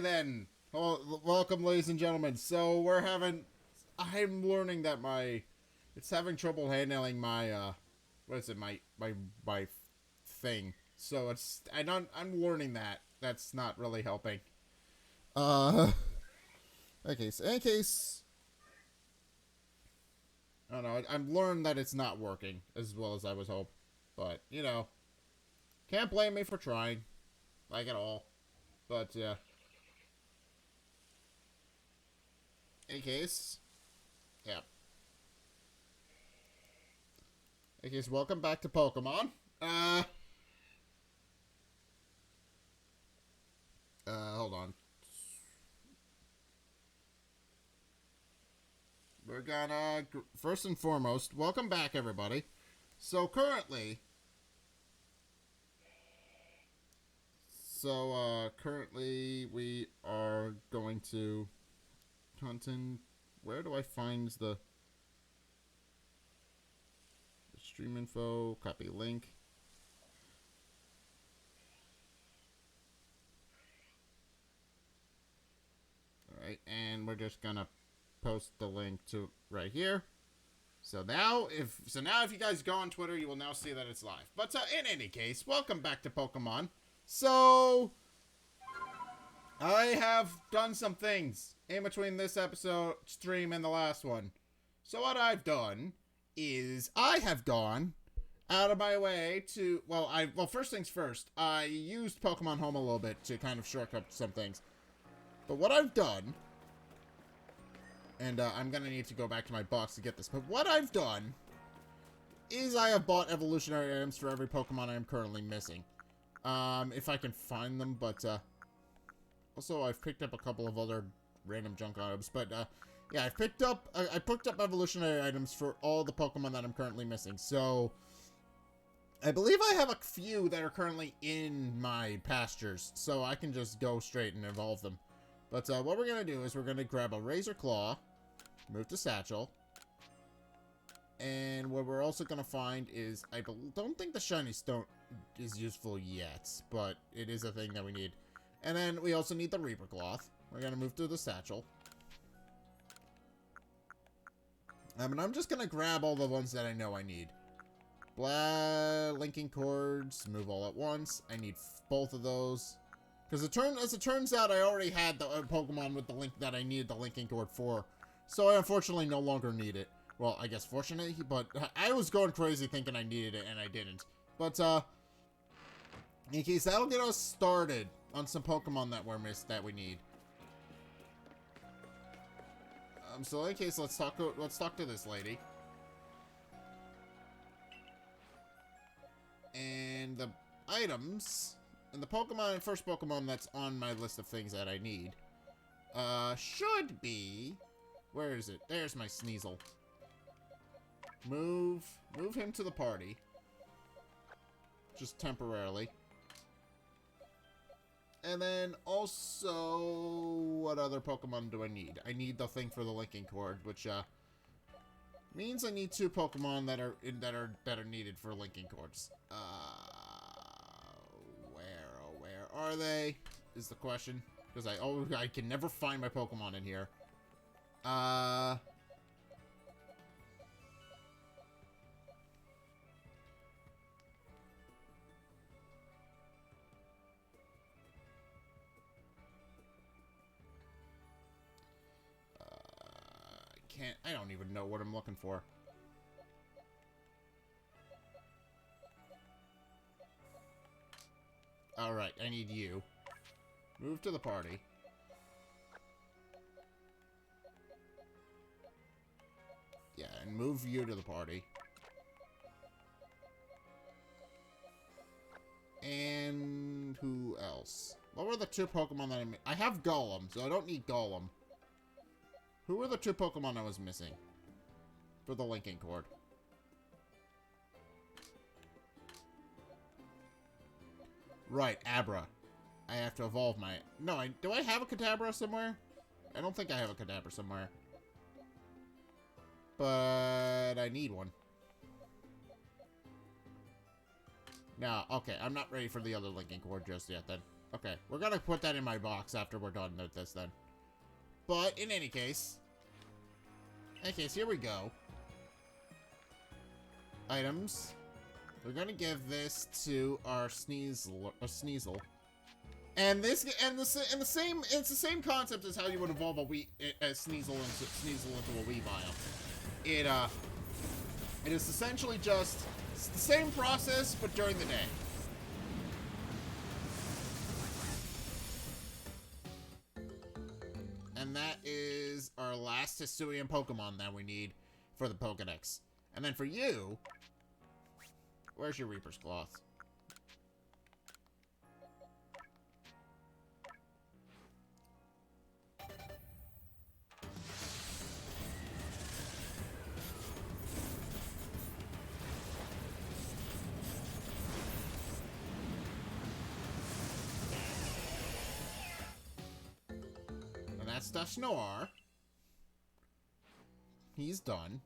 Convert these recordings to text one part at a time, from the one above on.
Okay then. Well, welcome, ladies and gentlemen. So I'm learning that it's having trouble handling my what is it? My thing. So I'm learning that. That's not really helping. Uh, okay. So in case, I don't know. I'm learned that it's not working as well as I was hoping. But can't blame me for trying, like at all. But yeah. In case, yeah. In case, welcome back to Pokemon. Hold on. We're gonna first and foremost, welcome back, everybody. So currently we are going to hunting. Where do I find the stream info? Copy link. All right, and we're just gonna post the link to right here. So now, if you guys go on Twitter, you will now see that it's live. But in any case, welcome back to Pokemon. So I have done some things in between this episode stream and the last one. So what I've done is I have gone out of my way to first things first, I used Pokemon Home a little bit to kind of shortcut some things. But what I've done, and I'm gonna need to go back to my box to get this, but what I've done is I have bought evolutionary items for every Pokemon I am currently missing. If I can find them, but also I've picked up a couple of other random junk items, but yeah, I picked up evolutionary items for all the Pokemon that I'm currently missing. So I believe I have a few that are currently in my pastures, so I can just go straight and evolve them. But what we're gonna do is we're gonna grab a Razor Claw, move to Satchel, and what we're also gonna find is don't think the Shiny Stone is useful yet, but it is a thing that we need. And then we also need the Reaper Cloth. We're gonna move to the Satchel. And I'm just gonna grab all the ones that I know I need. Linking cords, move all at once. I need both of those. Because as it turns out, I already had the Pokemon with the link that I needed the linking cord for. So I unfortunately no longer need it. Well, I guess fortunately, but I was going crazy thinking I needed it, and I didn't. But, in case, that'll get us started on some Pokemon that we need. So in case, let's talk to this lady. And the items, and the first Pokemon that's on my list of things that I need, should be, where is it? There's my Sneasel. Move him to the party. Just temporarily. And then also, what other Pokemon do I need? I need the thing for the linking cord, which means I need 2 Pokemon that are needed for linking cords. Where are they? Is the question, because I can never find my Pokemon in here. I don't even know what I'm looking for. Alright, I need you. Move to the party. Yeah, and move you to the party. And who else? What were the 2 Pokemon that I have Golem, so I don't need Golem. Who were the 2 Pokemon I was missing for the linking cord? Right, Abra. I have to evolve my... No, do I have a Kadabra somewhere? I don't think I have a Kadabra somewhere. But I need one. Now, okay, I'm not ready for the other linking cord just yet then. Okay, we're gonna put that in my box after we're done with this then. But in any case, here we go. Items. We're gonna give this to our Sneasel. And it's the same concept as how you would evolve a Sneasel into a Weavile. It is essentially just the same process, but during the day. And that is our last Hisuian Pokemon that we need for the Pokedex. And then for you, where's your Reaper's Cloth? And that's Dusknoir. He's done.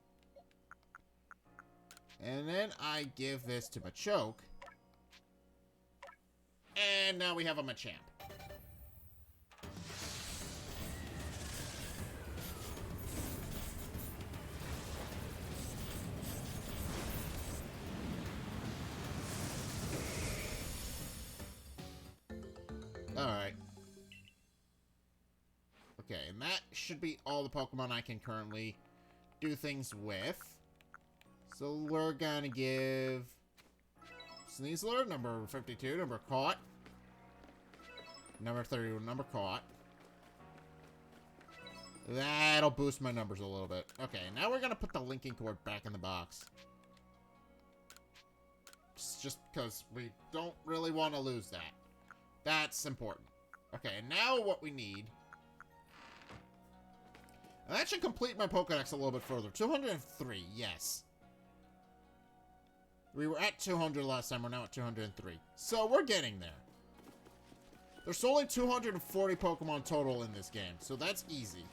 And then I give this to Machoke. And now we have a Machamp. Alright. Okay, and that should be all the Pokemon I can currently do things with. So we're gonna give Sneasler, number 52, number caught. Number 31, number caught. That'll boost my numbers a little bit. Okay, now we're gonna put the linking cord back in the box. Just because we don't really want to lose that. That's important. Okay, and now what we need... And that should complete my Pokedex a little bit further. 203, yes. We were at 200 last time, we're now at 203. So, we're getting there. There's only 240 Pokemon total in this game, so that's easy.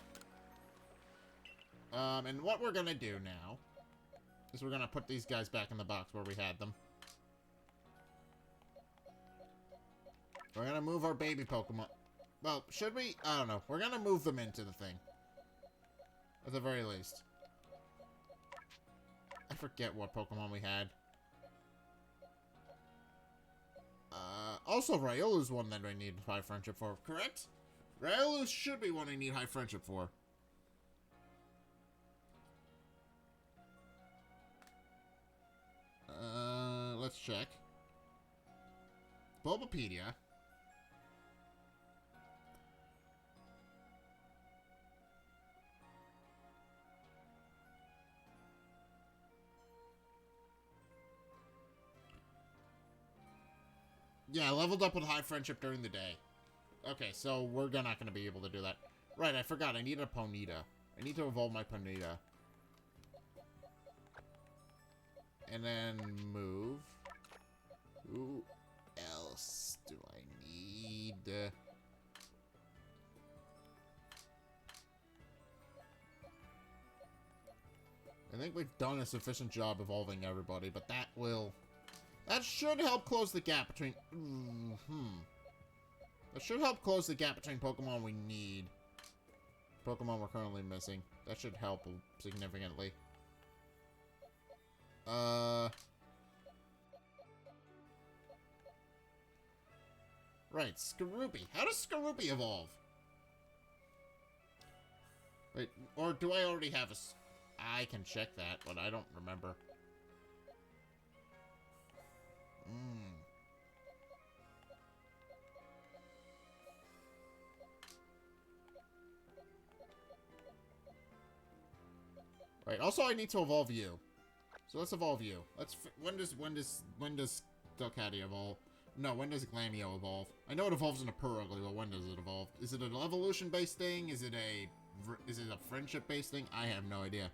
And what we're gonna do now is we're gonna put these guys back in the box where we had them. We're gonna move our baby Pokemon. Well, should we? I don't know. We're gonna move them into the thing. At the very least. I forget what Pokemon we had. Also, Riolu's one that I need high friendship for, correct? Riolu should be one I need high friendship for. Let's check. Bulbapedia. Yeah, I leveled up with high friendship during the day. Okay, so we're not going to be able to do that. Right, I forgot. I need a Ponyta. I need to evolve my Ponyta. And then move. Who else do I need? I think we've done a sufficient job evolving everybody, but that should help close the gap between... That should help close the gap between Pokemon we need. Pokemon we're currently missing. That should help significantly. Right, Skorupi. How does Skorupi evolve? Wait, or do I already have a... I can check that, but I don't remember. Right, also I need to evolve you. So let's evolve you. When does Delcadia evolve? No, when does Glamio evolve? I know it evolves into Purugly, but when does it evolve? Is it an evolution-based thing? Is it a friendship-based thing? I have no idea.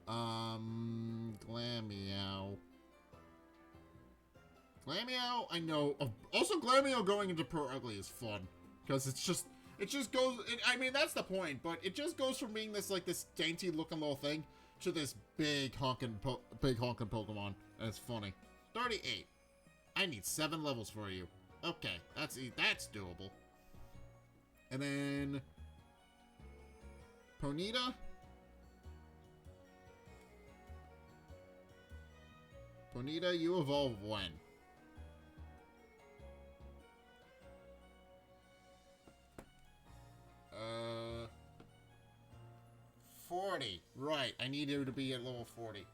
Glamio. Glamio, I know. Also, Glamio going into Purugly is fun. Because it just goes... I mean, that's the point, but it just goes from being this dainty-looking little thing to this big honking Pokemon. And it's funny. 38. I need 7 levels for you. Okay, that's doable. And then Ponyta. Ponyta, you evolve when? 40. Right, I need you to be at level 40.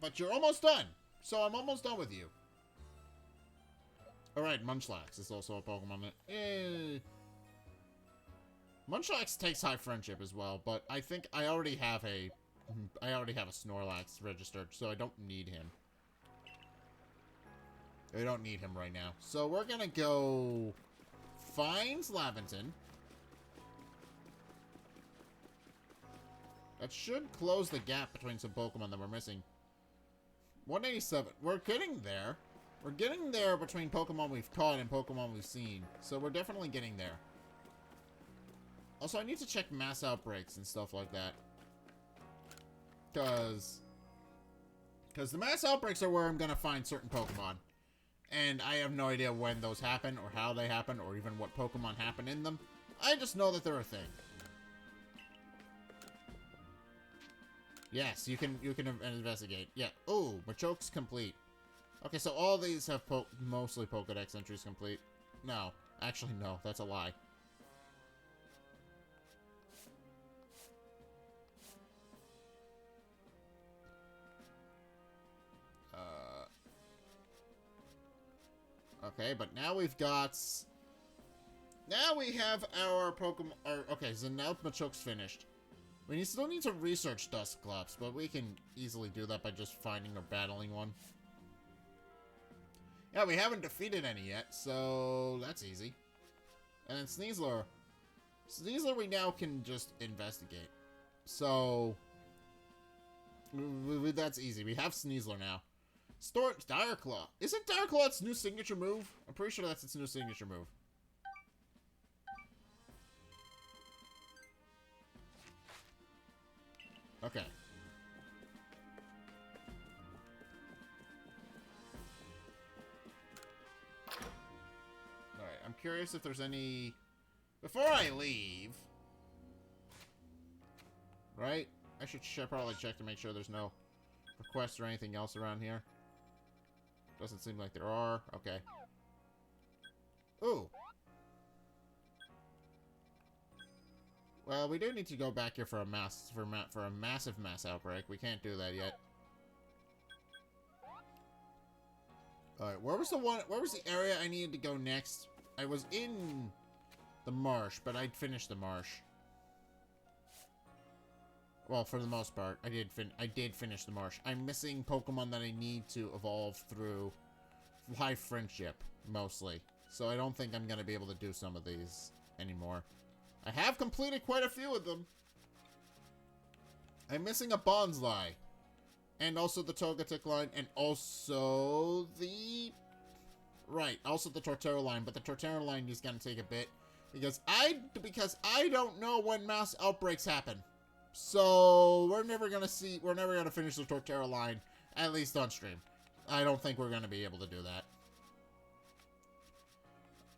But you're almost done. So I'm almost done with you. Alright, Munchlax is also a Pokemon that... Munchlax takes high friendship as well, but I think I already have a Snorlax registered, so I don't need him. I don't need him right now. So we're gonna go... Finds Laventon. That should close the gap between some Pokemon that we're missing. 187. We're getting there. We're getting there between Pokemon we've caught and Pokemon we've seen. So we're definitely getting there. Also, I need to check mass outbreaks and stuff like that. Because the mass outbreaks are where I'm going to find certain Pokemon. And I have no idea when those happen, or how they happen, or even what Pokemon happen in them. I just know that they're a thing. Yes, you can investigate. Yeah. Oh, Machoke's complete. Okay, so all these have mostly Pokedex entries complete. No. Actually, no. That's a lie. Okay, but now we've got... Now we have our Pokemon... Okay, so now Machoke's finished. We still need to research Dusclops, but we can easily do that by just finding or battling one. Yeah, we haven't defeated any yet, so that's easy. And then Sneasler. Sneasler we now can just investigate. So... That's easy. We have Sneasler now. Dire Claw. Isn't Dire Claw its new signature move? I'm pretty sure that's its new signature move. Okay. Alright, I'm curious if there's any... Before I leave... Right? I should probably check to make sure there's no requests or anything else around here. Doesn't seem like there are. Okay. Ooh. Well, we do need to go back here for a massive mass outbreak. We can't do that yet. Alright, where was the area I needed to go next? I was in the marsh, but I'd finished the marsh. Well, for the most part, I did finish the marsh. I'm missing Pokemon that I need to evolve through high friendship, mostly. So I don't think I'm going to be able to do some of these anymore. I have completed quite a few of them. I'm missing a Bonsly. And also the Togetic line, and also the... Right, also the Torterra line, but the Torterra line is going to take a bit. Because I don't know when mass outbreaks happen. So, we're never going to finish the Torterra line, at least on stream. I don't think we're going to be able to do that.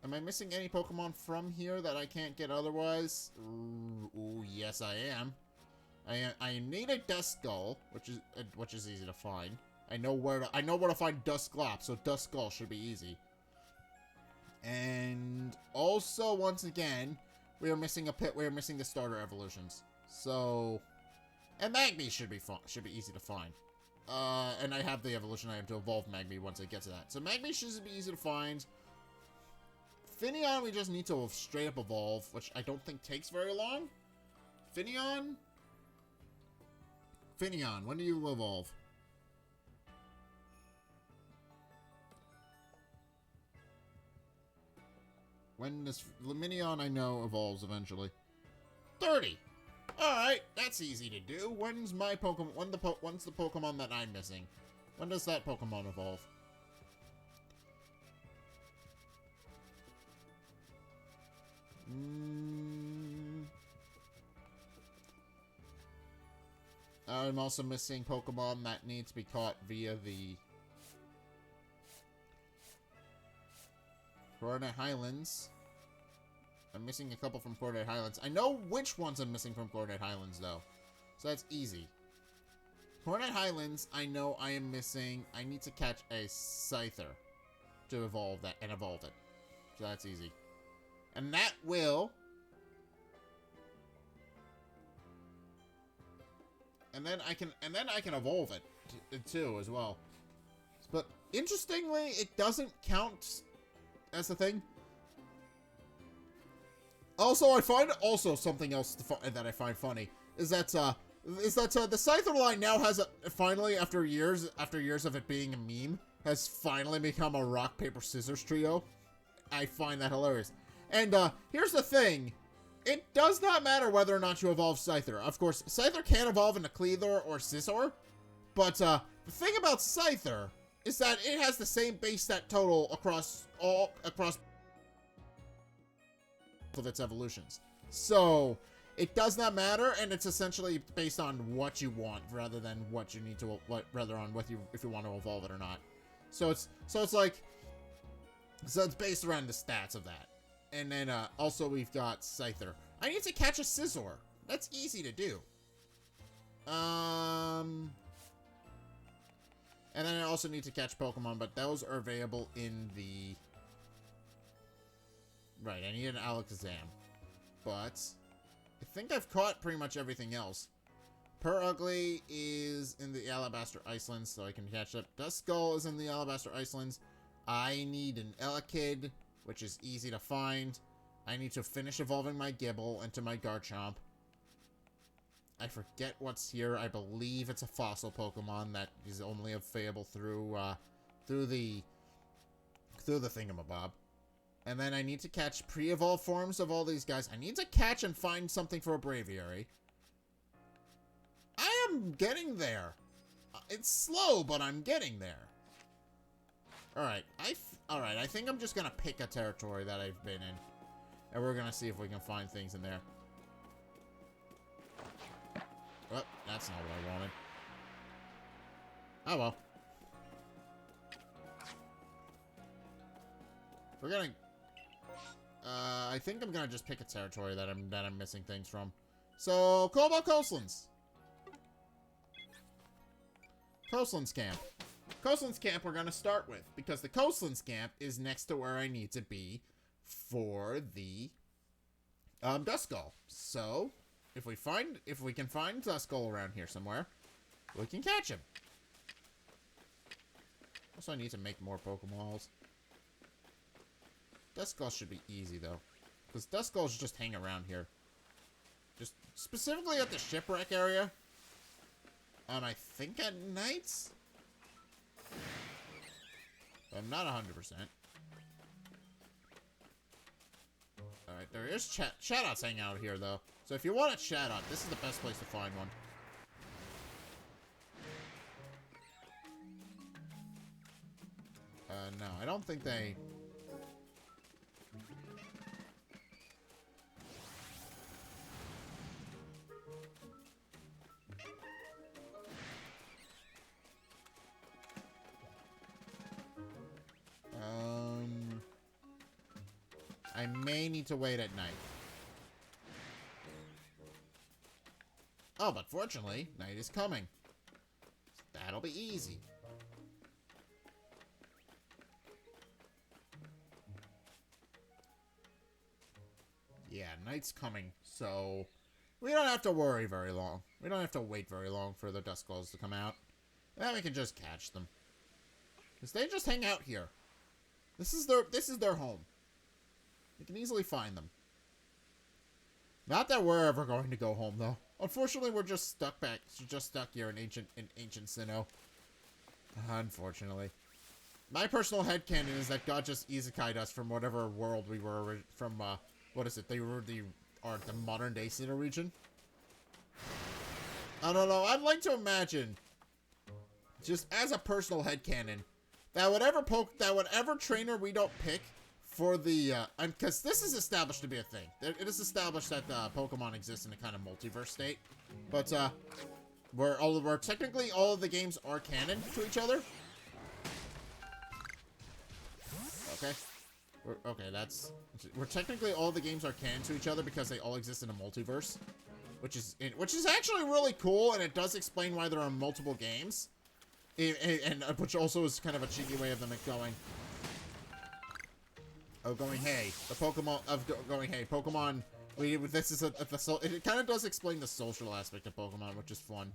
Am I missing any Pokemon from here that I can't get otherwise? Ooh, yes I am. I need a Duskull, which is easy to find. I know where to find Dusclops, so Duskull should be easy. And also, once again, we are missing the starter evolutions. So, and Magby should be easy to find. And I have the evolution item to evolve Magby once I get to that. So Magby should be easy to find. Finneon, we just need to straight up evolve, which I don't think takes very long. Finneon, when do you evolve? When does Lumineon, I know, evolves eventually. 30! Alright, that's easy to do. When's my Pokemon? When's the Pokemon that I'm missing? When does that Pokemon evolve? I'm also missing Pokemon that need to be caught via the... Coordinate Highlands. I'm missing a couple from Coordinate Highlands. I know which ones I'm missing from Coordinate Highlands, though. So that's easy. Coordinate Highlands, I know I am missing. I need to catch a Scyther to evolve that and evolve it. So that's easy. And that will... And then I can evolve it too as well. But interestingly, it doesn't count as a thing. Also, I find something else that I find funny is that the Scyther line now has finally, after years of it being a meme, has finally become a rock paper scissors trio. I find that hilarious. And here's the thing. It does not matter whether or not you evolve Scyther. Of course, Scyther can evolve into Cleather or Scizor, but the thing about Scyther is that it has the same base stat total across of its evolutions. So it does not matter, and it's essentially based on what you want rather than what you need to, if you want to evolve it or not. So it's based around the stats of that. And then, also we've got Scyther. I need to catch a Scizor. That's easy to do. And then I also need to catch Pokemon, but those are available in the... Right, I need an Alakazam. But I think I've caught pretty much everything else. Purugly is in the Alabaster Icelands, so I can catch it. Duskull is in the Alabaster Icelands. I need an Elekid, which is easy to find. I need to finish evolving my Gible into my Garchomp. I forget what's here. I believe it's a fossil Pokemon that is only available through the thingamabob. And then I need to catch pre-evolved forms of all these guys. I need to catch and find something for a Braviary. I am getting there. It's slow, but I'm getting there. Alright, I think I'm just gonna pick a territory that I've been in. And we're gonna see if we can find things in there. Oh, that's not what I wanted. Oh well. We're gonna... I think I'm gonna just pick a territory that I'm missing things from. So, Cobalt Coastlands. Coastlands Camp. Coastlands Camp we're gonna start with, because the Coastlands Camp is next to where I need to be for the Duskull. So, if we can find Duskull around here somewhere, we can catch him. Also, I need to make more Pokeballs. Duskull should be easy though, because Duskulls just hang around here. Just specifically at the shipwreck area. I think at nights. But I'm not 100%. Alright, there is Shadow's hanging out here, though. So if you want a Shadow, this is the best place to find one. No, I don't think they... I may need to wait at night. Oh, but fortunately, night is coming. That'll be easy. Yeah, night's coming, so we don't have to worry very long. We don't have to wait very long for the Duskulls to come out. Then we can just catch them. Because they just hang out here. This is their home. You can easily find them. Not that we're ever going to go home, though. Unfortunately, we're just stuck here in ancient Sinnoh. Unfortunately. My personal headcanon is that God just isekai'd us from whatever world we were from, what is it? They were the modern day Sinnoh region? I don't know. I'd like to imagine, just as a personal headcanon, that whatever trainer we don't pick for the, because this is established to be a thing. It is established that Pokemon exists in a kind of multiverse state. But, where technically all of the games are canon to each other. Okay. Okay, we're technically all the games are canon to each other because they all exist in a multiverse, which is actually really cool, and it does explain why there are multiple games, and which also is kind of a cheeky way of them going. Oh, going hey, the Pokemon of going hey, Pokemon. This is it kind of does explain the social aspect of Pokemon, which is fun.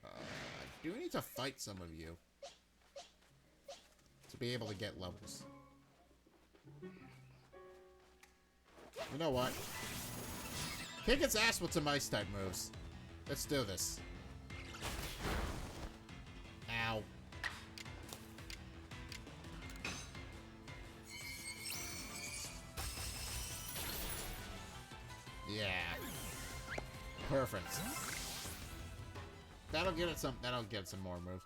I do need to fight some of you to be able to get levels. You know what? Kick its ass with some ice type moves. Let's do this. Ow. Yeah. Perfect. That'll get it some more moves.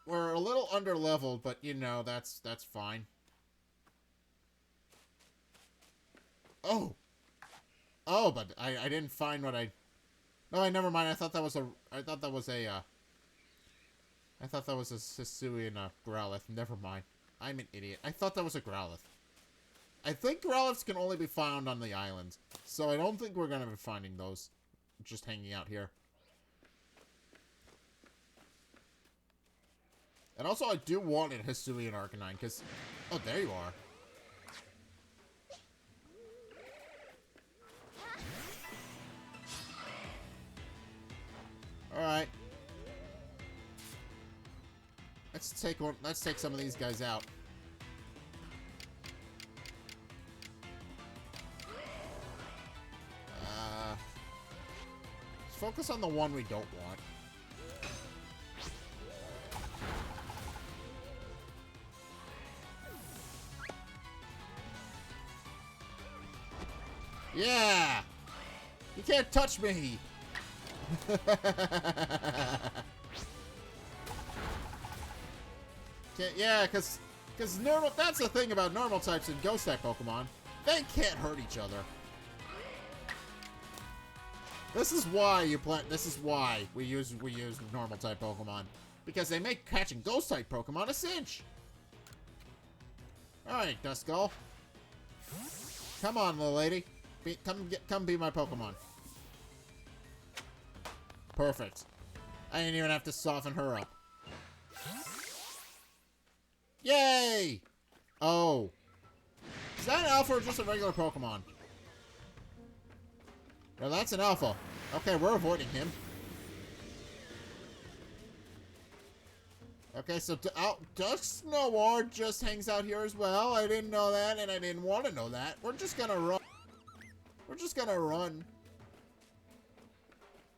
We're a little under leveled, but you know, that's fine. Oh. Oh, but I didn't find what I No, never mind. I thought that was a Hisui and a Growlithe. Never mind. I'm an idiot. I thought that was a Growlithe. I think Growliths can only be found on the islands, so I don't think we're gonna be finding those just hanging out here. And also, I do want a Hisui and Arcanine, because... Oh, there you are. Alright. Let's take some of these guys out. Let's focus on the one we don't want. Yeah! You can't touch me! Yeah, because normal. That's the thing about normal types and ghost type Pokemon. They can't hurt each other. This is why we use normal type Pokemon, because they make catching ghost type Pokemon a cinch. All right, Duskull. Come on, little lady. Come be my Pokemon. Perfect. I didn't even have to soften her up. Yay! Oh. Is that an alpha or just a regular Pokemon? No, that's an alpha. Okay, we're avoiding him. Okay, so Dusknoir just hangs out here as well. I didn't know that, and I didn't want to know that. We're just gonna run. We're just gonna run.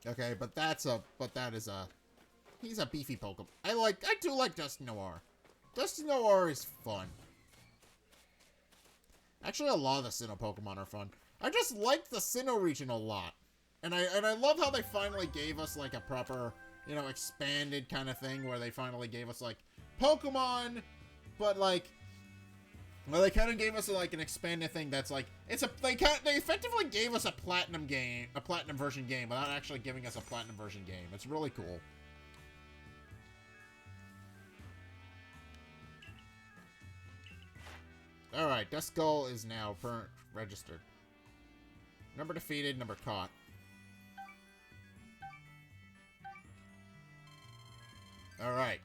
Okay, but he's a beefy Pokemon. I do like Dusknoir. Dusknoir is fun. Actually, a lot of the Sinnoh Pokemon are fun. I just like the Sinnoh region a lot. And I love how they finally gave us, like, a proper, you know, expanded kind of thing, where they finally gave us, like, Pokemon, but, like, well, they kind of gave us, like, an expanded thing that's, like, they effectively gave us a platinum version game, without actually giving us a platinum version game. It's really cool. Alright, Duskull is now registered. Number defeated, number caught. Alright.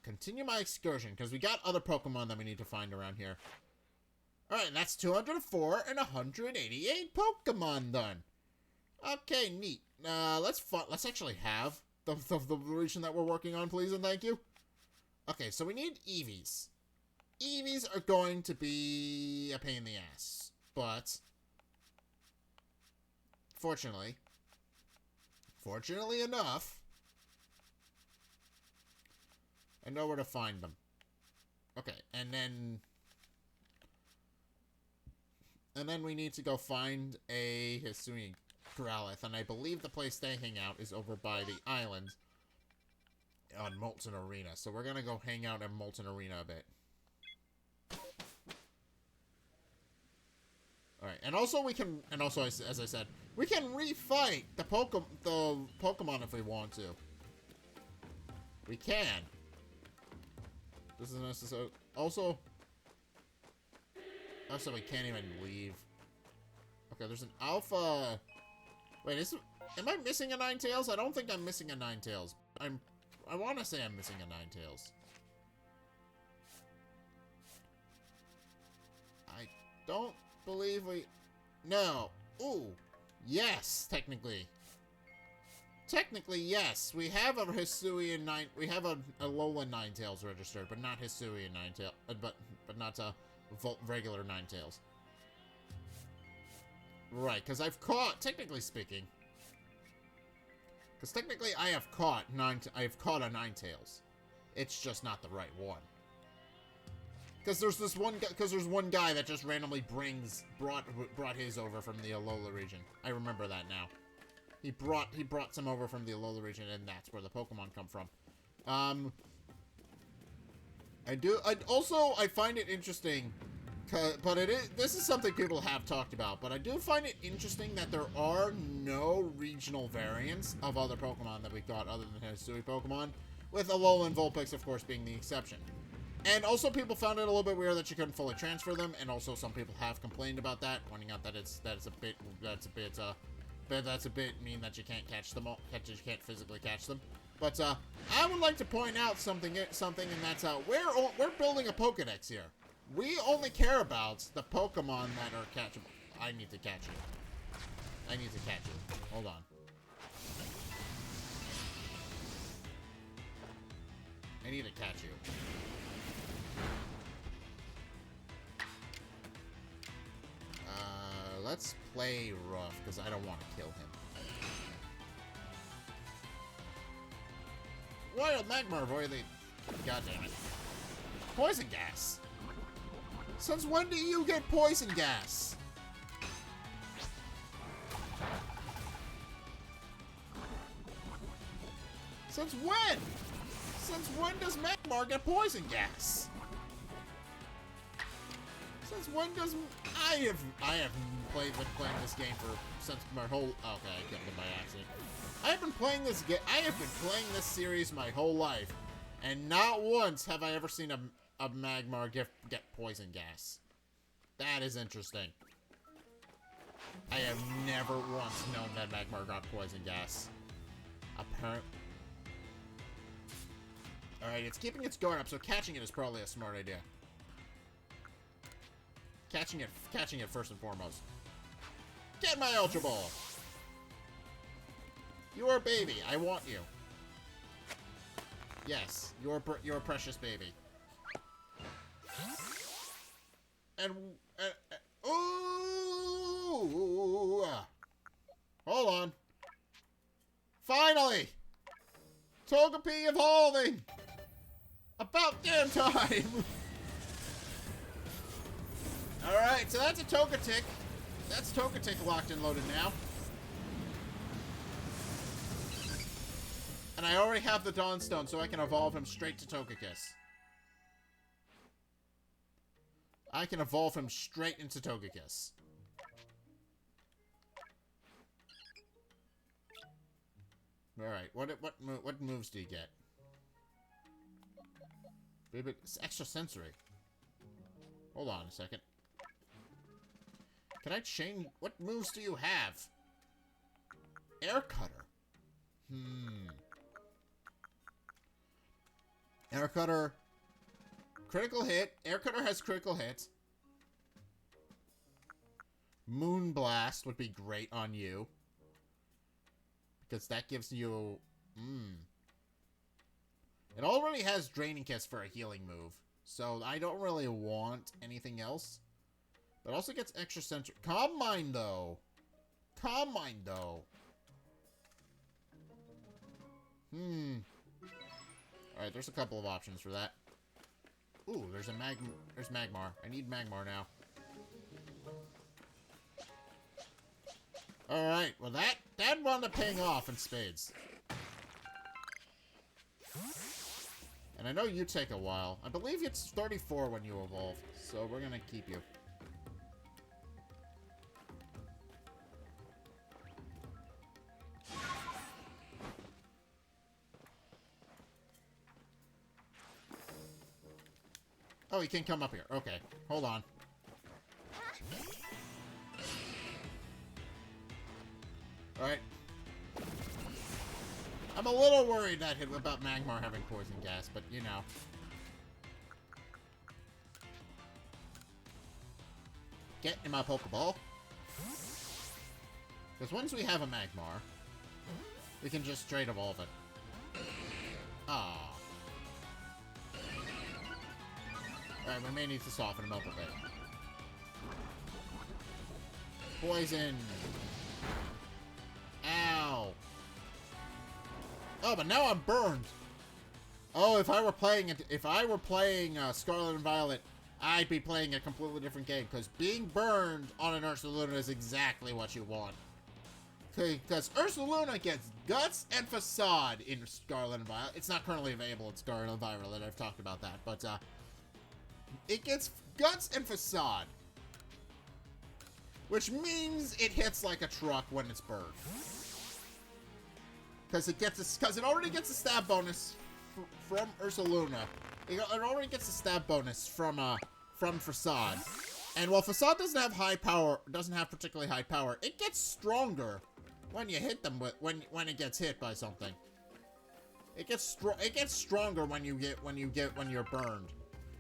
Continue my excursion, because we got other Pokemon that we need to find around here. Alright, that's 204 and 188 Pokemon done. Okay, neat. Let's actually have the region that we're working on, please and thank you. Okay, so we need Eevees. Eevees are going to be a pain in the ass, but fortunately enough, I know where to find them. Okay, and then we need to go find a Hisui Growlithe, and I believe the place they hang out is over by the island on Molten Arena. So we're gonna go hang out at Molten Arena a bit. Alright, and also as I said, we can refight the Pokemon if we want to. We can. This is necessary. Also, we can't even leave. Okay, there's an alpha. Wait, am I missing a Ninetales? I don't think I'm missing a Ninetales. I want to say I'm missing a Ninetales. I don't believe we... No. Ooh. Yes, technically. Technically, yes. We have a Hisuian we have a Alolan Ninetales registered, but not Hisuian Ninetales. But not a regular Ninetales. Right, because I've caught, technically speaking. Because technically I have caught a Ninetales. It's just not the right one. Because there's this one guy, one guy that just randomly brought his over from the Alola region. I remember that now. He brought some over from the Alola region, and that's where the Pokemon come from. I find it interesting, but this is something people have talked about, but I do find it interesting that there are no regional variants of other Pokemon that we got other than Hisui Pokemon, with Alola and Vulpix, of course, being the exception. And also, people found it a little bit weird that you couldn't fully transfer them, and also some people have complained about that, pointing out that that's a bit mean that you can't catch them all, that you can't physically catch them. But I would like to point out something, and that's we're building a Pokedex here. We only care about the Pokemon that are catchable. I need to catch you. Hold on. I need to catch you. Let's play rough, because I don't want to kill him. Wild Magmar, boy, God damn it. Poison gas. Since when do you get poison gas? Since when? Since when does Magmar get poison gas? Since when does... I have been playing this game since my whole... Okay, I killed him by accident. I have been playing this series my whole life, and not once have I ever seen a Magmar get poison gas. That is interesting. I have never once known that Magmar got poison gas. Apparently. Alright, it's keeping its guard up, so catching it is probably a smart idea. Catching it first and foremost. Get my Ultra Ball! You're a baby. I want you. Yes, you're a precious baby. And ooh! Hold on. Finally! Togepi evolving! About damn time! Alright, so that's a Togetic. That's Togetic locked and loaded now. And I already have the Dawnstone, so I can evolve him straight to Togekiss. I can evolve him straight into Togekiss. Alright, what moves do you get? Baby, it's extra sensory. Hold on a second. Can I change... What moves do you have? Air Cutter. Air Cutter. Critical hit. Air Cutter has critical hit. Moon Blast would be great on you. Because that gives you... It already has Draining Kiss for a healing move. So I don't really want anything else. But also gets extra sensory. Calm Mind, though. Calm Mind, though. Alright, there's a couple of options for that. Ooh, there's Magmar. I need Magmar now. Alright, well that wound up paying off in spades. And I know you take a while. I believe it's 34 when you evolve, so we're gonna keep you. Oh, he can come up here. Okay, hold on. Alright. I'm a little worried about Magmar having poison gas, but you know. Get in my Pokeball. Because once we have a Magmar, we can just straight evolve it. Ah. Alright, we may need to soften him up a bit. Poison. Ow. Oh, but now I'm burned. Oh, if I were playing Scarlet and Violet, I'd be playing a completely different game, because being burned on an Ursaluna is exactly what you want. Because Ursaluna gets Guts and Facade in Scarlet and Violet. It's not currently available in Scarlet and Violet, I've talked about that, but it gets Guts and Facade. Which means it hits like a truck when it's burned. Because it already gets a stab bonus from Ursaluna. It already gets a stab bonus from Facade. And while Facade doesn't have particularly high power, it gets stronger when you hit them when it gets hit by something. It gets stronger when you're burned.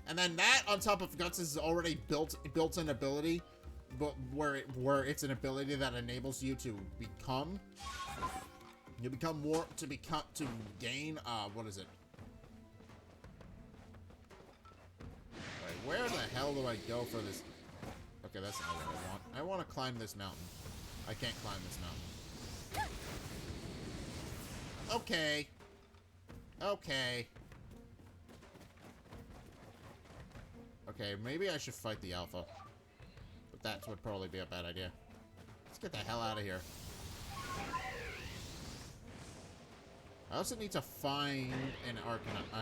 And then that on top of Guts is already built-in ability, but where it's an ability that enables you to gain what is it? Wait, where the hell do I go for this? Okay, that's not what I want. I want to climb this mountain. I can't climb this mountain. Okay. Okay. Okay, maybe I should fight the Alpha. But that would probably be a bad idea. Let's get the hell out of here. I also need to find an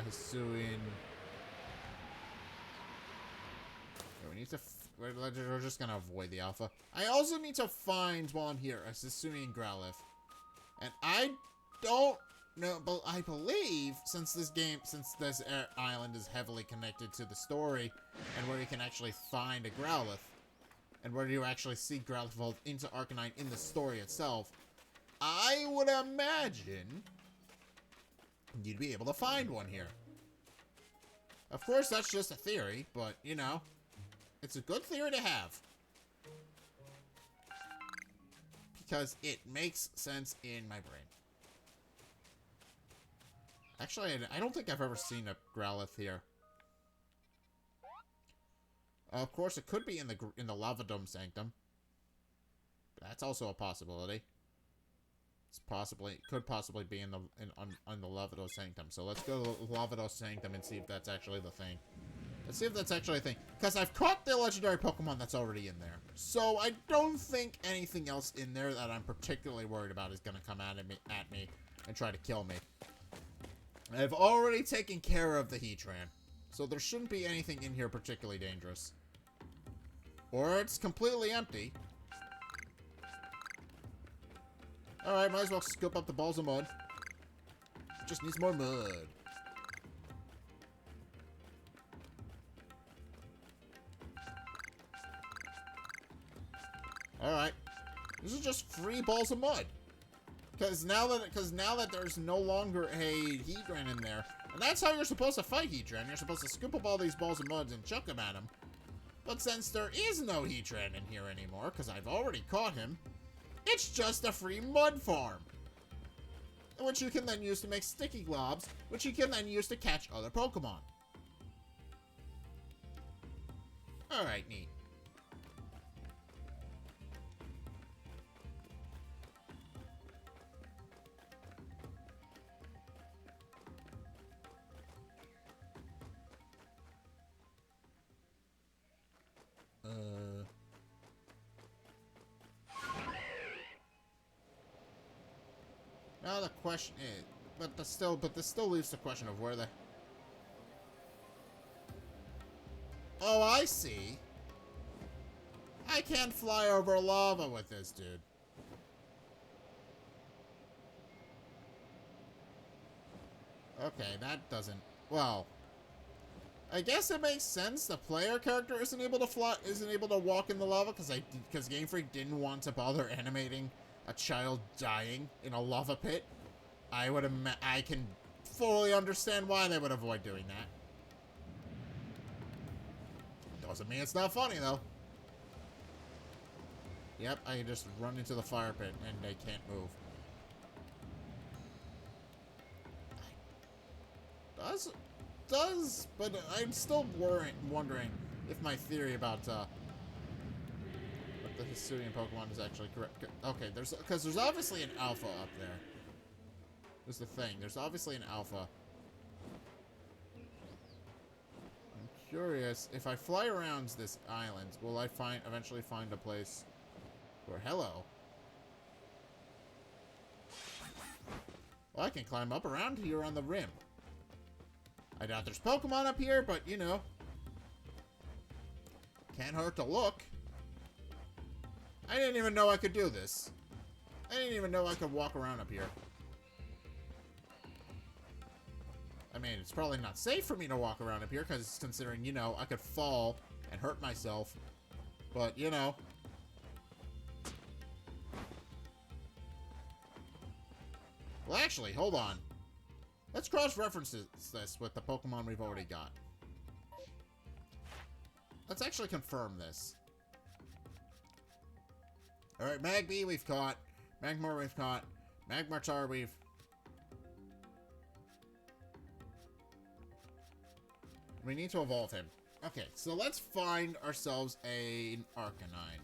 Hisuian. We need to. We're just gonna avoid the Alpha. I also need to find, while I'm here, a Hisuian Growlithe. And I don't know, but I believe since this island is heavily connected to the story, and where you can actually find a Growlithe, and where you actually see Growlithe evolve into Arcanine in the story itself, I would imagine you'd be able to find one here. Of course, that's just a theory, but, you know, it's a good theory to have. Because it makes sense in my brain. Actually, I don't think I've ever seen a Growlithe here. Of course, it could be in the Lava Dome Sanctum. That's also a possibility. It could possibly be on the Lava Dome Sanctum. So let's go to the Lava Dome Sanctum and see if that's actually the thing. Let's see if that's actually a thing. Because I've caught the legendary Pokemon that's already in there. So I don't think anything else in there that I'm particularly worried about is going to come at me and try to kill me. I've already taken care of the Heatran. So there shouldn't be anything in here particularly dangerous. Or it's completely empty. Alright, might as well scoop up the balls of mud. It just needs more mud. Alright. This is just 3 balls of mud. Because now that there's no longer a Heatran in there, and that's how you're supposed to fight Heatran. You're supposed to scoop up all these balls of mud and chuck them at him. But since there is no Heatran in here anymore, because I've already caught him, it's just a free mud farm. Which you can then use to make sticky globs, which you can then use to catch other Pokemon. Alright, neat. Now the question is, but this still leaves the question of where the... Oh, I see. I can't fly over lava with this dude. Okay, that doesn't... Well... I guess it makes sense the player character isn't able to walk in the lava because Game Freak didn't want to bother animating a child dying in a lava pit. I can fully understand why they would avoid doing that. Doesn't mean it's not funny though. Yep, I can just run into the fire pit and they can't move. But I'm still wondering if my theory about what the Hisuian Pokemon is actually correct. Okay, because there's obviously an alpha up there. There's the thing. There's obviously an alpha. I'm curious if I fly around this island, will I eventually find a place where hello? Well, I can climb up around here on the rim. I doubt there's Pokemon up here, but, you know. Can't hurt to look. I didn't even know I could do this. I didn't even know I could walk around up here. I mean, it's probably not safe for me to walk around up here, because considering, you know, I could fall and hurt myself. But, you know. Well, actually, hold on. Let's cross-reference this with the Pokemon we've already got. Let's actually confirm this. Alright, Magby we've caught. Magmar we've caught. Magmar we've... We need to evolve him. Okay, so let's find ourselves an Arcanine.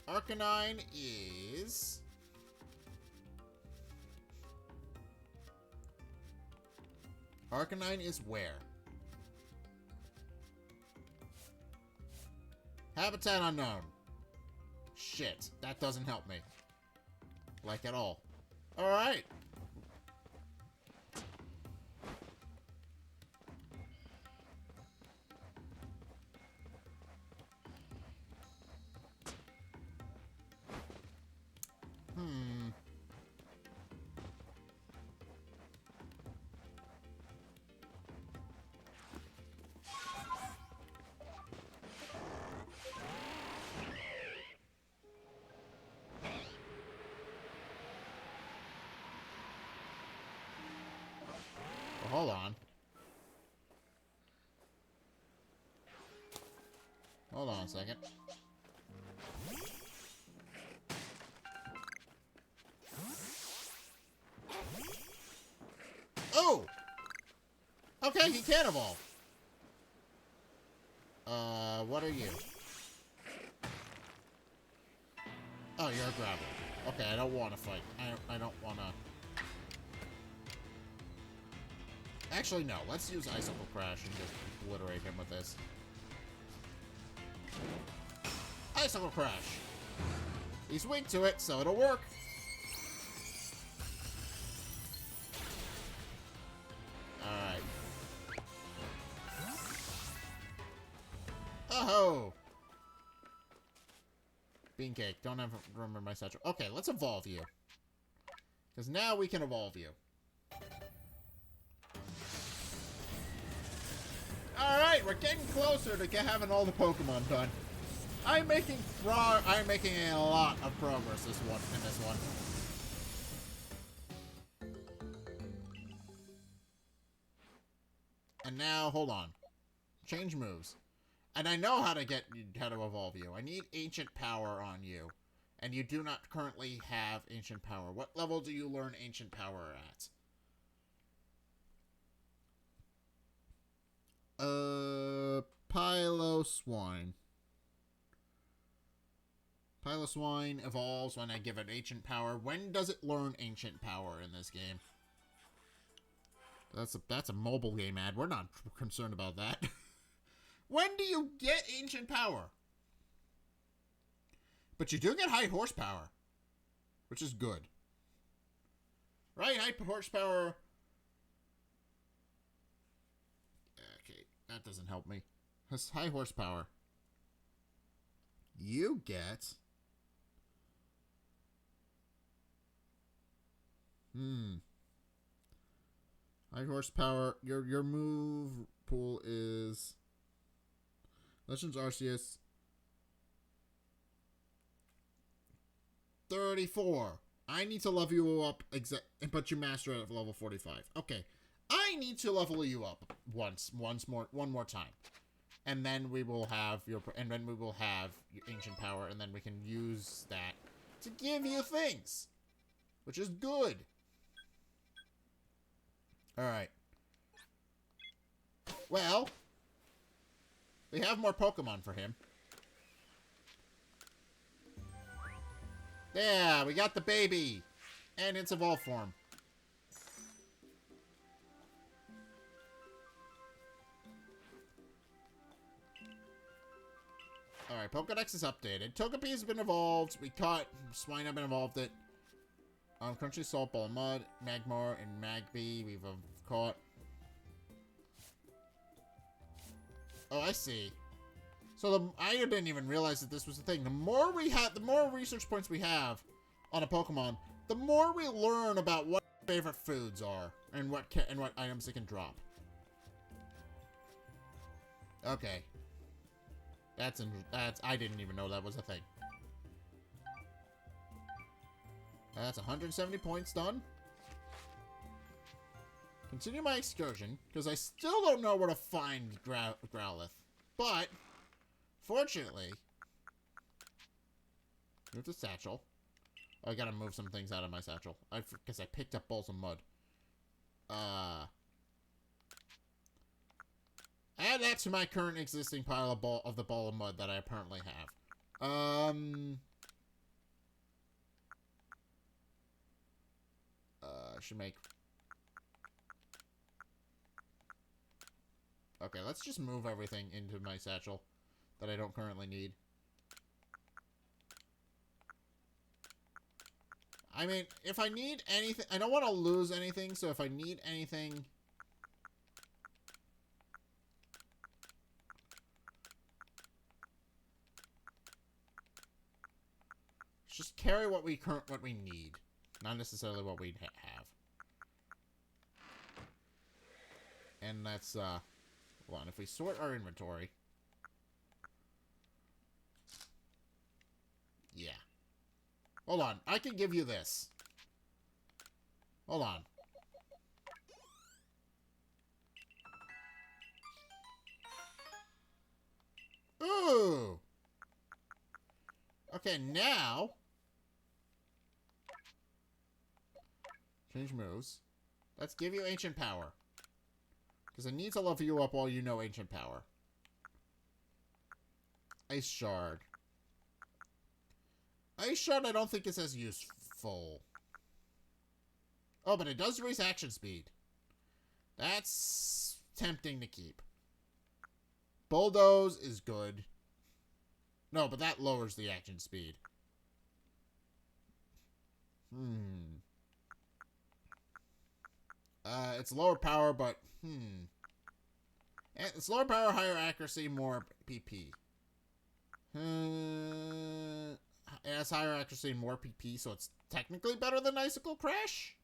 Arcanine is... Arcanine is where? Habitat unknown. Shit, that doesn't help me. Like at all. Alright. Hold on. Hold on a second. Oh! Okay, he can evolve. What are you? Oh, you're a gravel. Okay, I don't want to fight. I don't want to... Actually, no. Let's use Icicle Crash and just obliterate him with this. Icicle Crash! He's weak to it, so it'll work. Alright. Oh-ho! Beancake, don't ever remember my satchel. Okay, let's evolve you. Because now we can evolve you. Alright, we're getting closer to having all the Pokemon done. I'm making a lot of progress in this one. And now, hold on. Change moves. And I know how to evolve you. I need Ancient Power on you. And you do not currently have Ancient Power. What level do you learn Ancient Power at? Piloswine. Piloswine evolves when I give it Ancient Power. When does it learn Ancient Power in this game? That's a mobile game ad. We're not concerned about that. When do you get Ancient Power? But you do get High Horsepower, which is good. Right? High Horsepower... Okay, that doesn't help me. That's High Horsepower. You get... High horsepower. Your move pool is Legends Arceus 34. I need to level you up but you master it at level 45. Okay. I need to level you up one more time. And then we will have your ancient power, and then we can use that to give you things, which is good. All right. Well, we have more Pokemon for him. Yeah, we got the baby, and its evolved form. Alright, Pokedex is updated. Togepi has been evolved. We caught Swine have been evolved it. Crunchy Salt Ball Mud, Magmar, and Magby we've caught. Oh, I see. So I didn't even realize that this was the thing. The more research points we have on a Pokemon, the more we learn about what favorite foods are and what items they can drop. Okay. That's I didn't even know that was a thing. That's 170 points done. Continue my excursion, because I still don't know where to find Growlithe. But, fortunately, move the satchel. Oh, I gotta move some things out of my satchel. Because I picked up balls of mud. Add that to my current existing pile of the ball of mud that I apparently have. I should make... Okay, let's just move everything into my satchel that I don't currently need. I mean, if I need anything... I don't want to lose anything, so if I need anything... Just carry what we need, not necessarily what we have. And that's hold on. If we sort our inventory, yeah. Hold on, I can give you this. Hold on. Ooh. Okay, now. Change moves. Let's give you ancient power. Because it needs to level you up while you know ancient power. Ice Shard. Ice Shard I don't think is as useful. Oh, but it does raise action speed. That's tempting to keep. Bulldoze is good. No, but that lowers the action speed. It's lower power, but, It's lower power, higher accuracy, more PP. It has higher accuracy and more PP, so it's technically better than Icicle Crash?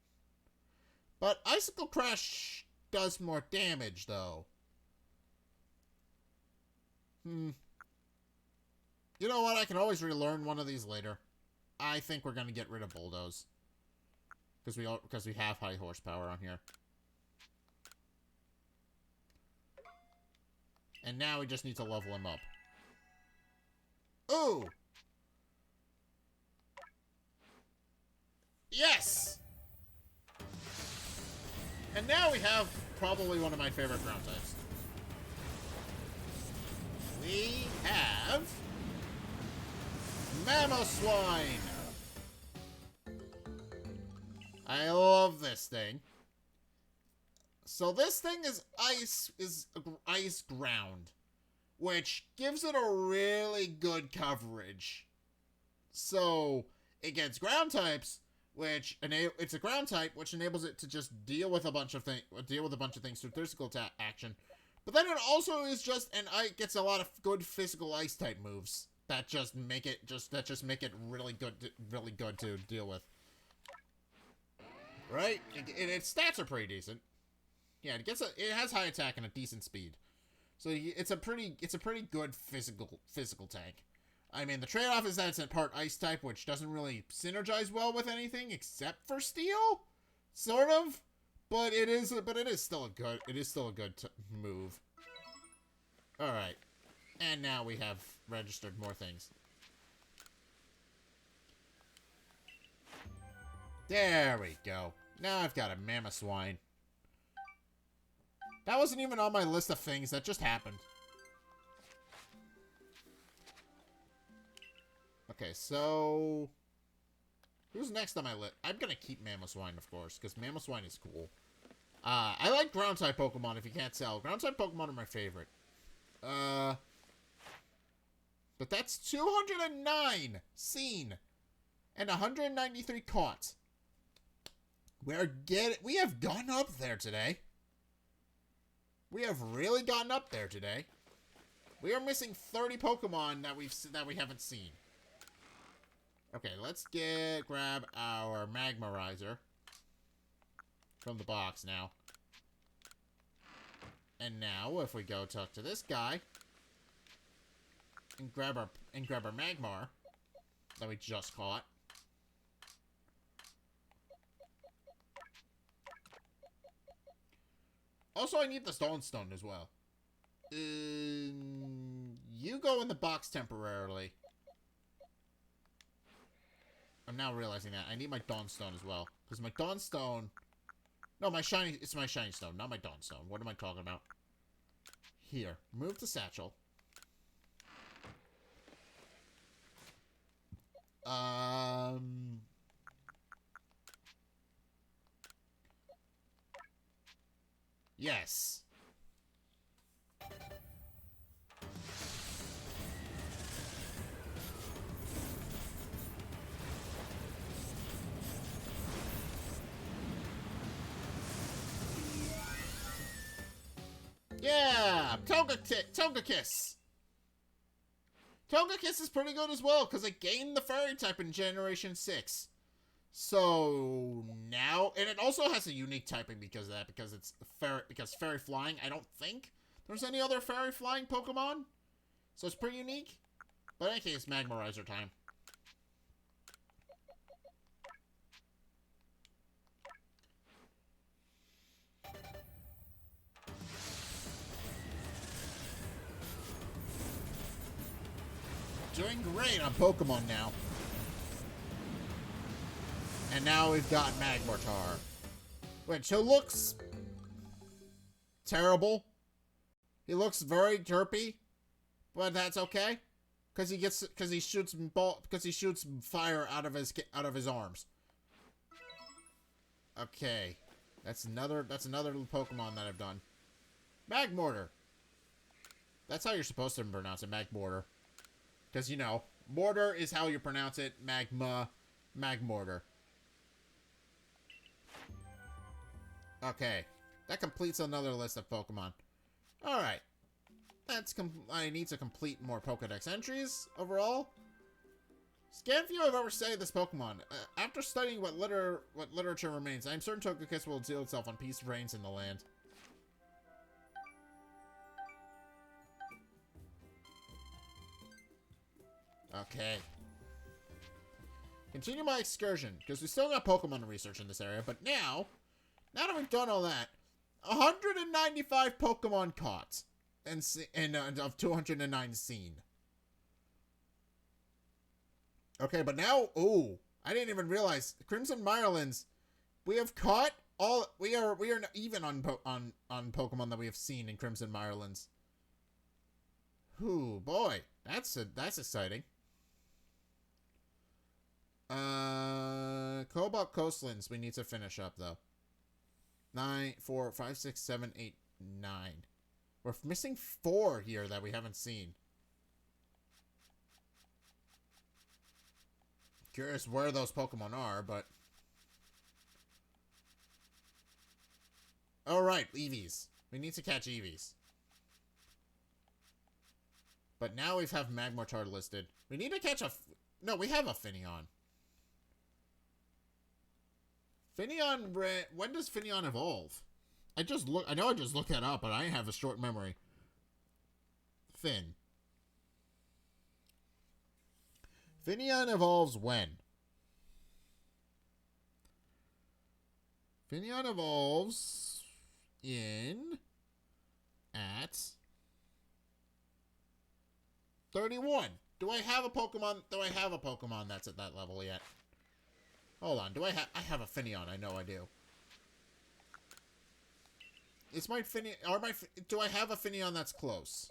But Icicle Crash does more damage, though. You know what? I can always relearn one of these later. I think we're gonna get rid of Bulldoze. Because we have high horsepower on here. And now we just need to level him up. Ooh! Yes! And now we have probably one of my favorite ground types. We have... Mamoswine! I love this thing. So this thing is ice ground, which gives it a really good coverage. So it gets ground types, which it's a ground type, which enables it to just deal with a bunch of things through physical action. But then it also is it gets a lot of good physical ice type moves that just make it really good to deal with. Right? Its stats are pretty decent. Yeah, it has high attack and a decent speed. So it's a pretty good physical tank. I mean, the trade-off is that it's a part ice type, which doesn't really synergize well with anything except for steel, sort of. But it is still a good move. All right, and now we have registered more things. There we go. Now I've got a Mamoswine. That wasn't even on my list of things. That just happened. Okay, so... who's next on my list? I'm going to keep Mamoswine, of course, because Mamoswine is cool. I like Ground-type Pokemon, if you can't tell. Ground-type Pokemon are my favorite. But that's 209 seen. And 193 caught. We have gone up there today. We have really gotten up there today. We are missing 30 Pokemon that we haven't seen. Okay, let's grab our Magmarizer from the box now. And now, if we go talk to this guy and grab our Magmar that we just caught. Also, I need the Stone as well. You go in the box temporarily. I'm now realizing that. I need my Dawnstone as well. Because my Dawnstone... no, it's my Shiny Stone, not my Dawnstone. What am I talking about? Here. Move the satchel. Yes. Yeah! Togekiss! Togekiss is pretty good as well, because it gained the Fairy type in Generation 6. So, now... and it also has a unique typing because of that, because it's Fairy Flying. I don't think there's any other Fairy Flying Pokemon. So it's pretty unique. But in any case, Magmarizer time. Doing great on Pokemon now. And now we've got Magmortar. Which, who looks... terrible. He looks very derpy. But that's okay. Because he shoots fire out of his arms. Okay. That's another little Pokemon that I've done. Magmortar. That's how you're supposed to pronounce it, Magmortar. Because, you know, mortar is how you pronounce it. Magmortar. Okay. That completes another list of Pokemon. Alright. I need to complete more Pokedex entries overall. Scan few I've ever studied this Pokemon. After studying what literature remains, I am certain Togekiss will seal itself on peace reigns in the land. Okay. Continue my excursion, because we still got Pokemon research in this area, but now that we've done all that, 195 Pokemon caught, and of 209 seen. Okay, but now, ooh, I didn't even realize, Crimson Mirelands, we have caught all, we are even on Pokemon that we have seen in Crimson Mirelands. Ooh, boy, that's exciting. Cobalt Coastlands we need to finish up, though. 9, 4, 5, 6, 7, 8, 9. We're missing 4 here that we haven't seen. Curious where those Pokemon are, but... alright, Eevees. We need to catch Eevees. But now we have Magmortar listed. We need to catch a... no, we have a Finneon. Finneon, when does Finneon evolve? I know I just looked that up, but I have a short memory. Finn. Finneon evolves when? Finneon evolves at 31. Do I have a Pokemon that's at that level yet? Hold on. I have a Finneon. I know I do. It's my Finneon, do I have a Finneon that's close?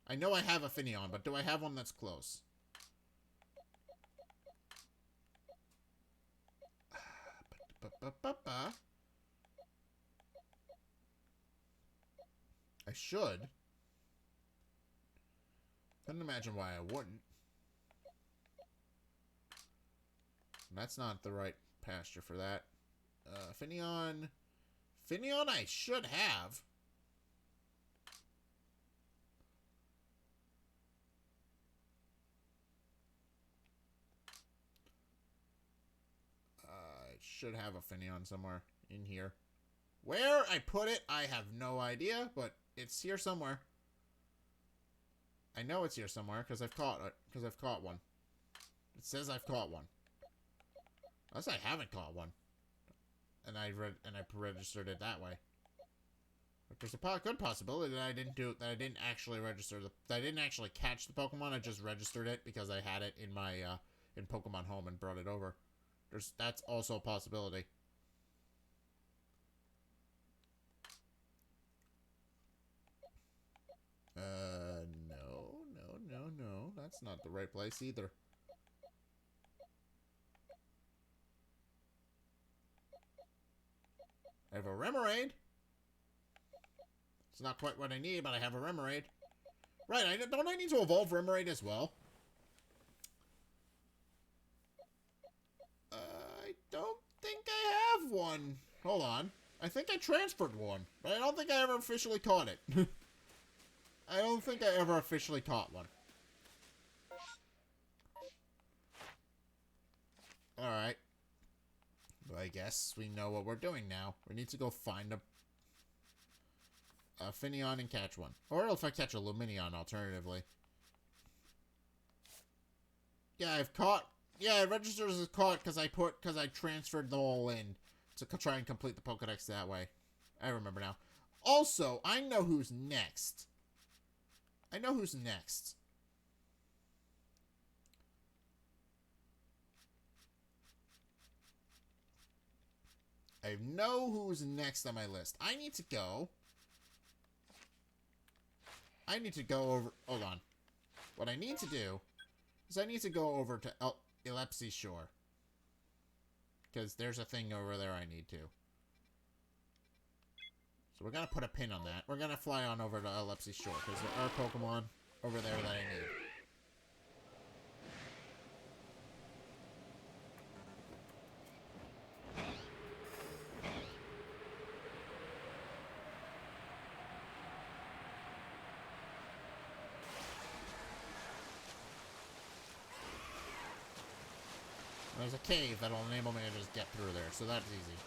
I know I have a Finneon, but do I have one that's close? I should. Couldn't imagine why I wouldn't. That's not the right pasture for that. Finneon. Finneon I should have. I should have a Finneon somewhere in here. Where I put it, I have no idea, but it's here somewhere. I know it's here somewhere because I've caught it. Because I've caught one. It says I've caught one. Unless I haven't caught one, and I registered it that way. But there's a good possibility that I didn't actually register that I didn't actually catch the Pokemon. I just registered it because I had it in my in Pokemon Home and brought it over. That's also a possibility. No. That's not the right place either. I have a Remoraid. It's not quite what I need, but I have a Remoraid. Right, don't I need to evolve Remoraid as well? I don't think I have one. Hold on. I think I transferred one, but I don't think I ever officially caught it. I don't think I ever officially caught one. Alright. Well, I guess we know what we're doing now. We need to go find a Finneon and catch one. Or if I catch a Luminion, alternatively. Yeah, I've caught... Yeah, it registers as caught because I transferred them all in to try and complete the Pokedex that way. I remember now. Also, I know who's next. I know who's next. I know who's next on my list. I need to go over... Hold on. What I need to do is I need to go over to Elepsy Shore. Because there's a thing over there I need to. So we're going to put a pin on that. We're going to fly on over to Elepsy Shore. Because there are Pokemon over there that I need. There's a cave that'll enable me to just get through there, so that's easy.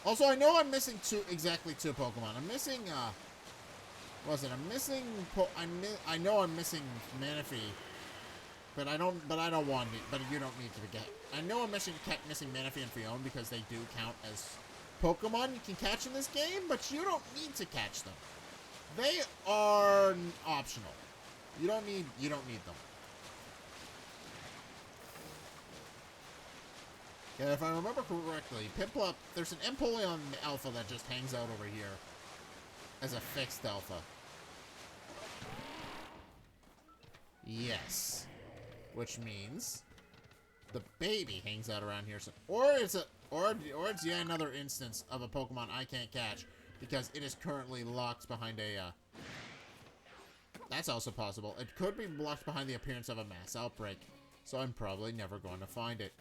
Also, I know I'm missing exactly two Pokemon. I'm missing, I know I'm missing Manaphy, but you don't need to forget. I know I'm missing Manaphy and Fion because they do count as Pokemon you can catch in this game, but you don't need to catch them. They are optional. You don't need them. Yeah, if I remember correctly, Piplup, there's an Empoleon Alpha that just hangs out over here as a fixed Alpha. Yes. Which means the baby hangs out around here. So, or it's yet another instance of a Pokemon I can't catch because it is currently locked behind a, that's also possible. It could be blocked behind the appearance of a mass outbreak, so I'm probably never going to find it.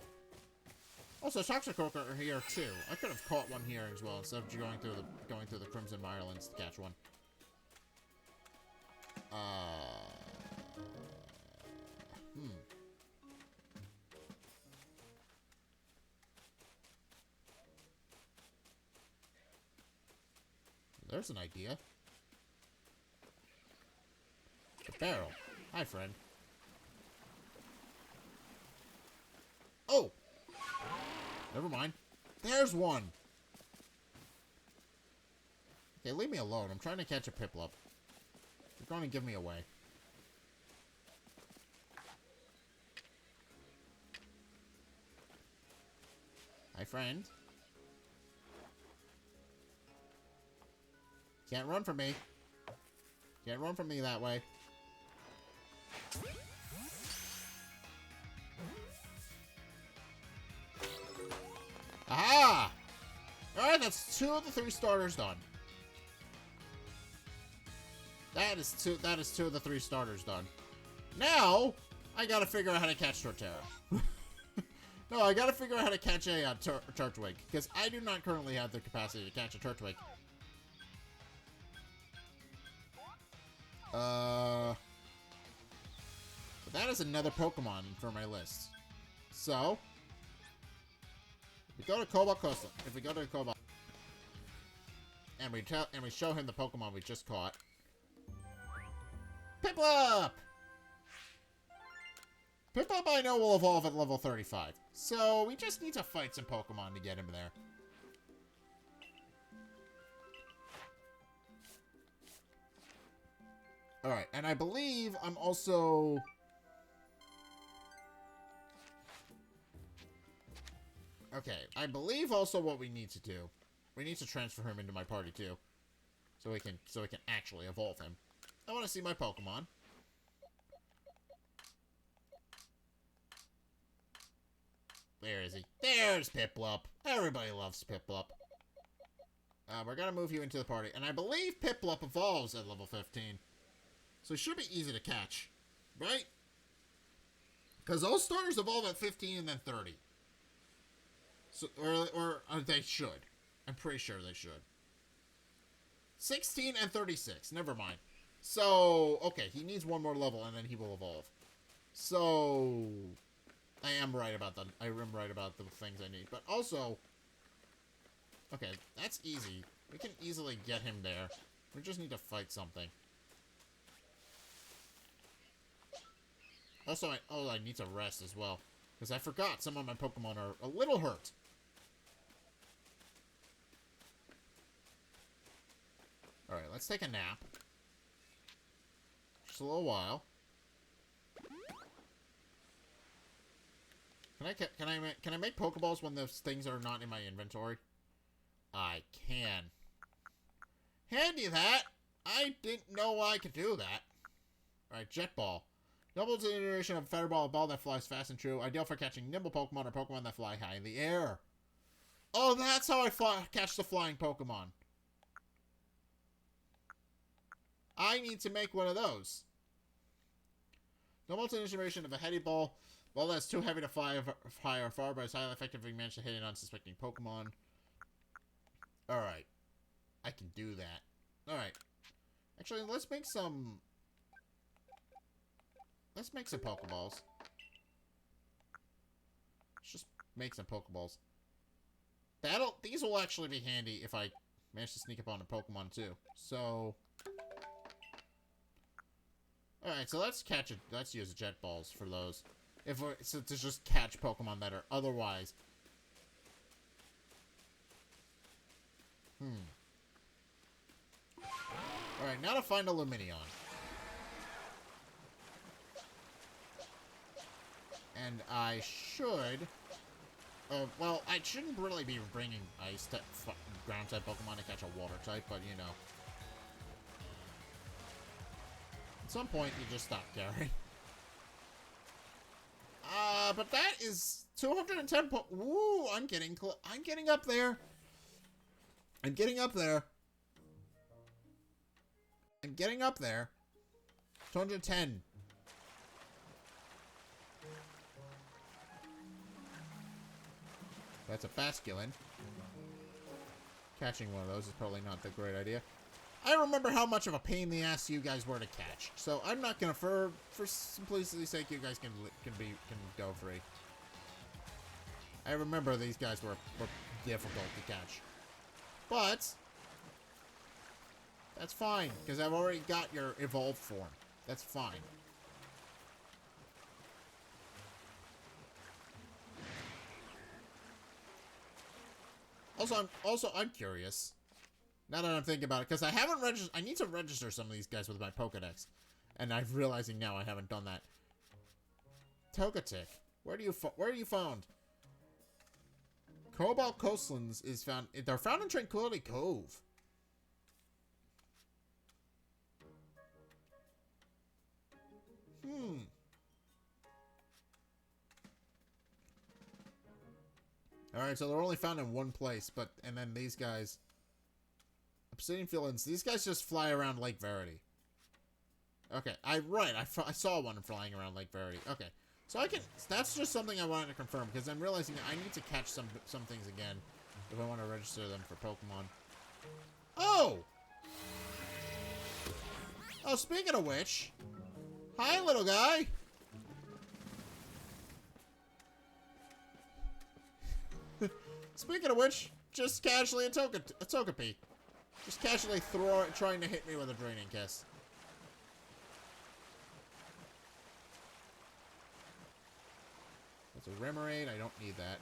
Also, Toxicroak are here too. I could have caught one here as well instead of going through the Crimson Mirelands to catch one. there's an idea. The barrel. Hi, friend. Oh! Never mind. There's one! Okay, leave me alone. I'm trying to catch a Piplup. You're going to give me away. Hi, friend. Can't run from me. Can't run from me that way. Aha! Alright, that's 2 of the 3 starters done. That is two of the 3 starters done. Now, I gotta figure out how to catch Torterra. No, I gotta figure out how to catch a Turtwig, because I do not currently have the capacity to catch a Turtwig. But that is another Pokemon for my list. So, if we go to Cobalt Coastal, and we show him the Pokemon we just caught. Piplup! Piplup I know will evolve at level 35. So, we just need to fight some Pokemon to get him there. Alright, and I believe I'm also... Okay, I believe also what we need to do. We need to transfer him into my party too. So we can actually evolve him. I want to see my Pokemon. Where is he? There's Piplup. Everybody loves Piplup. We're gonna move you into the party. And I believe Piplup evolves at level 15. So it should be easy to catch. Right? Because those starters evolve at 15 and then 30. So, or they should. I'm pretty sure they should. 16 and 36. Never mind. So, okay, he needs one more level and then he will evolve. So, I am right about that. I am right about the things I need. But also, okay, that's easy. We can easily get him there. We just need to fight something. Also, I need to rest as well. Because I forgot some of my Pokemon are a little hurt. Alright, let's take a nap. Just a little while. Can I make Pokeballs when those things are not in my inventory? I can. Handy that! I didn't know I could do that. Alright, Jet Ball. Double iteration of Featherball, a ball that flies fast and true. Ideal for catching nimble Pokemon or Pokemon that fly high in the air. Oh, that's how I catch the flying Pokemon. I need to make one of those. Double iteration of a heady ball. Ball that's too heavy to fly high or far, but is highly effective if you manage to hit an unsuspecting Pokemon. Alright. I can do that. Alright. Actually, let's make some... Let's make some Pokeballs. Let's just make some Pokeballs. These will actually be handy if I manage to sneak up on a Pokemon too. So... Alright, so let's use Jet Balls for those. To just catch Pokemon that are otherwise... Alright, now to find a Lumineon. And I should... well, I shouldn't really be bringing ground-type Pokemon to catch a Water-type, but, you know. At some point, you just stop caring. But that is 210 Ooh, I'm getting up there. I'm getting up there. I'm getting up there. 210. That's a Basculin. Catching one of those is probably not the great idea. I remember how much of a pain in the ass you guys were to catch, so I'm not gonna, for simplicity's sake, you guys can go free. I remember these guys were difficult to catch, but That's fine, because I've already got your evolved form. That's fine. Also, I'm curious. Now that I'm thinking about it, because I haven't registered. I need to register some of these guys with my Pokedex, and I'm realizing now I haven't done that. Togetic, where are you found? Cobalt Coastlands is found. They're found in Tranquility Cove. Alright, so they're only found in one place, and then these guys... Obsidian Feelings, these guys just fly around Lake Verity. Okay, I saw one flying around Lake Verity. Okay, so that's just something I wanted to confirm, because I'm realizing I need to catch some things again, if I want to register them for Pokemon. Oh! Oh, speaking of which... Hi, little guy! Speaking of which, just casually a Togepi. Just casually trying to hit me with a Draining Kiss. That's a Remoraid. I don't need that.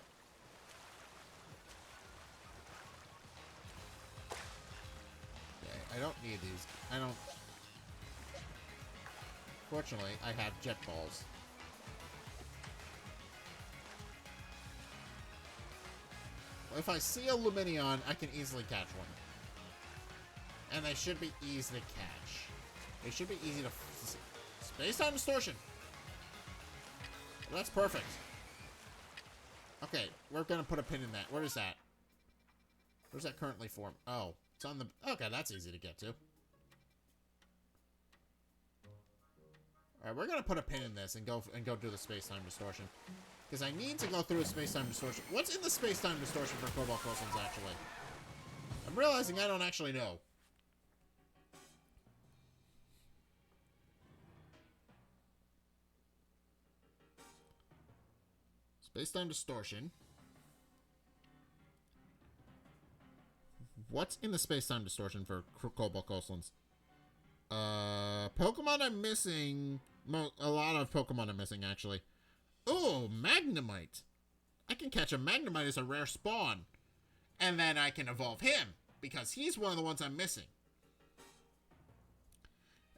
Okay, I don't need these. I don't... Fortunately, I have Jet Balls. If I see a Lumineon, I can easily catch one. And they should be easy to catch. They should be easy to... Space-time distortion! Well, that's perfect. Okay, we're gonna put a pin in that. Where is that? Where's that currently form? Oh, it's on the... Okay, that's easy to get to. Alright, we're gonna put a pin in this and go do the space-time distortion. Because I need to go through a space-time distortion. What's in the space-time distortion for Cobalt Coastlands, actually? I'm realizing I don't actually know. Space-time distortion. What's in the space-time distortion for Cobalt Coastlands? Pokemon I'm missing. A lot of Pokemon I'm missing, actually. Oh, Magnemite. I can catch a Magnemite as a rare spawn. And then I can evolve him, because he's one of the ones I'm missing.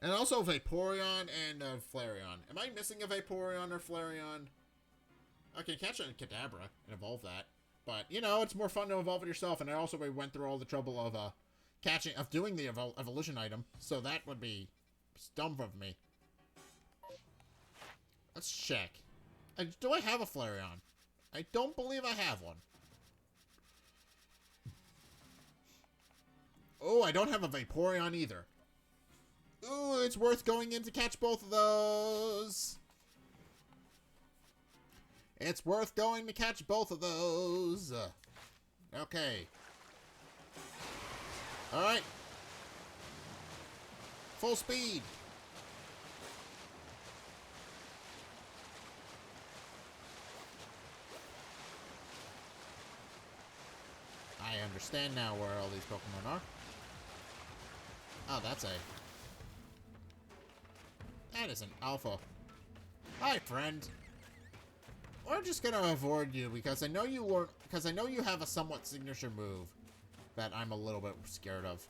And also Vaporeon and Flareon. Am I missing a Vaporeon or Flareon? I can catch a Kadabra and evolve that. But, you know, it's more fun to evolve it yourself. And I also went through all the trouble of doing the evolution item. So that would be dumb of me. Let's check. Do I have a Flareon? I don't believe I have one. Oh, I don't have a Vaporeon either. Ooh, it's worth going in to catch both of those. It's worth going to catch both of those. Okay. Alright. Full speed. I understand now where all these Pokemon are. Oh, that is an alpha. Hi, friend. We're just gonna avoid you because I know you have a somewhat signature move that I'm a little bit scared of.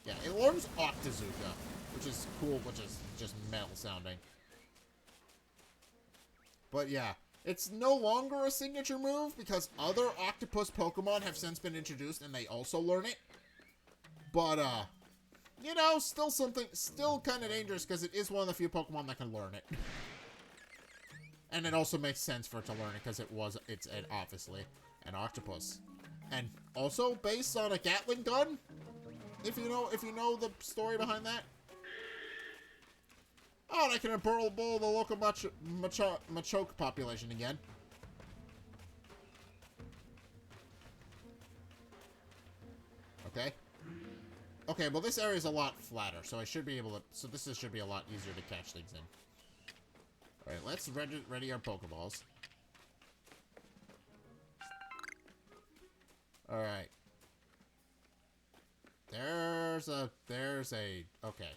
Yeah, it learns Octazooka, which is cool, which is just metal sounding. But yeah, it's no longer a signature move because other octopus Pokemon have since been introduced and they also learn it. But, you know, still kind of dangerous because it is one of the few Pokemon that can learn it. And it also makes sense for it to learn it because it's obviously an octopus. And also based on a Gatling gun, if you know the story behind that. Oh, and I can bowl the local Machoke population again. Okay. Okay, well this area is a lot flatter, so I should be able to... So this should be a lot easier to catch things in. Alright, let's ready our Pokeballs. Alright. There's a, okay.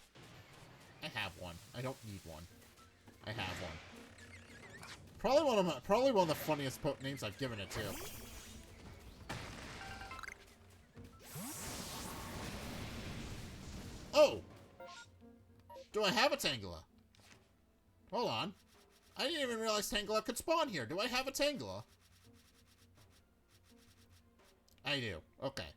I have one. I don't need one. I have one. Probably one of the funniest names I've given it to. Oh! Do I have a Tangela? Hold on. I didn't even realize Tangela could spawn here. Do I have a Tangela? I do. Okay.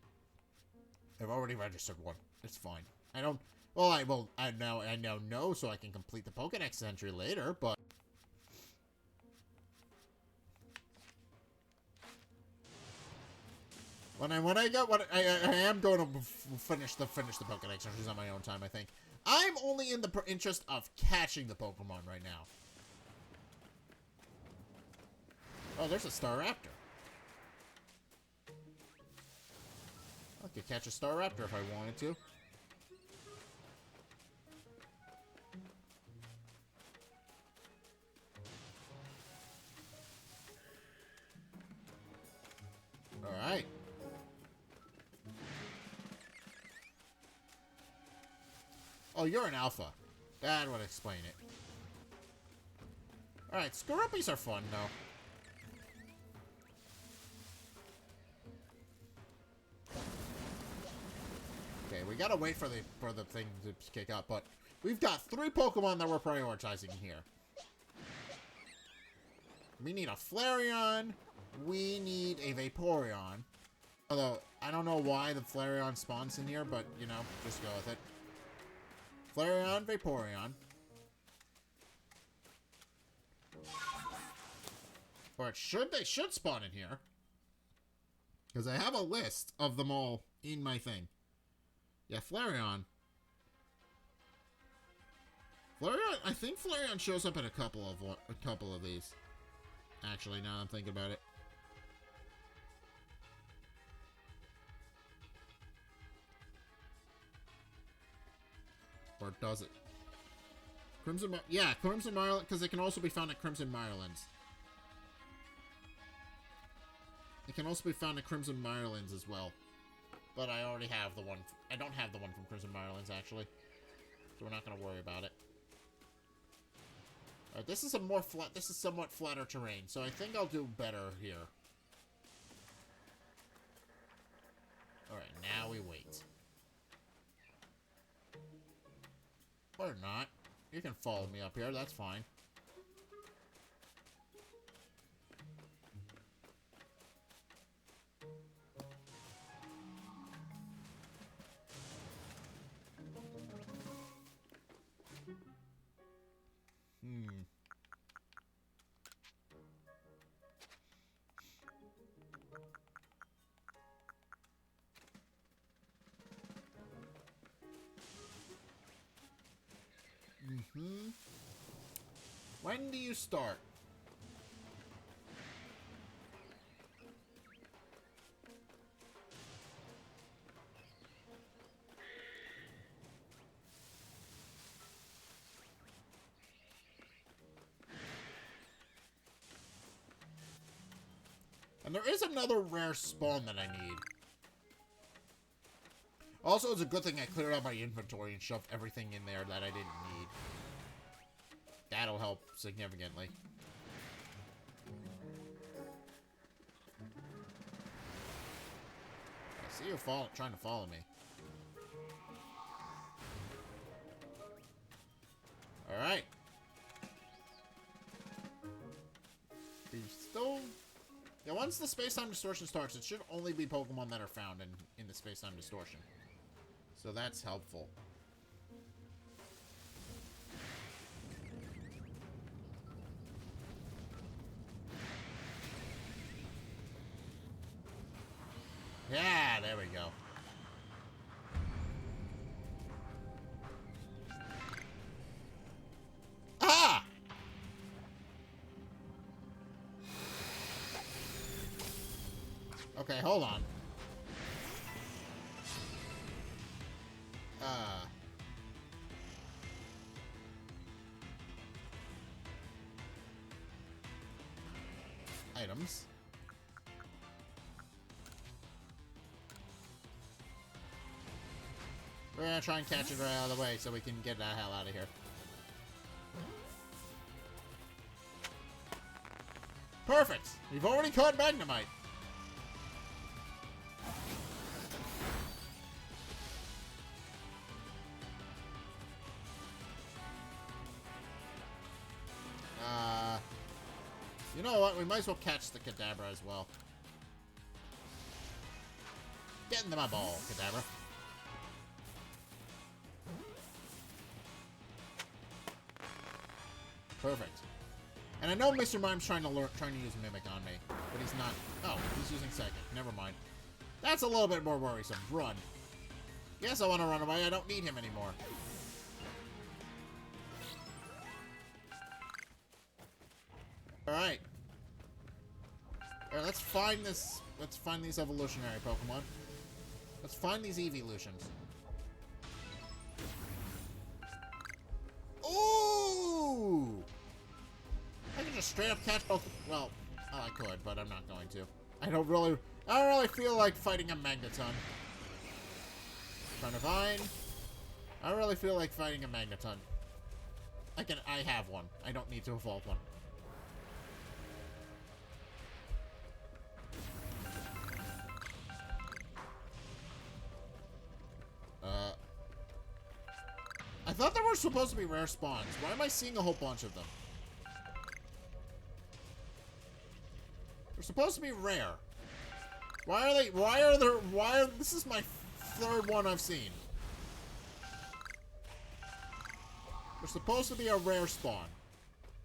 I've already registered one. It's fine. I don't... Well, I now know so I can complete the Pokédex entry later, but... I am going to finish the Pokédex entries on my own time, I think. I'm only in the interest of catching the Pokemon right now. Oh, there's a Staraptor. I could catch a Staraptor if I wanted to. Alright. Oh, you're an alpha. That would explain it. Alright, Scoruppies are fun, though. Okay, we gotta wait for the thing to kick up, but we've got 3 Pokemon that we're prioritizing here. We need a Flareon. We need a Vaporeon. Although, I don't know why the Flareon spawns in here, but, you know, just go with it. Flareon, Vaporeon. Or they should spawn in here. Because I have a list of them all in my thing. Yeah, Flareon. I think Flareon shows up in a couple of these. Actually, now I'm thinking about it. Or does it? Crimson Mireland, because it can also be found at Crimson Mirelands. It can also be found at Crimson Mirelands as well. But I already have the one. I don't have the one from Crimson Mirelands, actually. So we're not going to worry about it. Alright, this is a more flat. This is somewhat flatter terrain, so I think I'll do better here. Alright, now we wait. Or not. You can follow me up here, that's fine. When do you start? And there is another rare spawn that I need. Also, it's a good thing I cleared out my inventory and shoved everything in there that I didn't need. That'll help significantly. I see you trying to follow me. Alright. Still... Yeah, once the space-time distortion starts, it should only be Pokemon that are found in the space-time distortion. So that's helpful. Yeah, there we go. Ah! Okay, hold on. Items. We're gonna try and catch it right out of the way so we can get the hell out of here. Perfect! We've already caught Magnemite! You know what? We might as well catch the Kadabra as well. Get into my ball, Kadabra. Perfect. And I know Mr. Mime's trying to use Mimic on me, but he's not. Oh, he's using Psychic. Never mind. That's a little bit more worrisome. Run. Yes, I want to run away. I don't need him anymore. Alright. Alright, let's find this. Let's find these evolutionary Pokemon. Let's find these evolutions. Ooh! I can just straight up catch both. Well, I could, but I'm not going to. I don't really feel like fighting a Magneton. Carnivine. I don't really feel like fighting a Magneton. I have one. I don't need to evolve one. I thought there were supposed to be rare spawns. Why am I seeing a whole bunch of them? They're supposed to be rare. This is my third one I've seen. They're supposed to be a rare spawn.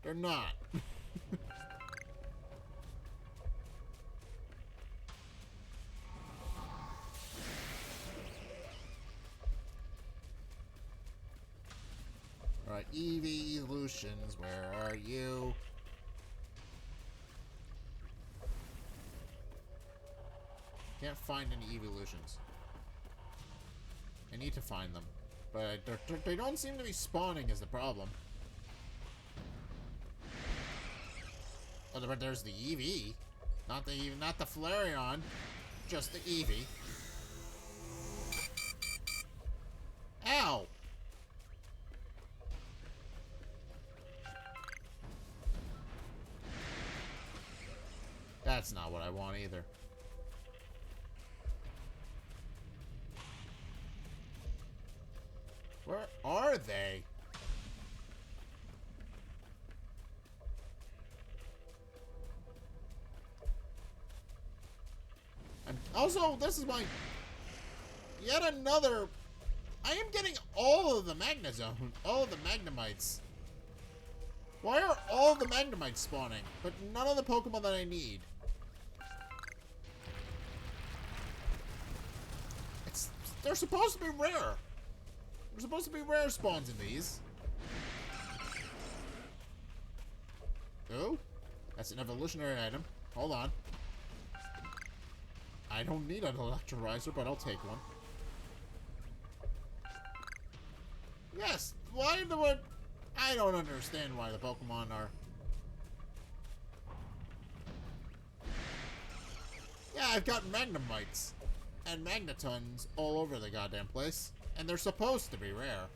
They're not. Alright, evolutions, where are you? Can't find any evolutions. I need to find them. But they don't seem to be spawning is the problem. Oh, but there's the Eevee. Not the Flareon. Just the Eevee. Ow! That's not what I want either. Where are they? And also, this is my... Yet another... I am getting all of the Magnezone. All of the Magnemites. Why are all the Magnemites spawning, but none of the Pokemon that I need? They're supposed to be rare. There's supposed to be rare spawns in these. Oh, that's an evolutionary item. Hold on. I don't need an electrolyzer, but I'll take one. Yes, why the one? I don't understand why the Pokemon are... Yeah, I've got Magnemites and Magnetons all over the goddamn place. And they're supposed to be rare.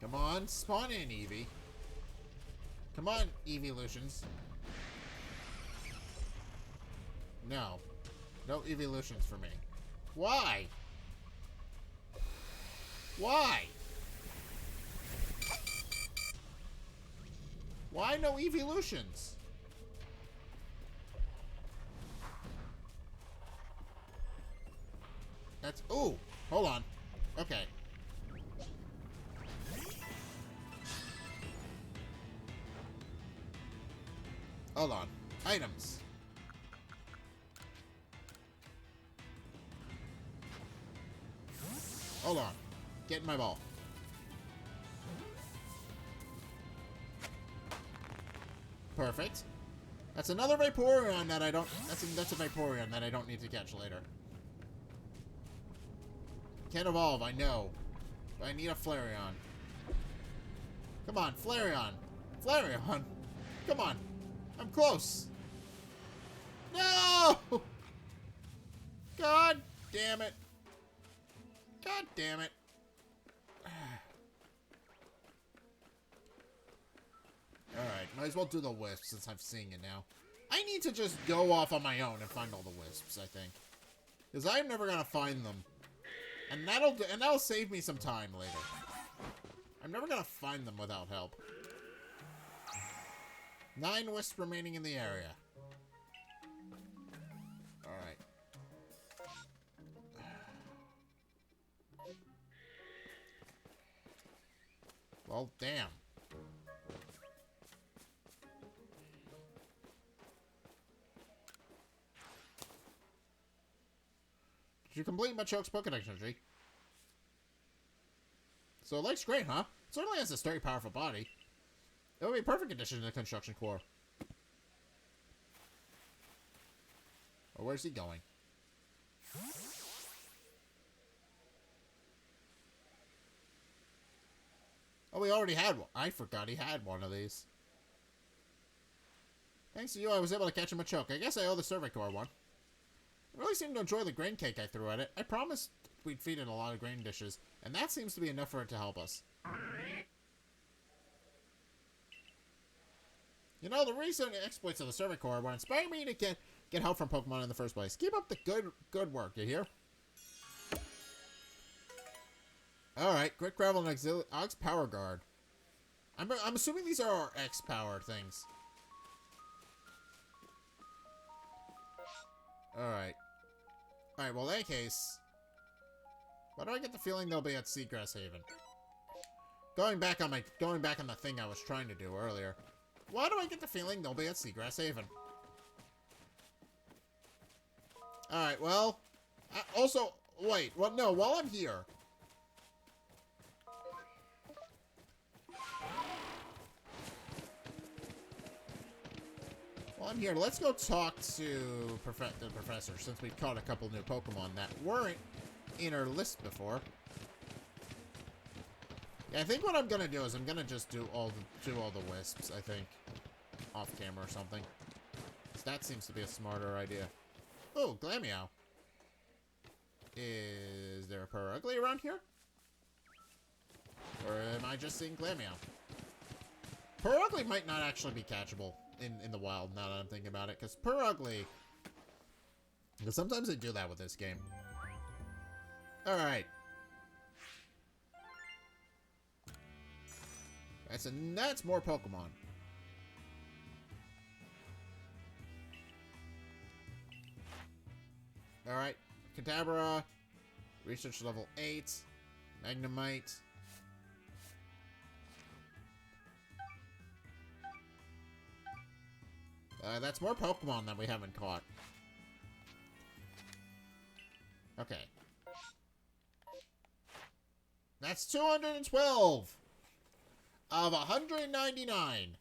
Come on, spawn in, Eevee. Come on, evolutions. No. No evolutions for me. Why? Why? Why no evolutions? That's... Ooh! Hold on. Okay. Hold on. Items. Hold on. Get in my ball. Perfect. That's another Vaporeon that I don't... That's a Vaporeon that I don't need to catch later. Can't evolve, I know. But I need a Flareon. Come on, Flareon. Flareon. Come on. I'm close. No! God damn it. God damn it. Alright, might as well do the wisp since I'm seeing it now. I need to just go off on my own and find all the wisps, I think. Because I'm never gonna find them. And that'll save me some time later. I'm never gonna find them without help. 9 wisps remaining in the area. Alright. Well, damn. Did you complete Machoke's Pokédex entry? So it looks great, huh? It certainly has a sturdy, powerful body. It would be a perfect addition to the construction core. Or where's he going? Oh, we already had one. I forgot he had one of these. Thanks to you, I was able to catch a Machoke. I guess I owe the Survey Corps one. I really seemed to enjoy the grain cake I threw at it. I promised we'd feed it a lot of grain dishes, and that seems to be enough for it to help us. You know, the recent exploits of the Survey Corps would inspire me to get help from Pokemon in the first place. Keep up the good work, you hear? Alright, Grit Gravel and Ox Power Guard. I'm assuming these are our X-Power things. Alright. Alright, well in that case... Why do I get the feeling they'll be at Seagrass Haven? Going back on the thing I was trying to do earlier. Why do I get the feeling they'll be at Seagrass Haven? Alright, well... also, wait, well, no, while I'm here... While I'm here, let's go talk to the professor, since we've caught a couple new Pokemon that weren't in our list before. Yeah, I think what I'm gonna do is I'm gonna just do all the wisps, I think. Off camera or something. So that seems to be a smarter idea. Oh, Glameow. Is there a Purugly around here? Or am I just seeing Glameow? Purugly might not actually be catchable in the wild, now that I'm thinking about it. Because Purugly... Because sometimes they do that with this game. Alright. That's more Pokemon. Alright. Kadabra. Research level 8. Magnemite. That's more Pokemon that we haven't caught. Okay. That's 212 of 199.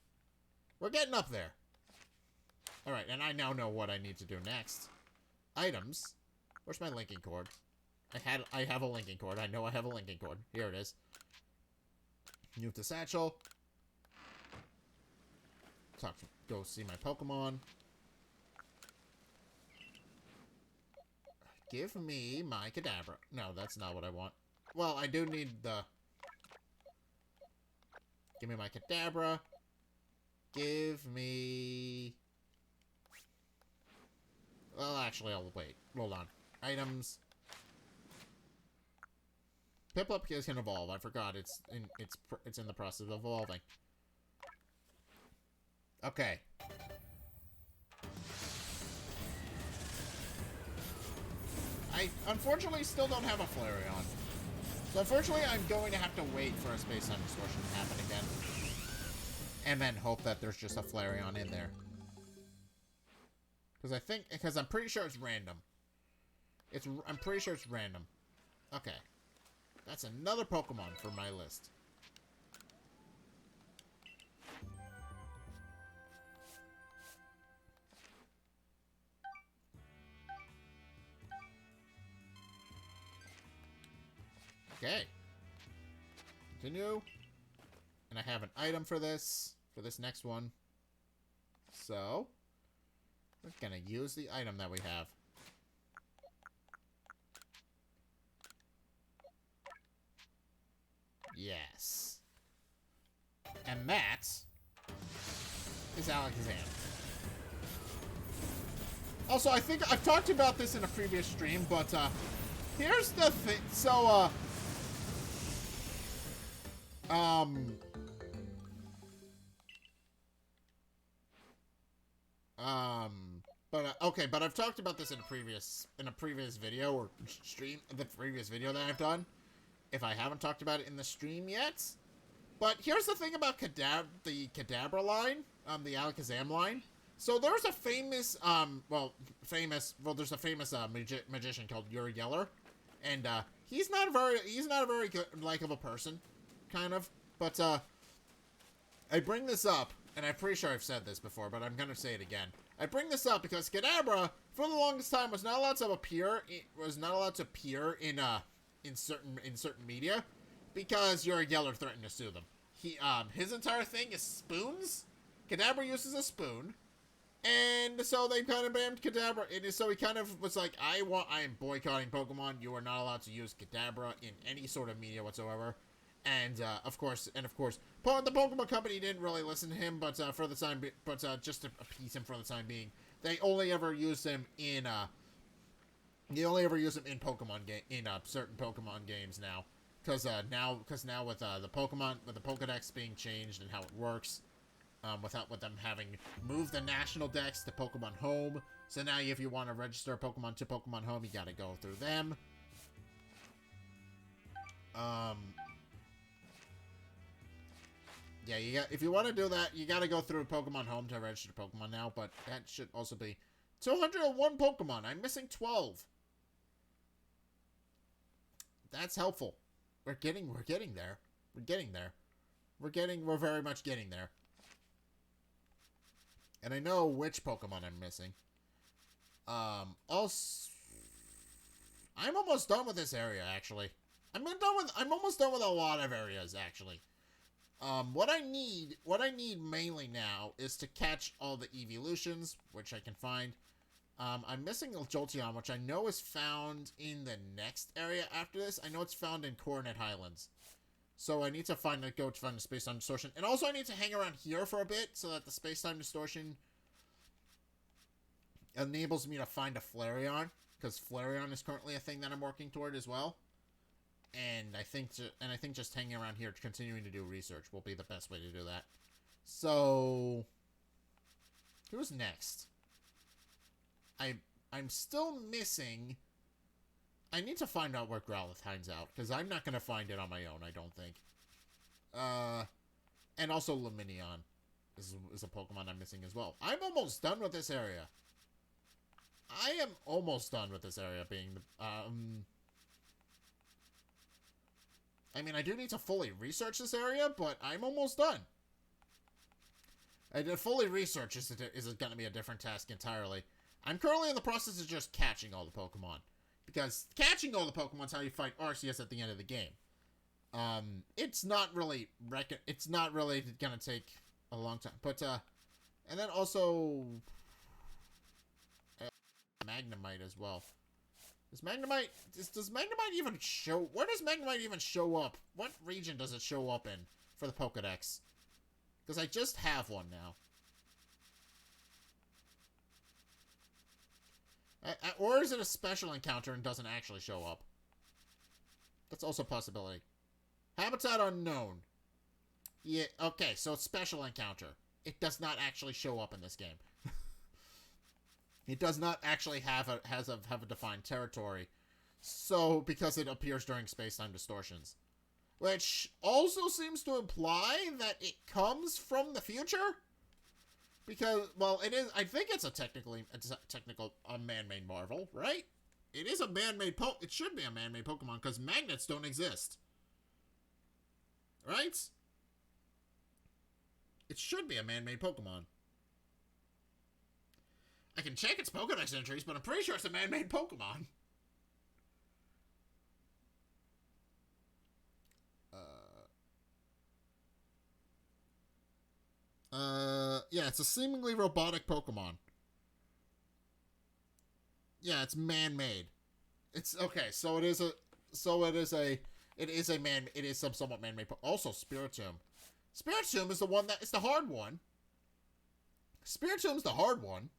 We're getting up there. Alright, and I now know what I need to do next. Items. Where's my linking cord? I have a linking cord. I know I have a linking cord. Here it is. Move to Satchel. Go see my Pokemon. Give me my Kadabra. No, that's not what I want. Well, I do need the... Give me my Kadabra. Give me... Well, actually, I'll wait. Hold on. Items. Piplup can evolve. I forgot. It's in the process of evolving. Okay. I unfortunately still don't have a Flareon. So unfortunately, I'm going to have to wait for a space-time distortion to happen again. And then hope that there's just a Flareon in there. Because I'm pretty sure it's random. I'm pretty sure it's random. Okay. That's another Pokemon for my list. Okay. Continue. And I have an item for this next one. So, we're gonna use the item that we have. Yes. And that is Alakazam. Also, I think I've talked about this in a previous stream, but here's the thing. So, okay, but I've talked about this in a previous video or stream, the previous video that I've done. If I haven't talked about it in the stream yet, but here's the thing about the Kadabra line, the Alakazam line. So there's a famous, there's a famous magician called Uri Geller, and he's not a very good, likable person, kind of. But I bring this up, and I'm pretty sure I've said this before, but I'm gonna say it again. I bring this up because Kadabra, for the longest time, was not allowed to appear. In certain media, because Uri Geller threatened to sue them. His entire thing is spoons. Kadabra uses a spoon. And so they kind of banned Kadabra. So he kind of was like, I am boycotting Pokemon. You are not allowed to use Kadabra in any sort of media whatsoever. And of course, the Pokemon Company didn't really listen to him, but just to appease him for the time being, they only ever used him in Pokemon certain Pokemon games now, because now with the Pokedex being changed and how it works. With them having moved the national dex to Pokemon Home. So now if you want to register a Pokemon to Pokemon Home, you gotta go through them. Yeah, if you want to do that, you gotta go through Pokemon Home to register Pokemon now, but that should also be 201 Pokemon. I'm missing 12. That's helpful. We're getting there. We're very much getting there. And I know which Pokemon I'm missing. Also, I'm almost done with this area, actually. I'm almost done with a lot of areas, actually. What I need mainly now is to catch all the evolutions, which I can find. I'm missing Jolteon, which I know is found in the next area after this. I know it's found in Coronet Highlands. So I need to go to find the space-time distortion. And also I need to hang around here for a bit so that the space-time distortion enables me to find a Flareon. Because Flareon is currently a thing that I'm working toward as well. And I think just hanging around here, continuing to do research, will be the best way to do that. So, who's next? I'm still missing. I need to find out where Growlithe hangs out, because I'm not going to find it on my own, I don't think. And also Lumineon is a Pokemon I'm missing as well. I'm almost done with this area. I am almost done with this area being I mean, I do need to fully research this area, but I'm almost done. Fully research is going to be a different task entirely. I'm currently in the process of just catching all the Pokemon. Because catching all the Pokemon is how you fight Arceus at the end of the game. It's not really gonna take a long time. But, and then also Magnemite as well. Does Magnemite even show... Where does Magnemite even show up? What region does it show up in for the Pokedex? Because I just have one now. Or is it a special encounter and doesn't actually show up? That's also a possibility. Habitat unknown. Yeah, okay, so it's special encounter. It does not actually show up in this game. It does not actually have a defined territory. So, because it appears during space-time distortions. Which also seems to imply that it comes from the future? Because, well, it is, I think it's a technical man-made marvel, right? It is a man-made it should be a man-made Pokemon, because magnets don't exist. Right? It should be a man-made Pokemon. I can check its Pokedex entries, but I'm pretty sure it's a man-made Pokemon. Yeah, it's a seemingly robotic Pokemon. Yeah, it's man-made. It's okay, so it is a It is a man. It is some somewhat man-made. Also, Spiritomb. Spiritomb is the one that is the hard one. Spiritomb's the hard one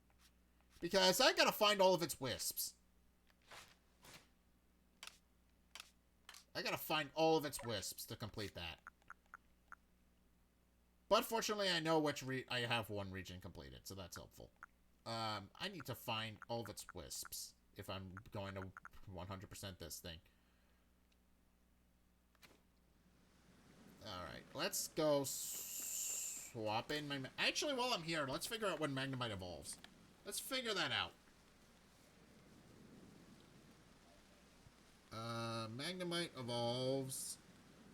because I gotta find all of its wisps. I gotta find all of its wisps to complete that. But fortunately, I know which I have one region completed, so that's helpful. I need to find all of its wisps if I'm going to 100% this thing. Alright, let's go swap in my... Actually, while I'm here, let's figure out when Magnemite evolves. Let's figure that out. Magnemite evolves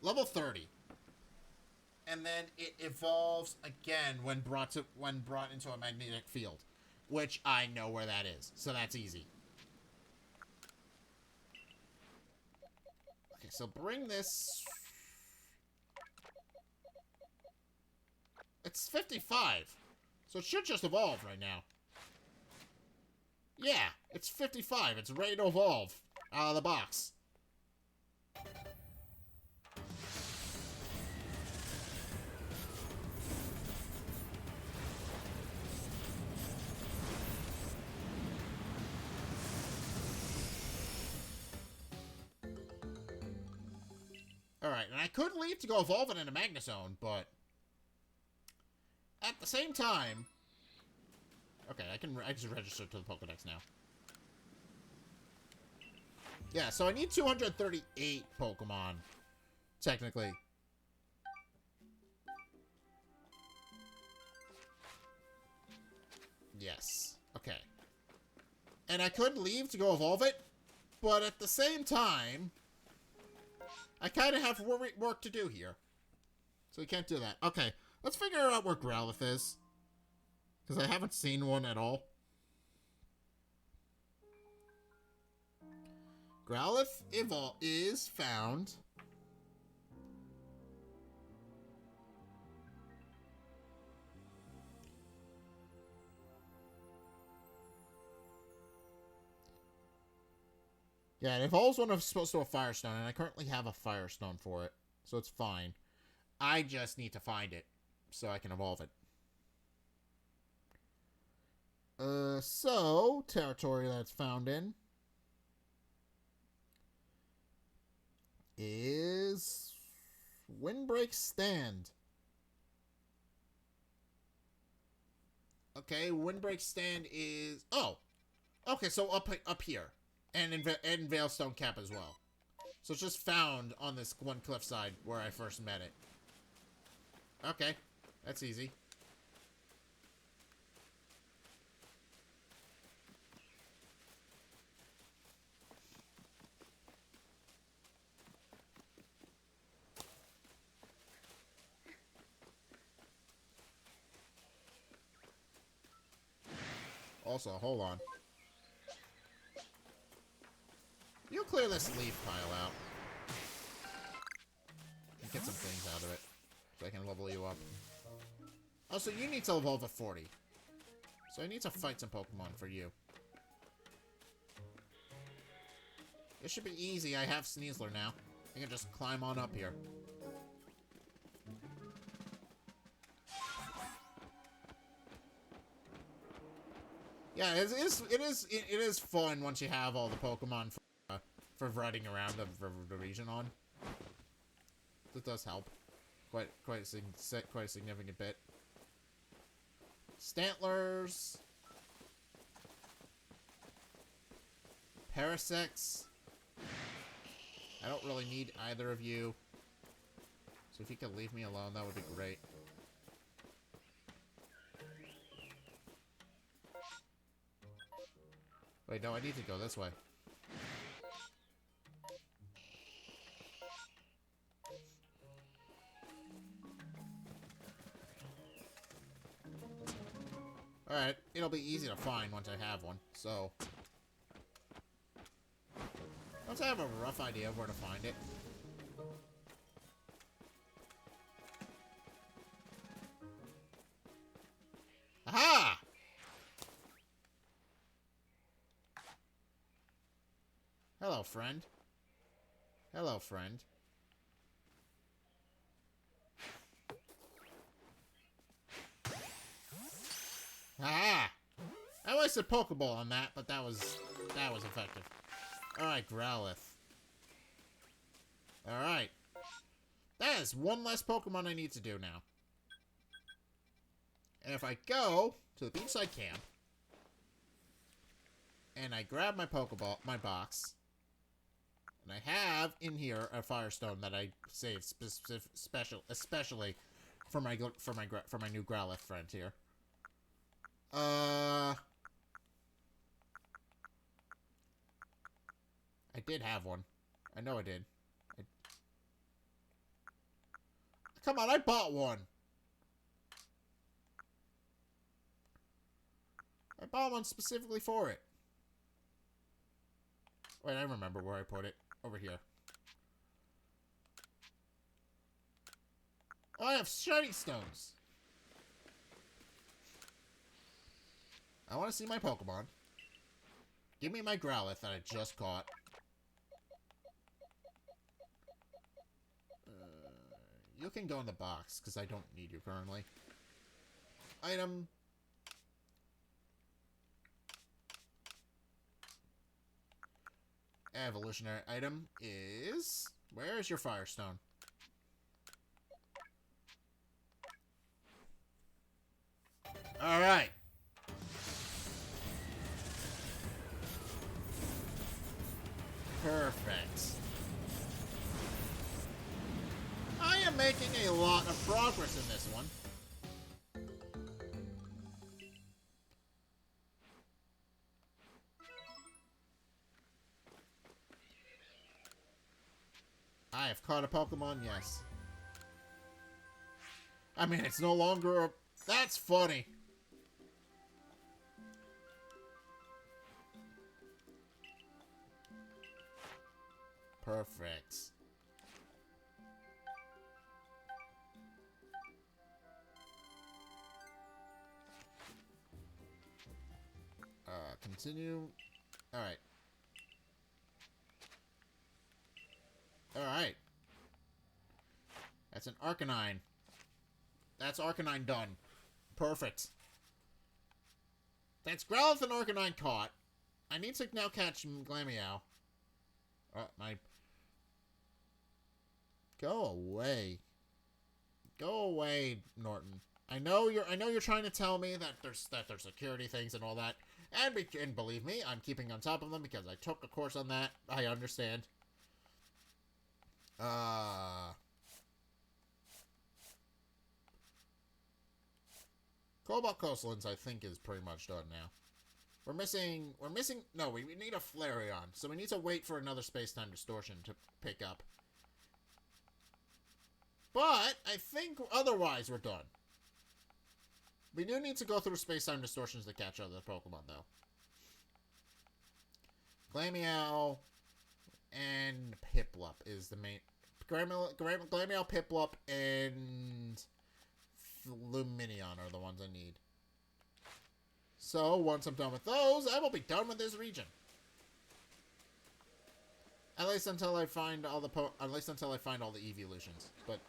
level 30. And then it evolves again when brought into a magnetic field, which I know where that is, so that's easy. Okay, so bring this. It's 55, so it should just evolve right now. Yeah, it's 55. It's ready to evolve out of the box. Alright, and I could leave to go evolve it into Magnezone, but at the same time... Okay, I can register to the Pokedex now. Yeah, so I need 238 Pokemon, technically. Yes. Okay. And I could leave to go evolve it, but at the same time... I kind of have work to do here. So we can't do that. Okay, let's figure out where Growlithe is. Because I haven't seen one at all. Growlithe is found. Yeah, it evolves when I'm supposed to a Firestone, and I currently have a Firestone for it. So it's fine. I just need to find it so I can evolve it. So, territory that's found in is Windbreak Stand. Okay, Windbreak Stand is... Oh! Okay, so up here. And in Veilstone Cap as well. So it's just found on this one cliffside where I first met it. Okay, that's easy. Also, hold on. You clear this leaf pile out. And get some things out of it. So I can level you up. Also, you need to evolve at 40. So I need to fight some Pokemon for you. This should be easy. I have Sneasler now. I can just climb on up here. Yeah, it is fun once you have all the Pokemon for riding around the region on. It does help quite a significant bit. Stantlers, Parasects. I don't really need either of you, so if you could leave me alone, that would be great. Wait, no, I need to go this way. Alright, it'll be easy to find once I have one, so... Once I have a rough idea of where to find it. Aha! Hello, friend. Hello, friend. wasted Pokeball on that, but that was effective. Alright, Growlithe. Alright. That is one less Pokemon I need to do now. And if I go to the beachside camp, and I grab my Pokeball, my box, and I have in here a Firestone that I saved especially for my new Growlithe friend here. I did have one. I know I did. Come on, I bought one. I bought one specifically for it. Wait, I remember where I put it. Over here. Oh, I have shiny stones. I want to see my Pokemon. Give me my Growlithe that I just caught. You can go in the box, because I don't need you currently. Item. Evolutionary item is... Where is your Firestone? Alright. Perfect. I am making a lot of progress in this one. I have caught a Pokemon, yes. I mean, it's no longer a... That's funny. Perfect. Continue. Alright. Alright. That's an Arcanine. That's Arcanine done. Perfect. That's Growlithe and Arcanine caught. I need to now catch Glameow. My... Go away. Go away, Norton. I know you're trying to tell me that there's security things and all that. And believe me, I'm keeping on top of them because I took a course on that. I understand. Cobalt Coastlands, I think, is pretty much done now. No, we need a Flareon, so we need to wait for another space-time distortion to pick up. But, I think otherwise we're done. We do need to go through space-time distortions to catch other Pokemon, though. Glameow and Piplup is the main... Glameow, Piplup, and Lumineon are the ones I need. So, once I'm done with those, I will be done with this region. At least until I find all the evolutions. But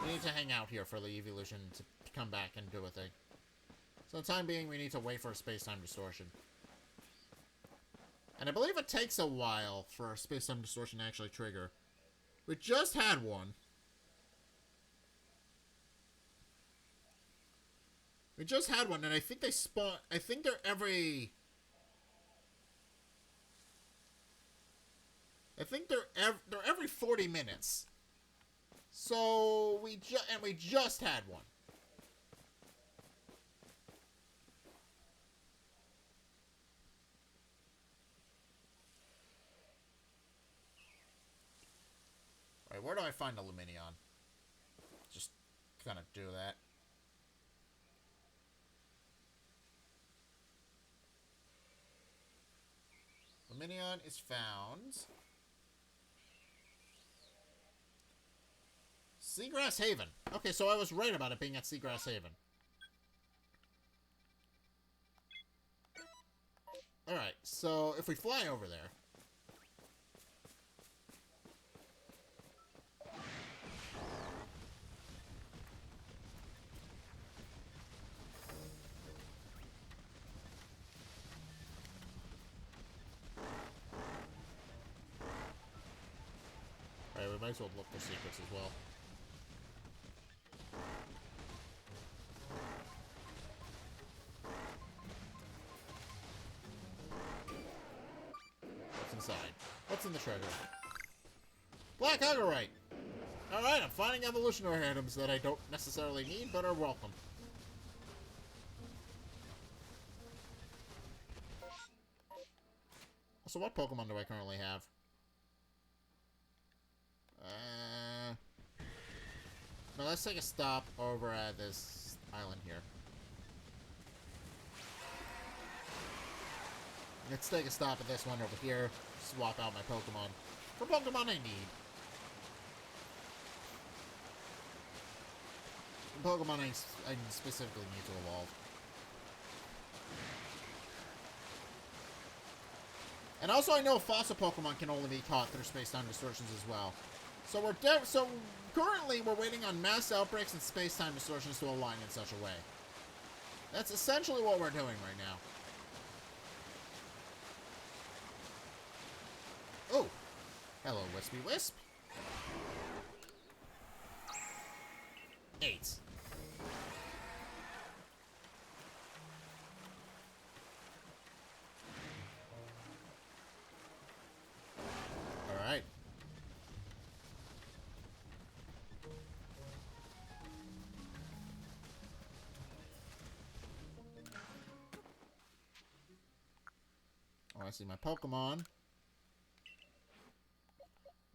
we need to hang out here for the evolution to come back and do a thing. So, the time being, we need to wait for a space-time distortion. And I believe it takes a while for a space-time distortion to actually trigger. We just had one. We just had one, and I think they spawn... I think they're every... I think they're every 40 minutes. So, we just had one. Alright, where do I find a Lumineon? Just kind of do that. Lumineon is found... Seagrass Haven. Okay, so I was right about it being at Seagrass Haven. Alright, so if we fly over there... might as well look for secrets as well. What's inside? What's in the treasure? Black Agorite! Alright, I'm finding evolutionary items that I don't necessarily need, but are welcome. So what Pokemon do I currently have? Now let's take a stop over at this island here. Let's take a stop at this one over here. Swap out my Pokemon for Pokemon I need. Pokemon I specifically need to evolve. And also, I know fossil Pokemon can only be caught through space-time distortions as well. So currently we're waiting on mass outbreaks and space-time distortions to align in such a way. That's essentially what we're doing right now. Oh, hello, Wispy Wisp. 8. Alright. Oh, I see my Pokemon.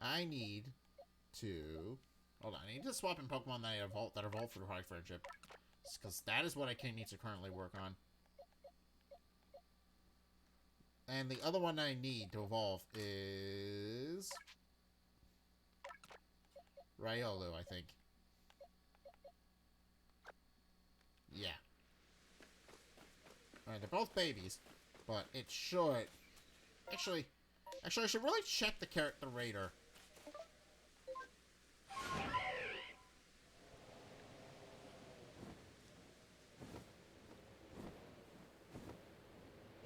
I need to... Hold on, I need to swap in Pokemon that evolve through High Friendship. Because that is what I need to currently work on. And the other one I need to evolve is... Riolu, I think. Yeah. Alright, they're both babies. But it should... Actually, I should really check the character radar.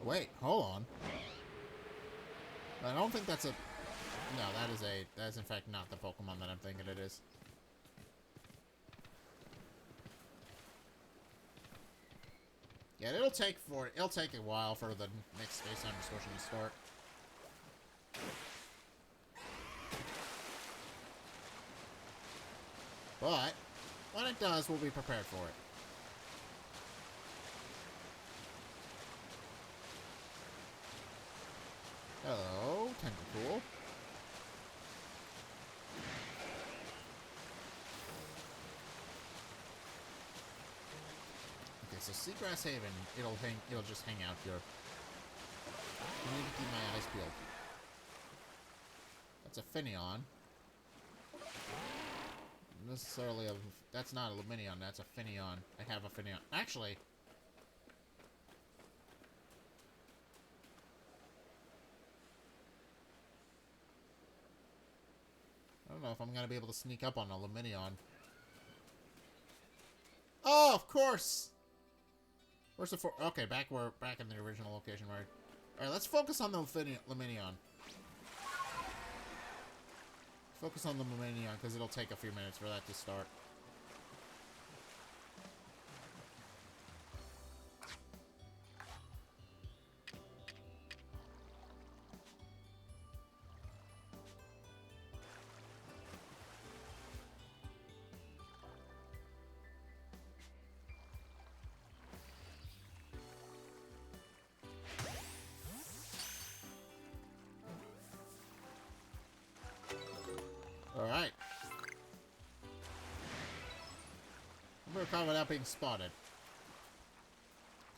Wait, hold on. I don't think that's a... No, that is in fact not the Pokemon that I'm thinking it is. Yeah, it'll take a while for the next space-time distortion to start. But when it does, we'll be prepared for it. Hello, Tentacool. Okay, so Seagrass Haven, it'll just hang out here. I need to keep my eyes peeled. That's a Finneon. Necessarily that's not a Luminion, that's a Finneon. I have a Finneon. Actually, I don't know if I'm gonna be able to sneak up on a Luminion. Oh, of course! Where's the okay, back in the original location, right? Alright, let's focus on the Luminion. Focus on the Luminion, because it'll take a few minutes for that to start. Alright. We're caught without being spotted.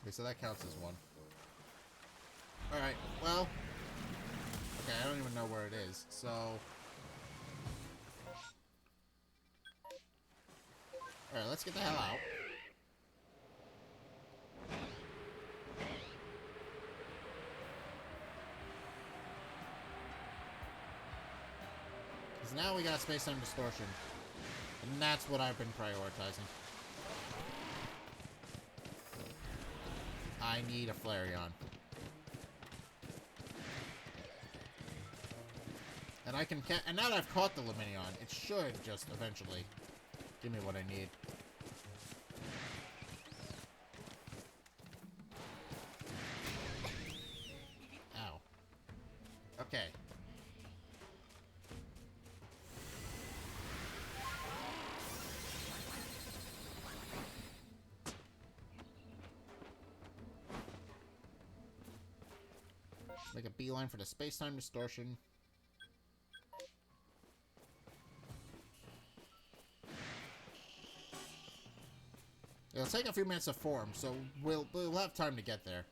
Okay, so that counts as one. Alright, well... Okay, I don't even know where it is, so... Alright, let's get the hell out. Because now we got space-time distortion. And that's what I've been prioritizing. I need a Flareon. And I can and now that I've caught the Luminion, it should just eventually give me what I need. Ow. Okay. Make a beeline for the space-time distortion. It'll take a few minutes to form, so we'll have time to get there.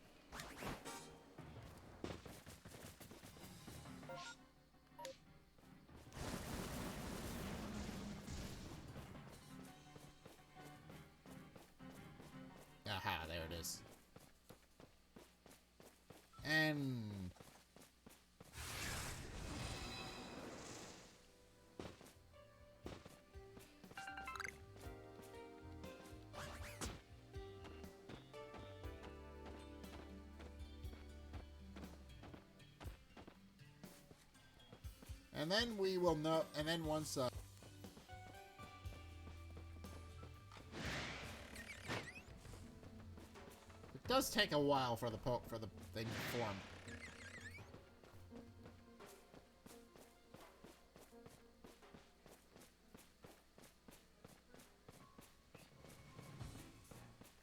Aha, there it is. And... and then we will know, and then once, it does take a while for the thing to form.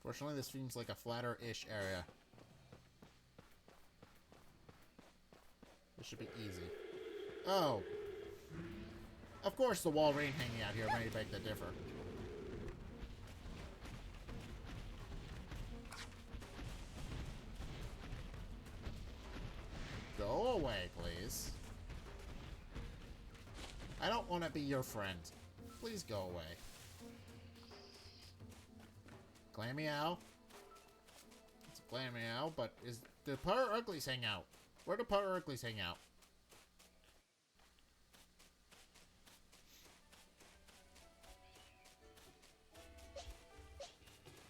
Fortunately, this seems like a flatter-ish area. This should be easy. Oh. Of course the wall rain hanging out here may beg to differ. Go away, please. I don't want to be your friend. Please go away. Glameow. It's a Glameow, but the Pyro-Uglies hang out? Where do Pyro-Uglies hang out?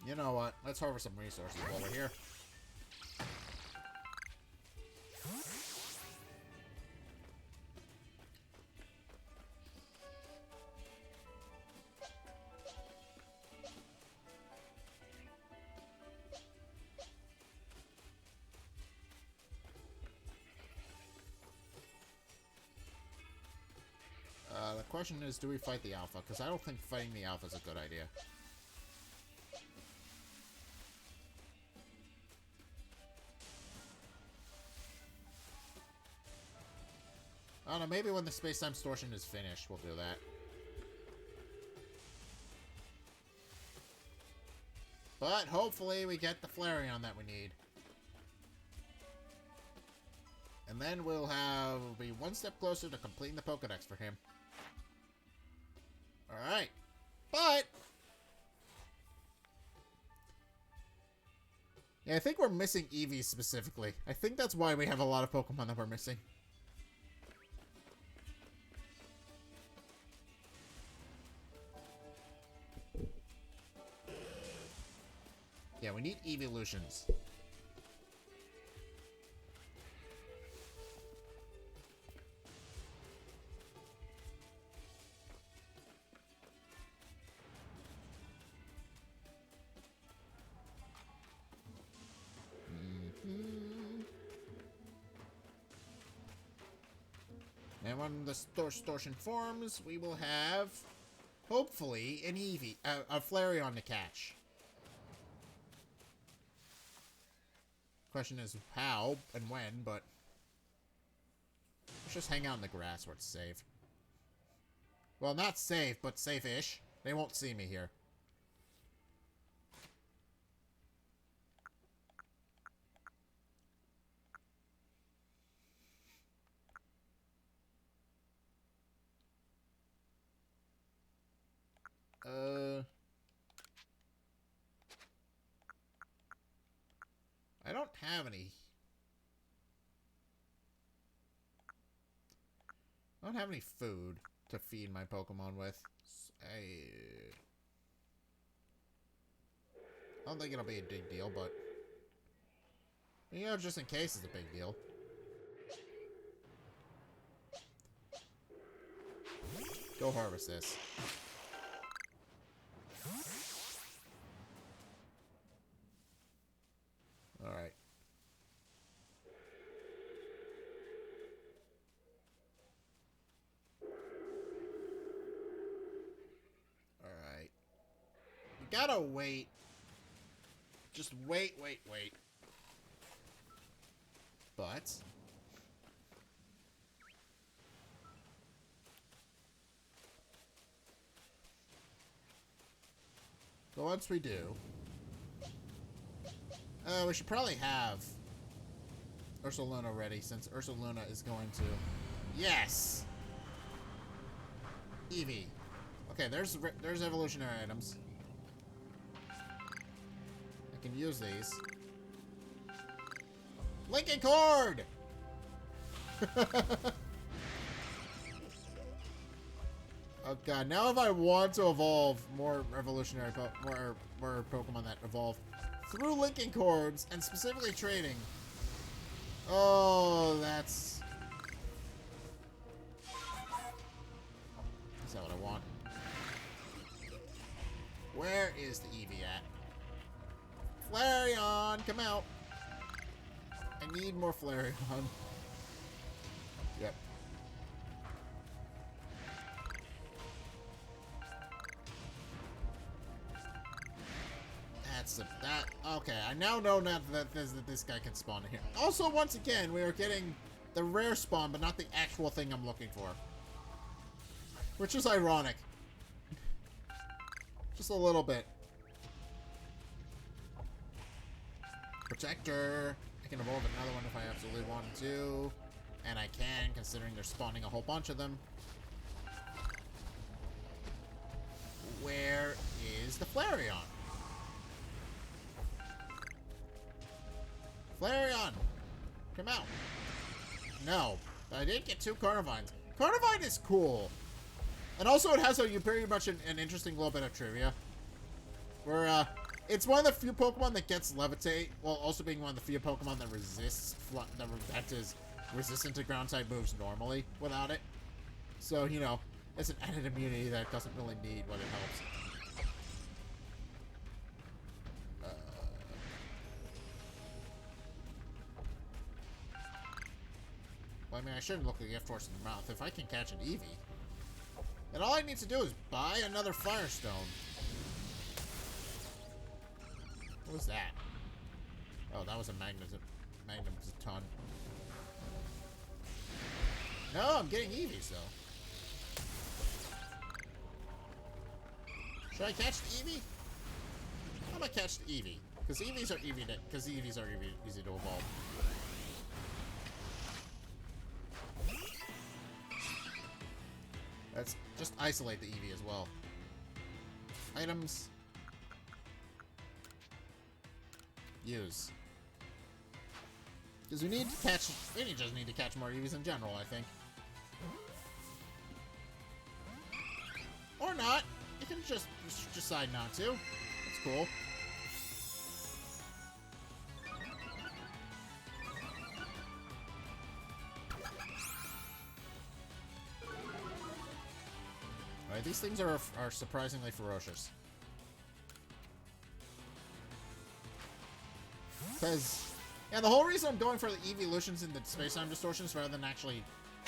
You know what? Let's harvest some resources while we're here. The question is, do we fight the Alpha? Because I don't think fighting the Alpha is a good idea. I don't know, maybe when the space-time distortion is finished, we'll do that. But hopefully we get the Flareon that we need. And then we'll be one step closer to completing the Pokédex for him. Alright. But... yeah, I think we're missing Eevees specifically. I think that's why we have a lot of Pokemon that we're missing. Yeah, we need evolutions. And when the distortion forms, we will have, hopefully, an Eevee, a Flareon to catch. Question is how and when, but let's just hang out in the grass where it's safe. Well, not safe, but safe-ish. They won't see me here. I don't have any. I don't have any food to feed my Pokemon with. I don't think it'll be a big deal, but... you know, just in case it's a big deal. Go harvest this. Alright. Alright. We gotta wait. Just wait. But... But once we do... we should probably have Ursaluna ready, since Ursaluna is going to... Yes! Eevee. Okay, there's evolutionary items. I can use these. Linking Cord! Oh god, now if I want to evolve more evolutionary more Pokemon that evolve through linking cords and specifically trading. Oh, that's... Is that what I want? Where is the Eevee at? Flareon, come out! I need more Flareon. Yep. Okay, I now know that this guy can spawn in here. Also, once again, we are getting the rare spawn, but not the actual thing I'm looking for. Which is ironic. Just a little bit. Protector. I can evolve another one if I absolutely wanted to. And I can, considering they're spawning a whole bunch of them. Where is the Flareon? Flareon! Come out. No. But I did get 2 Carnivines. Carnivine is cool. And also it has pretty much an interesting little bit of trivia. Where, it's one of the few Pokemon that gets Levitate, while also being one of the few Pokemon that resists, that is resistant to ground-type moves normally without it. So, you know, it's an added immunity that doesn't really need when it helps. Well, I mean, I shouldn't look a gift horse in the mouth. If I can catch an Eevee, then all I need to do is buy another Firestone. What was that? Oh, that was a Magneton. No, I'm getting Eevees, though. Should I catch the Eevee? I'm gonna catch the Eevee. Because Eevees are easy to evolve. Let's just isolate the Eevee as well. Items. Use. Because we just need to catch more Eevees in general, I think. Or not. You can just decide not to. That's cool. Alright, these things are surprisingly ferocious. Because, yeah, the whole reason I'm going for the evolutions and the space-time distortions rather than actually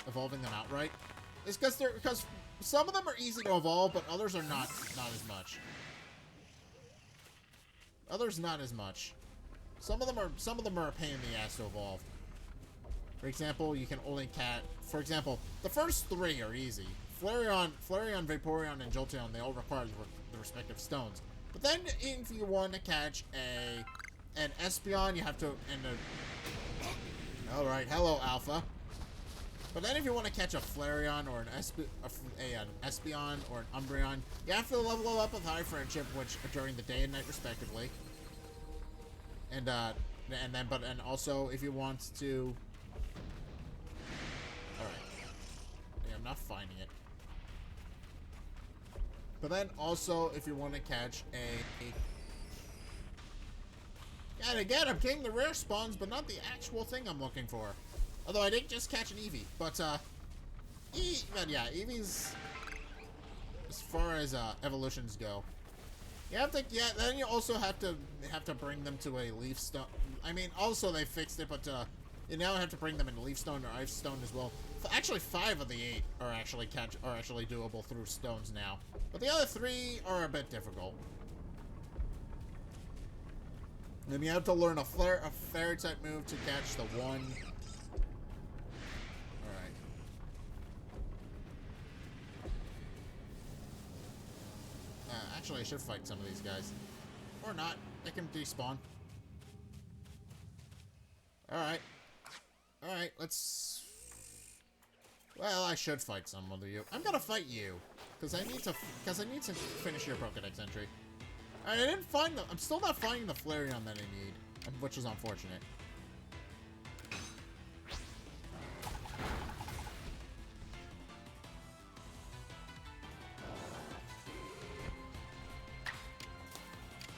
evolving them outright is because some of them are easy to evolve, but others are not as much. Others not as much. Some of them are a pain in the ass to evolve. For example, you can only for example, the first 3 are easy. Flareon, Vaporeon, and Jolteon, they all require the respective stones. But then, if you want to catch an Espeon, you have to... Alright, hello, Alpha. But then if you want to catch a Flareon or an Espeon or an Umbreon, you have to level up with High Friendship, which are during the day and night, respectively. And also, if you want to... Alright. Yeah, I'm not finding it. But then also, if you want to catch and again, I'm getting the rare spawns, but not the actual thing I'm looking for. Although I did just catch an Eevee. But yeah, Eevees... far as evolutions go. You have to, yeah. Then you also have to bring them to a leaf stone. I mean, also they fixed it, but you now have to bring them into leaf stone or ice stone as well. Actually, 5 of the 8 are actually doable through stones now, but the other 3 are a bit difficult. Then you have to learn a fairy type move to catch the one. Alright. Actually, I should fight some of these guys. Or not. They can despawn. Alright. Alright, let's... Well, I should fight some of you. I'm gonna fight you. Because I need to finish your Pokédex entry. I didn't find them. I'm still not finding the Flareon that I need, which is unfortunate.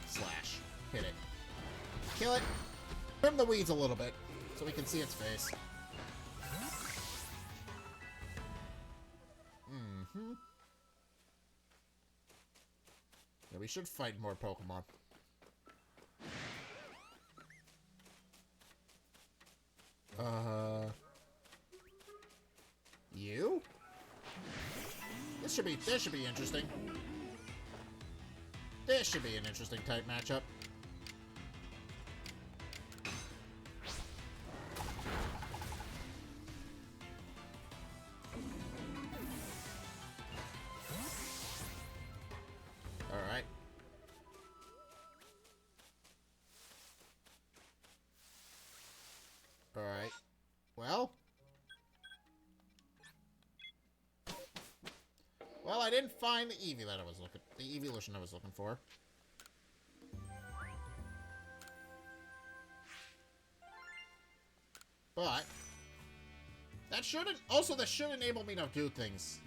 Slash. Hit it. Kill it. Trim the weeds a little bit so we can see its face. Yeah, we should fight more Pokemon. You? This should be interesting. This should be an interesting type matchup. Alright. Alright. Well, I didn't find the Eevee that I was looking... The evolution I was looking for. But... That shouldn't... Also, that should enable me to do things.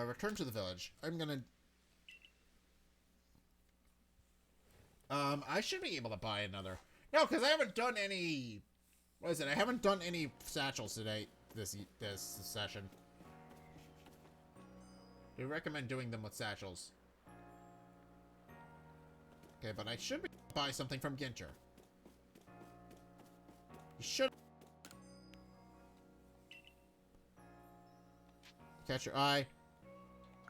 Return to the village. I'm gonna... I should be able to buy another. No, because I haven't done any... What is it? I haven't done any satchels today, this session. We recommend doing them with satchels. Okay, but I should be able to buy something from Ginter. You should... Catch your eye.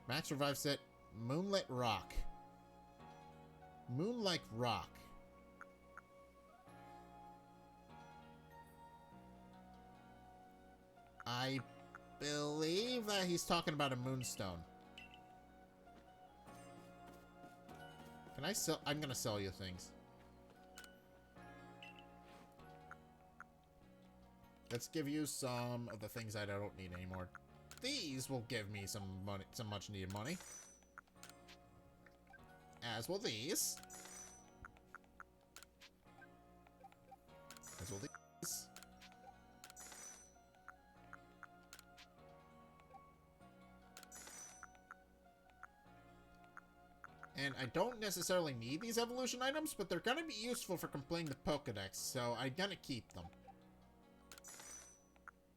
Max revive set. Moonlit Rock. Moonlight Rock. I believe that he's talking about a moonstone. Can I sell? I'm gonna sell you things. Let's give you some of the things I don't need anymore. These will give me some money, some much needed money. As will these. As will these. And I don't necessarily need these evolution items, but they're gonna be useful for completing the Pokédex, so I'm gonna keep them.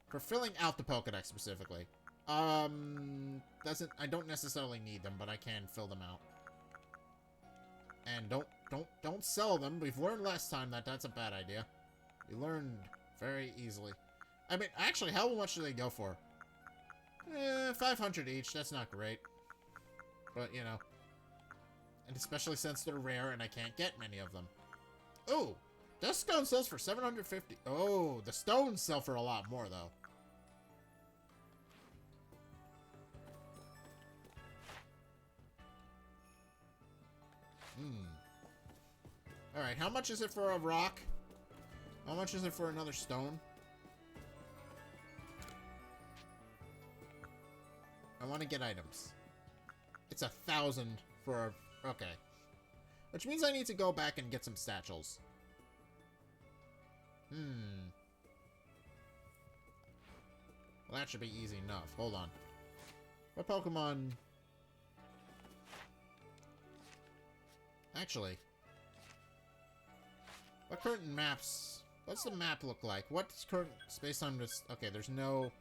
For filling out the Pokédex specifically. I don't necessarily need them, but I can fill them out. And don't sell them. We've learned last time that that's a bad idea. We learned very easily. I mean, actually, how much do they go for? 500 each. That's not great. But, you know. And especially since they're rare and I can't get many of them. Oh! Dust Stone sells for 750. Oh, the stones sell for a lot more, though. Alright, how much is it for a rock? How much is it for another stone? I want to get items. It's 1,000 for a... Okay. Which means I need to go back and get some satchels. Well, that should be easy enough. Hold on. What Pokemon... Actually... What current maps... What's the map look like? What's current... Based on this... Okay, there's no...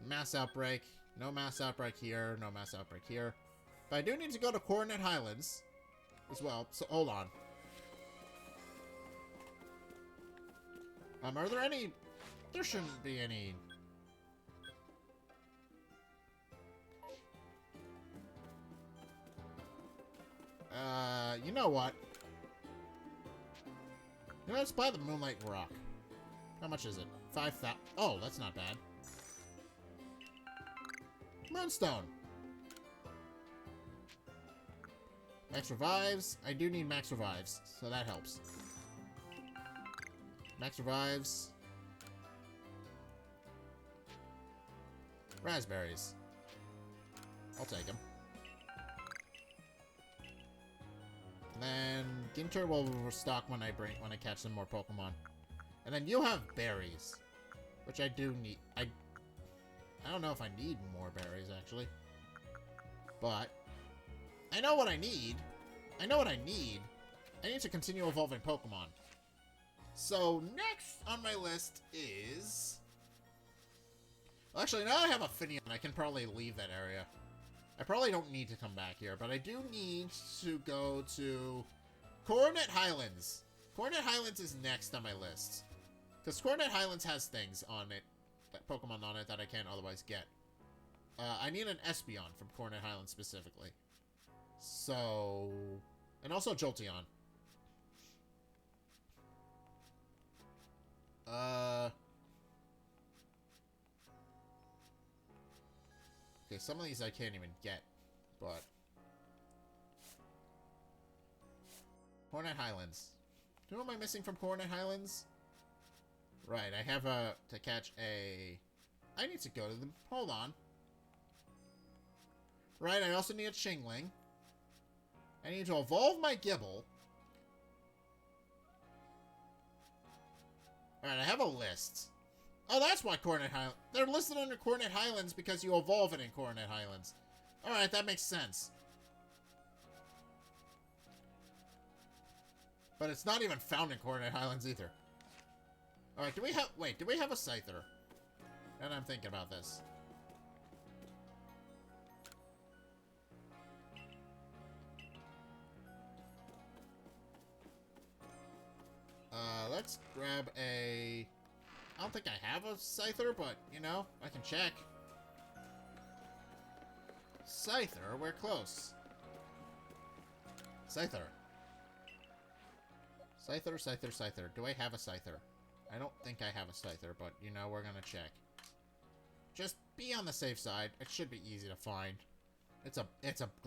Mass outbreak. No mass outbreak here. No mass outbreak here. But I do need to go to Coordinate Highlands as well. So, hold on. Are there any... There shouldn't be any... You know what? You know, let's buy the Moonlight Rock. How much is it? 5,000. Oh, that's not bad. Moonstone. Max revives. I do need max revives, so that helps. Max revives. Raspberries. I'll take them. And then Ginter will restock when I catch some more Pokemon. And then you have berries, which I do need. I don't know if I need more berries actually, but I know what I need. I know what I need. I need to continue evolving Pokemon. So next on my list is... Well, actually, now I have a Finneon, I can probably leave that area. I probably don't need to come back here, but I do need to go to Coordinate Highlands. Coordinate Highlands is next on my list. Because Coordinate Highlands has things on it, Pokemon on it, that I can't otherwise get. I need an Espeon from Coordinate Highlands specifically. So... And also Jolteon. Okay, some of these I can't even get, but... Coordinate Highlands. Who am I missing from Coordinate Highlands? Right, I have to catch a... I need to go to them. Hold on. Right, I also need a Chingling. I need to evolve my Gibble. Alright, I have a list. Oh, that's why Coordinate Highlands... They're listed under Coordinate Highlands because you evolve it in Coordinate Highlands. Alright, that makes sense. But it's not even found in Coordinate Highlands either. Alright, do we have... Wait, do we have a Scyther? And I'm thinking about this. Let's grab a... I don't think I have a Scyther, but, you know, I can check. Scyther? We're close. Scyther. Scyther, Scyther, Scyther. Do I have a Scyther? I don't think I have a Scyther, but, you know, we're gonna check. Just be on the safe side. It should be easy to find. It's a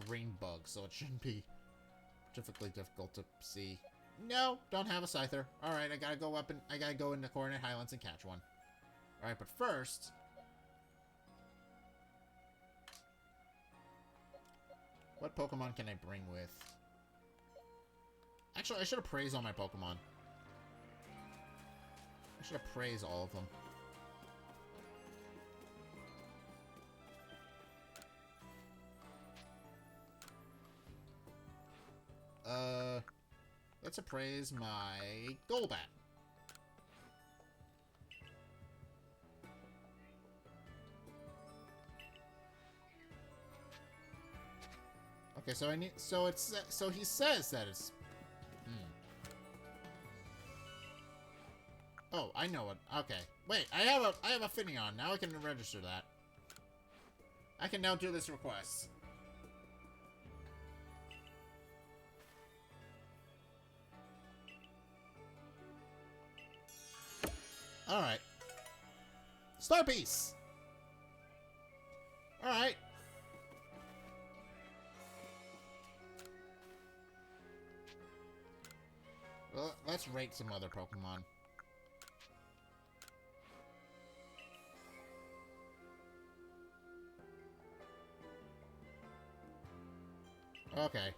green bug, so it shouldn't be particularly difficult to see. No, don't have a Scyther. Alright, I gotta go up and I gotta go into Coordinate Highlands and catch one. Alright, but first... What Pokemon can I bring with? Actually, I should appraise all my Pokemon. I should appraise all of them. Let's appraise my Golbat. Okay, so I need... So it's... So he says that it's... Oh, I know it. Okay. Wait, I have a Finneon. Now I can register that. I can now do this request. Alright. Star Piece! Alright. Well, let's rate some other Pokemon. Okay.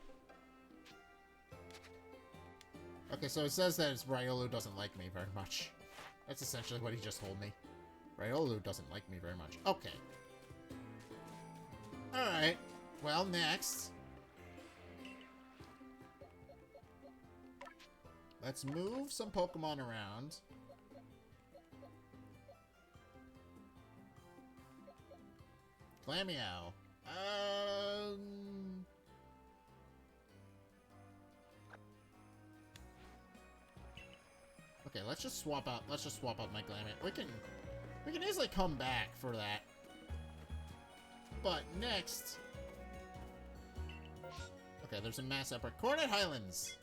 Okay, so it says that Riolu doesn't like me very much. That's essentially what he just told me. Riolu doesn't like me very much. Okay. Alright. Well, next. Let's move some Pokemon around. Glameow. Okay, let's just swap out my Glameow. We can easily come back for that. But next... Okay, there's a mass outbreak. Coordinate Highlands!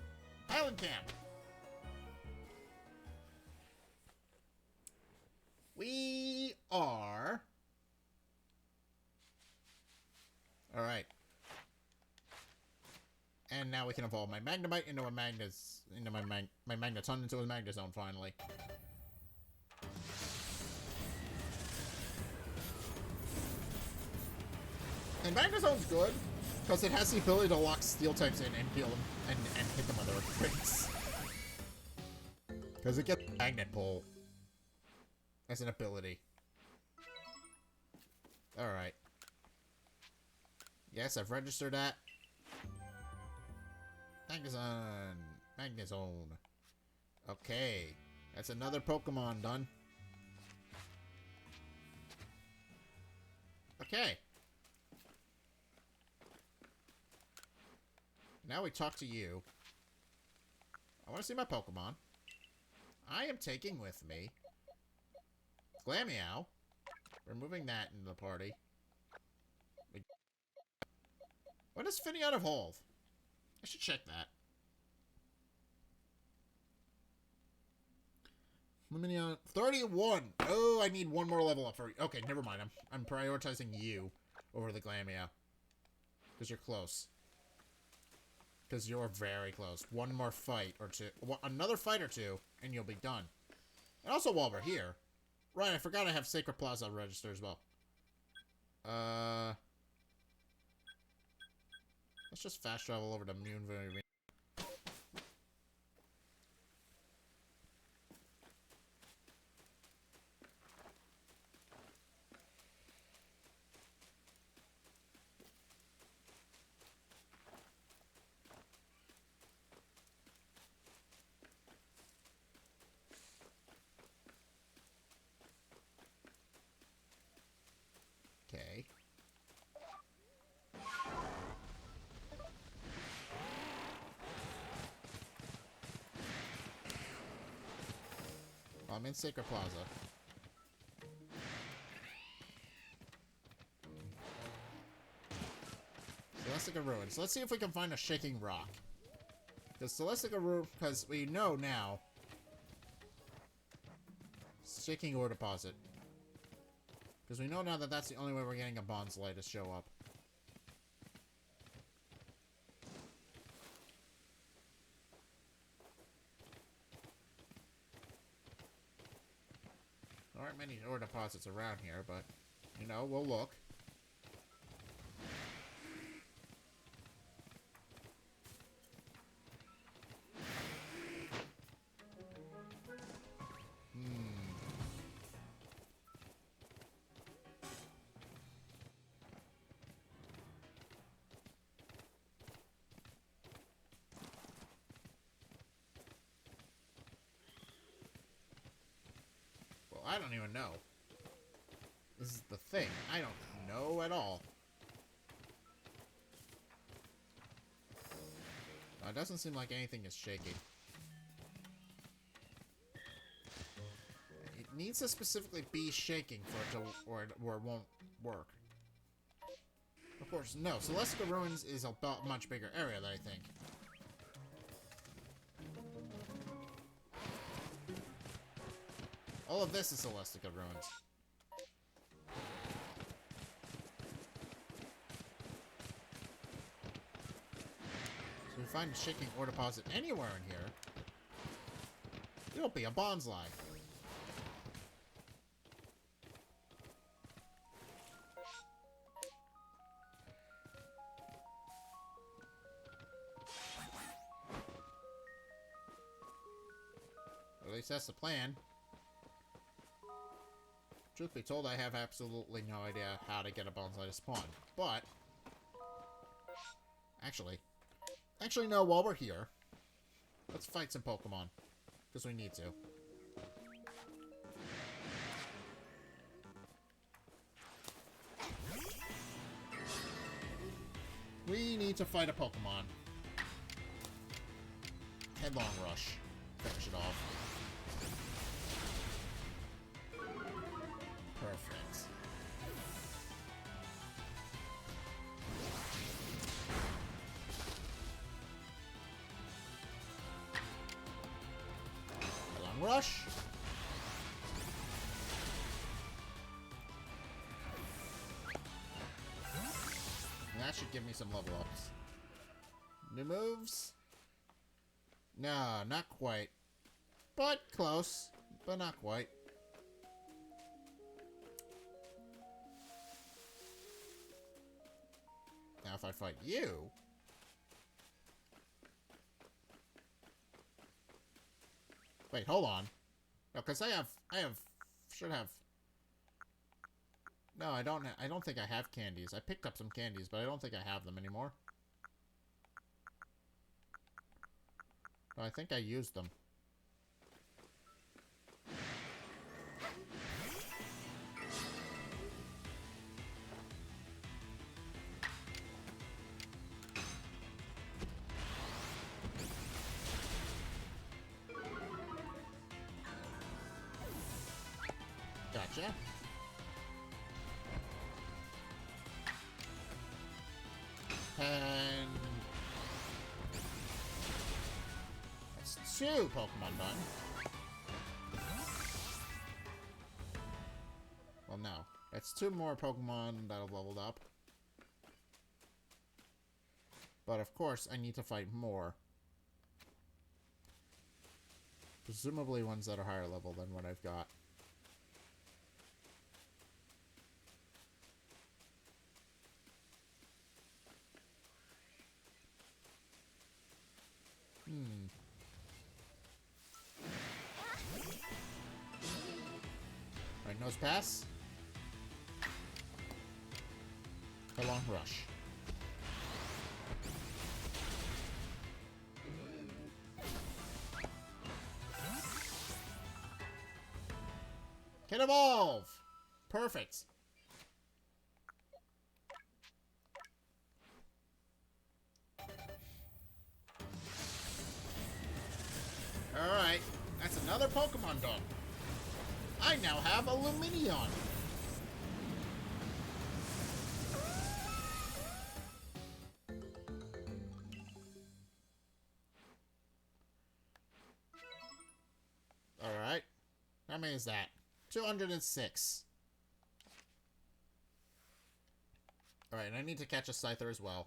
Highland Camp! We are... Alright. And now we can evolve my Magnemite into a my Magneton into a Magnezone finally. And Magnezone's good, because it has the ability to lock Steel types in and heal them and hit them with Earthquakes. Because it gets Magnet Pull as an ability. Alright. Yes, I've registered that. Magnezone. Okay. That's another Pokemon done. Okay. Now we talk to you. I want to see my Pokemon. I am taking with me Glameow. We're moving that into the party. When does Finneon evolve? I should check that. Lumineon 31. Oh, I need one more level up for you. Okay, never mind. I'm prioritizing you over the Glameow. Because you're close. Because you're very close. One more fight or two. Another fight or two, and you'll be done. And also, while we're here... Right, I forgot I have Sacred Plaza registered as well. Let's just fast travel over to Moonville Arena. Okay. I'm in Sacred Plaza. Celestica Ruins. Let's see if we can find a Shaking Rock. Because Celestica Ruins, because we know now. Shaking Ore Deposit. Because we know now that that's the only way we're getting a Bonsly to show up. There aren't many ore deposits around here, but, you know, we'll look. I don't even know. This is the thing. I don't know at all. It doesn't seem like anything is shaking. It needs to specifically be shaking for it to, or it won't work. Of course, no. Celestica Ruins is a much bigger area than I think. All of this is Celestica Ruins. So we find a Shaking Ore Deposit anywhere in here, it'll be a Bonsly. At least that's the plan. Truth be told, I have absolutely no idea how to get a Bonsly to spawn. But, actually no, while we're here, Let's fight some Pokemon. Because we need to. We need to fight a Pokemon. Headlong Rush. Finish it off. Perfect. Headlong Rush. And that should give me some level ups. New moves? No, not quite. But close. But not quite. Now if I fight you... Wait, hold on. No, because should have... No, I don't think I have candies. I picked up some candies, but I don't think I have them anymore. No, I think I used them. Gotcha. And that's 2 Pokemon done. Well, no. That's 2 more Pokemon that have leveled up. But of course, I need to fight more. Presumably ones that are higher level than what I've got. Alright, nose pass. Headlong Rush. Can evolve! Perfect. Alright, that's another Pokemon done. I now have a Lumineon. Alright. How many is that? 206. Alright, and I need to catch a Scyther as well.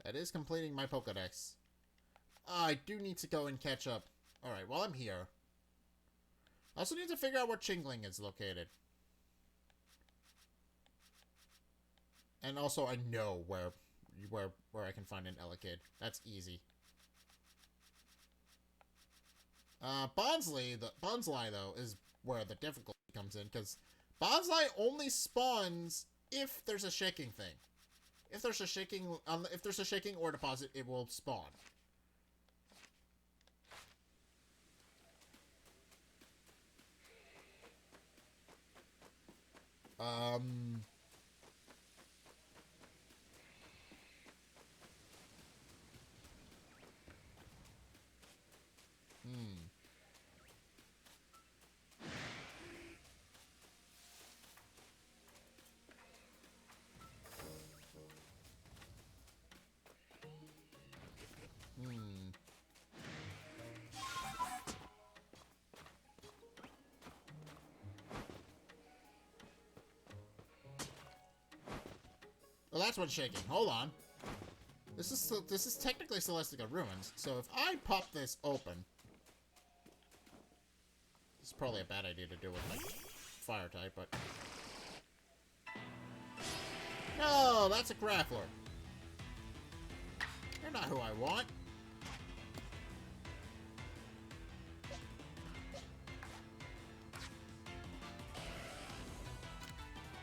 That is completing my Pokedex. I do need to go and catch up. Alright, while I'm here. I also need to figure out where Chingling is located. And also I know where I can find an Elekid. That's easy. Bonsly, though, is where the difficulty comes in, because Bonsly only spawns if there's a shaking thing. If there's a shaking ore deposit, it will spawn. Well, that's what's shaking. Hold on. This is technically Celestica Ruins, so if I pop this open... It's probably a bad idea to do with my fire type, but... No, that's a Grappler. You're not who I want.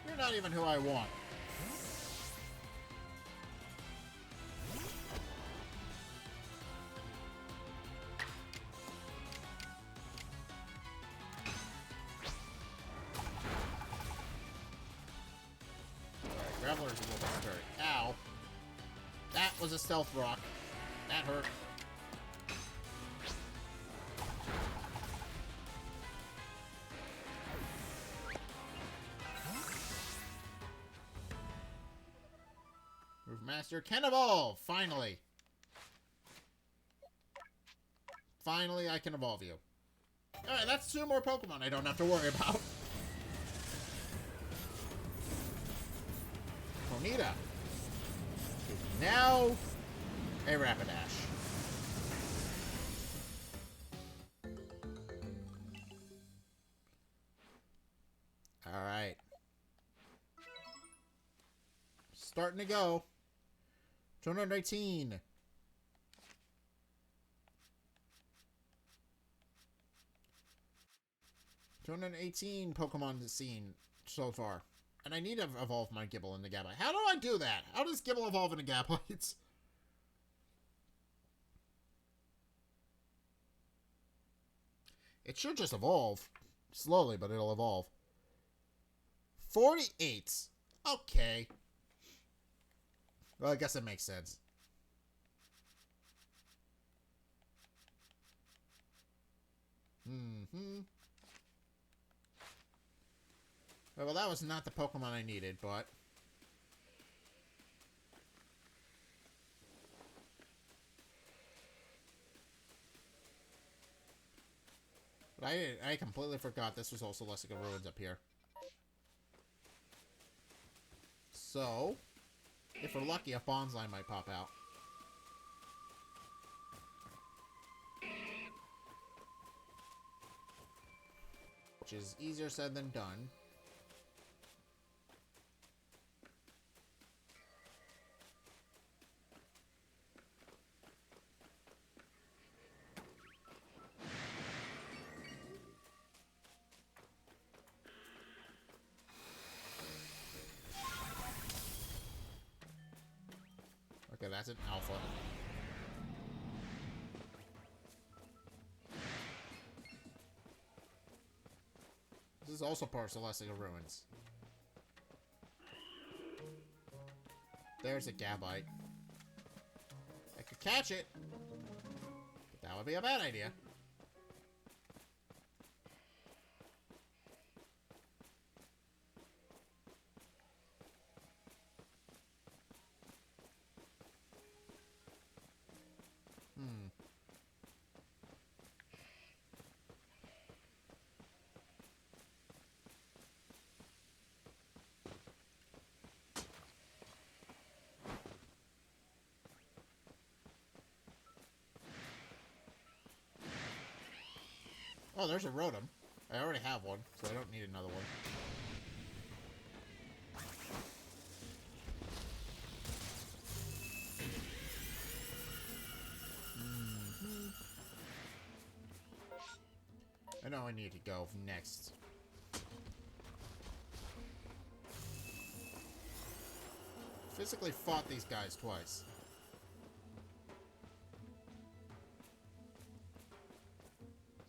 You're not even who I want. was a stealth rock. That hurt. Move Master can evolve! Finally! Finally, I can evolve you. Alright, that's 2 more Pokemon I don't have to worry about. Ponyta. Now, a Rapidash. Alright. Starting to go. 219. 218 Pokemon seen so far. And I need to evolve my Gibble into Gabite. How do I do that? How does Gibble evolve into Gabite? It should just evolve. Slowly, but it'll evolve. 48. Okay. Well, I guess it makes sense. Well, that was not the Pokemon I needed, but... But I completely forgot this was also Lessica Ruins up here. So, if we're lucky, a Bonsai might pop out. Which is easier said than done. Okay, that's an alpha. This is also part of Celestia Ruins. There's a Gabite. I could catch it, but that would be a bad idea. Oh, there's a Rotom. I already have one, so I don't need another one. I know I need to go next. Physically fought these guys twice.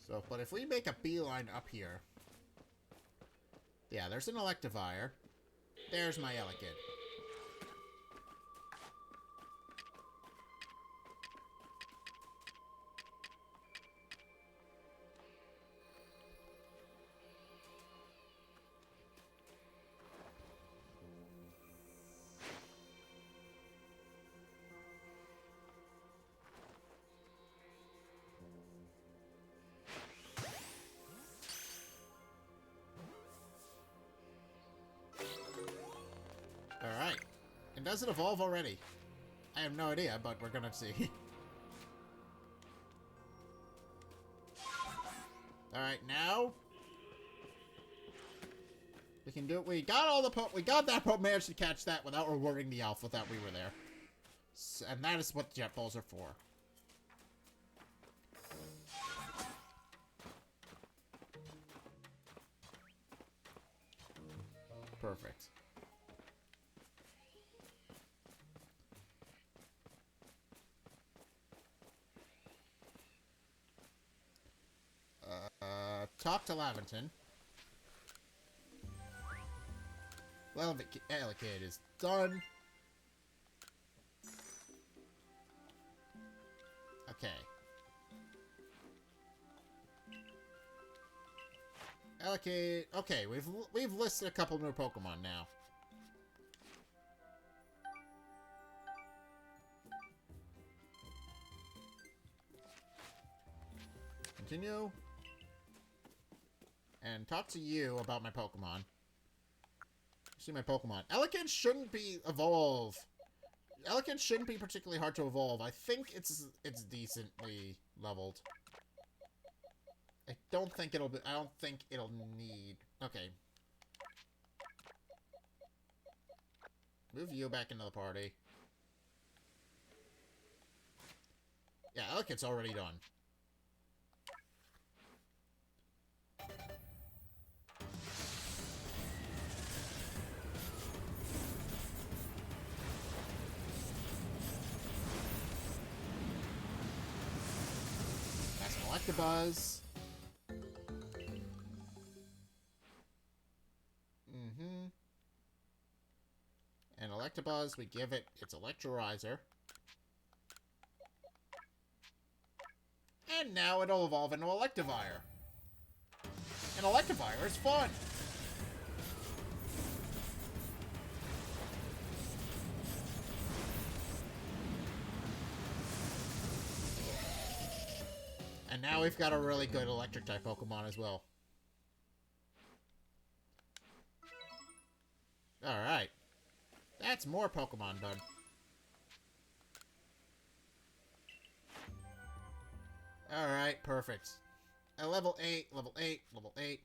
So, but if we make a beeline up here... Yeah, there's an Electivire. There's my Elekid. Alright. And does it evolve already? I have no idea, but we're gonna see. Alright, now... we can do it. We got all the we got that managed to catch that without rewarding the Alpha that we were there. So, and that is what Jet Balls are for. Perfect. Talk to Laventon. Well, Elekid is done. Okay. Allocate. Okay, we've listed a couple new Pokemon now. Continue. And talk to you about my Pokemon. See my Pokemon. Elekid shouldn't be evolve. Elekid shouldn't be particularly hard to evolve. I think it's decently leveled. I don't think it'll need. Okay. Move you back into the party. Yeah, Elekid's already done. That's an Electabuzz. And Electabuzz, we give it its Electrolyzer. And now it'll evolve into Electivire. And Electivire is fun! And now we've got a really good Electric-type Pokemon as well. Alright. That's more Pokemon done. Alright, perfect. Level 8, level 8, level 8.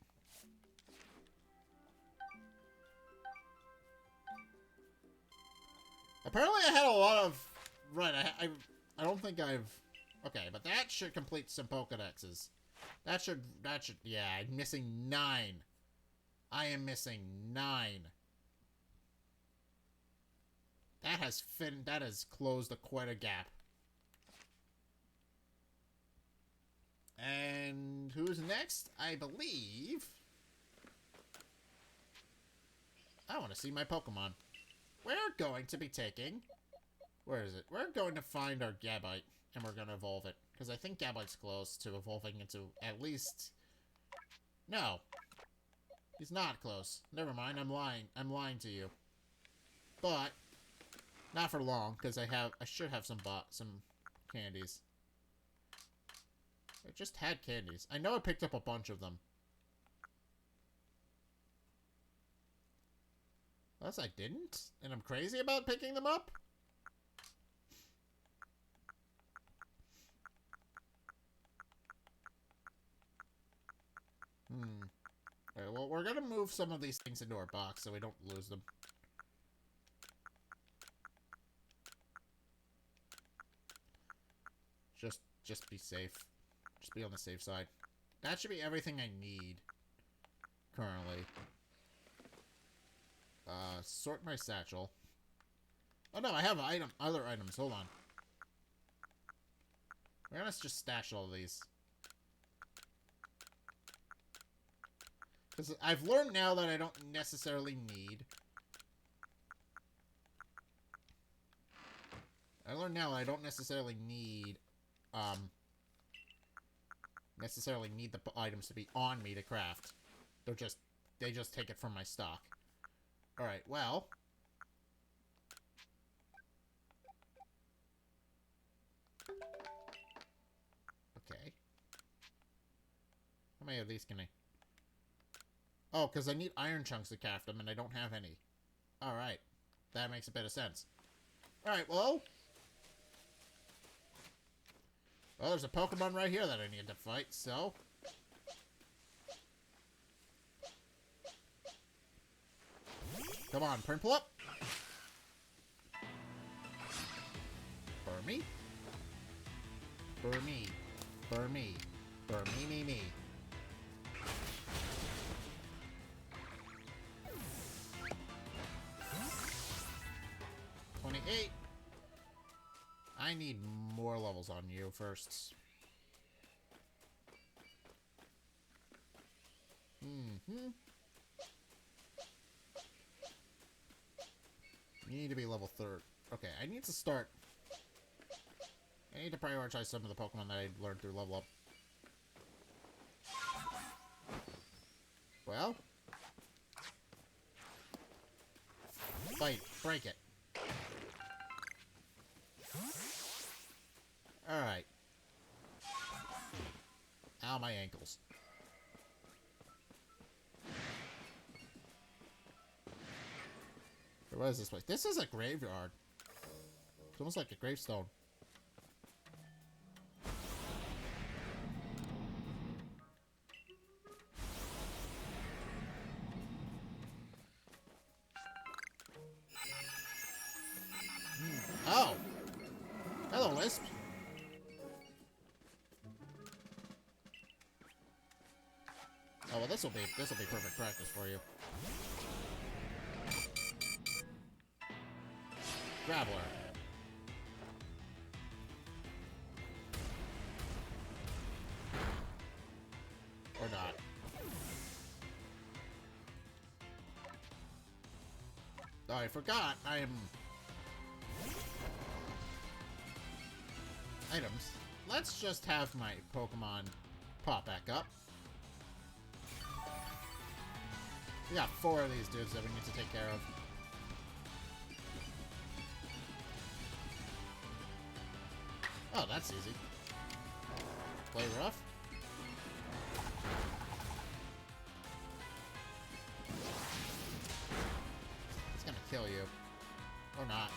Apparently I had a lot of... Right, I don't think I've... Okay, but that should complete some Pokedexes. That should... Yeah, I'm missing 9. I am missing 9. That has closed quite a gap. And who's next? I believe... I want to see my Pokemon. We're going to be taking... Where is it? We're going to find our Gabite, and we're going to evolve it. Because I think Gabite's close to evolving into at least... No. He's not close. Never mind, I'm lying. I'm lying to you. But... Not for long, because I should have some candies. I just had candies. I know I picked up a bunch of them. Unless I didn't, and I'm crazy about picking them up? Alright, well, we're gonna move some of these things into our box so we don't lose them. Just be safe. Just be on the safe side. That should be everything I need. Currently. Sort my satchel. Oh no, I have other items. Hold on. We're gonna just stash all of these. Because I've learned now that I don't necessarily need... I learned now that I don't necessarily need... the items to be on me to craft. They just take it from my stock. Alright, well... Okay. How many of these can I... Oh, because I need iron chunks to craft them, and I don't have any. Alright. That makes a bit of sense. Alright, well... Well, there's a Pokemon right here that I need to fight, so... Come on, Prinplup! Burr me. Burr me. Burr me. Burr me. 28. I need more levels on you first. You need to be level 3. Okay, I need to start I need to prioritize some of the Pokemon that I learned through level up. Well. Fight. Break it. Alright. Ow, my ankles. What is this place? This is a graveyard. It's almost like a gravestone. Oh! Hello, Wisp. Oh, well, this'll be perfect practice for you. Graveler. Or not. Oh, I forgot. Items. Let's just have my Pokemon pop back up. We got 4 of these dudes that we need to take care of. Oh, that's easy. Play rough. It's gonna kill you. Or not.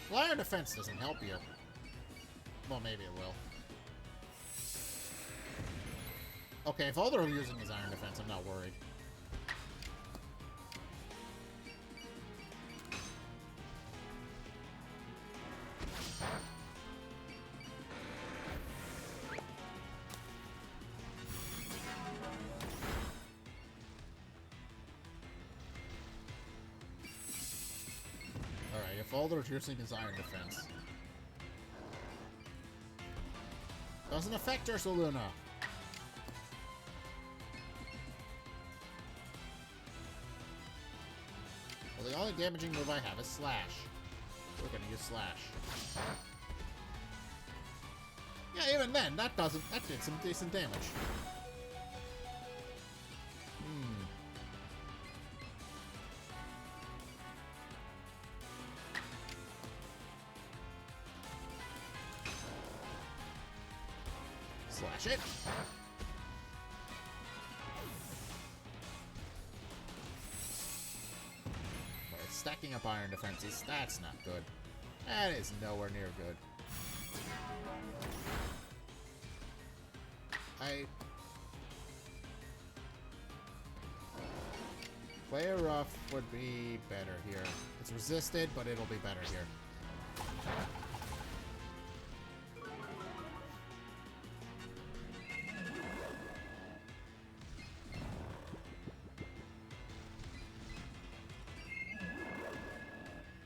Fire defense doesn't help you. Well, maybe it will. Okay, if all they're using is iron defense, I'm not worried. Alright, if all they're using is iron defense. Doesn't affect Ursaluna. Well, the only damaging move I have is Slash. We're gonna use Slash. Yeah, even then, that did some decent damage. Slash it. But it's stacking up iron defenses. That's not good. That is nowhere near good. Play rough would be better here. It's resisted, but it'll be better here.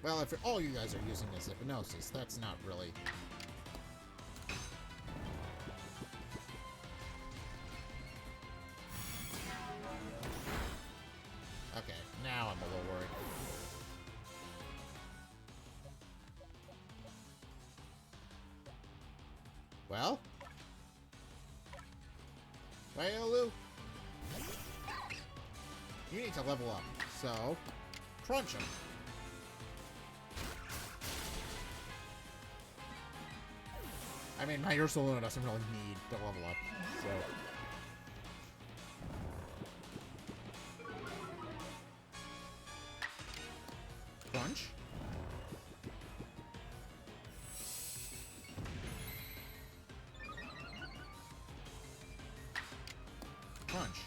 Well, if all you guys are using is hypnosis, that's not really... Okay, now I'm a little worried. Well? Wailoo? You need to level up, so... crunch him. I mean, my Ursaluna doesn't really need to level up, so... Crunch. Crunch.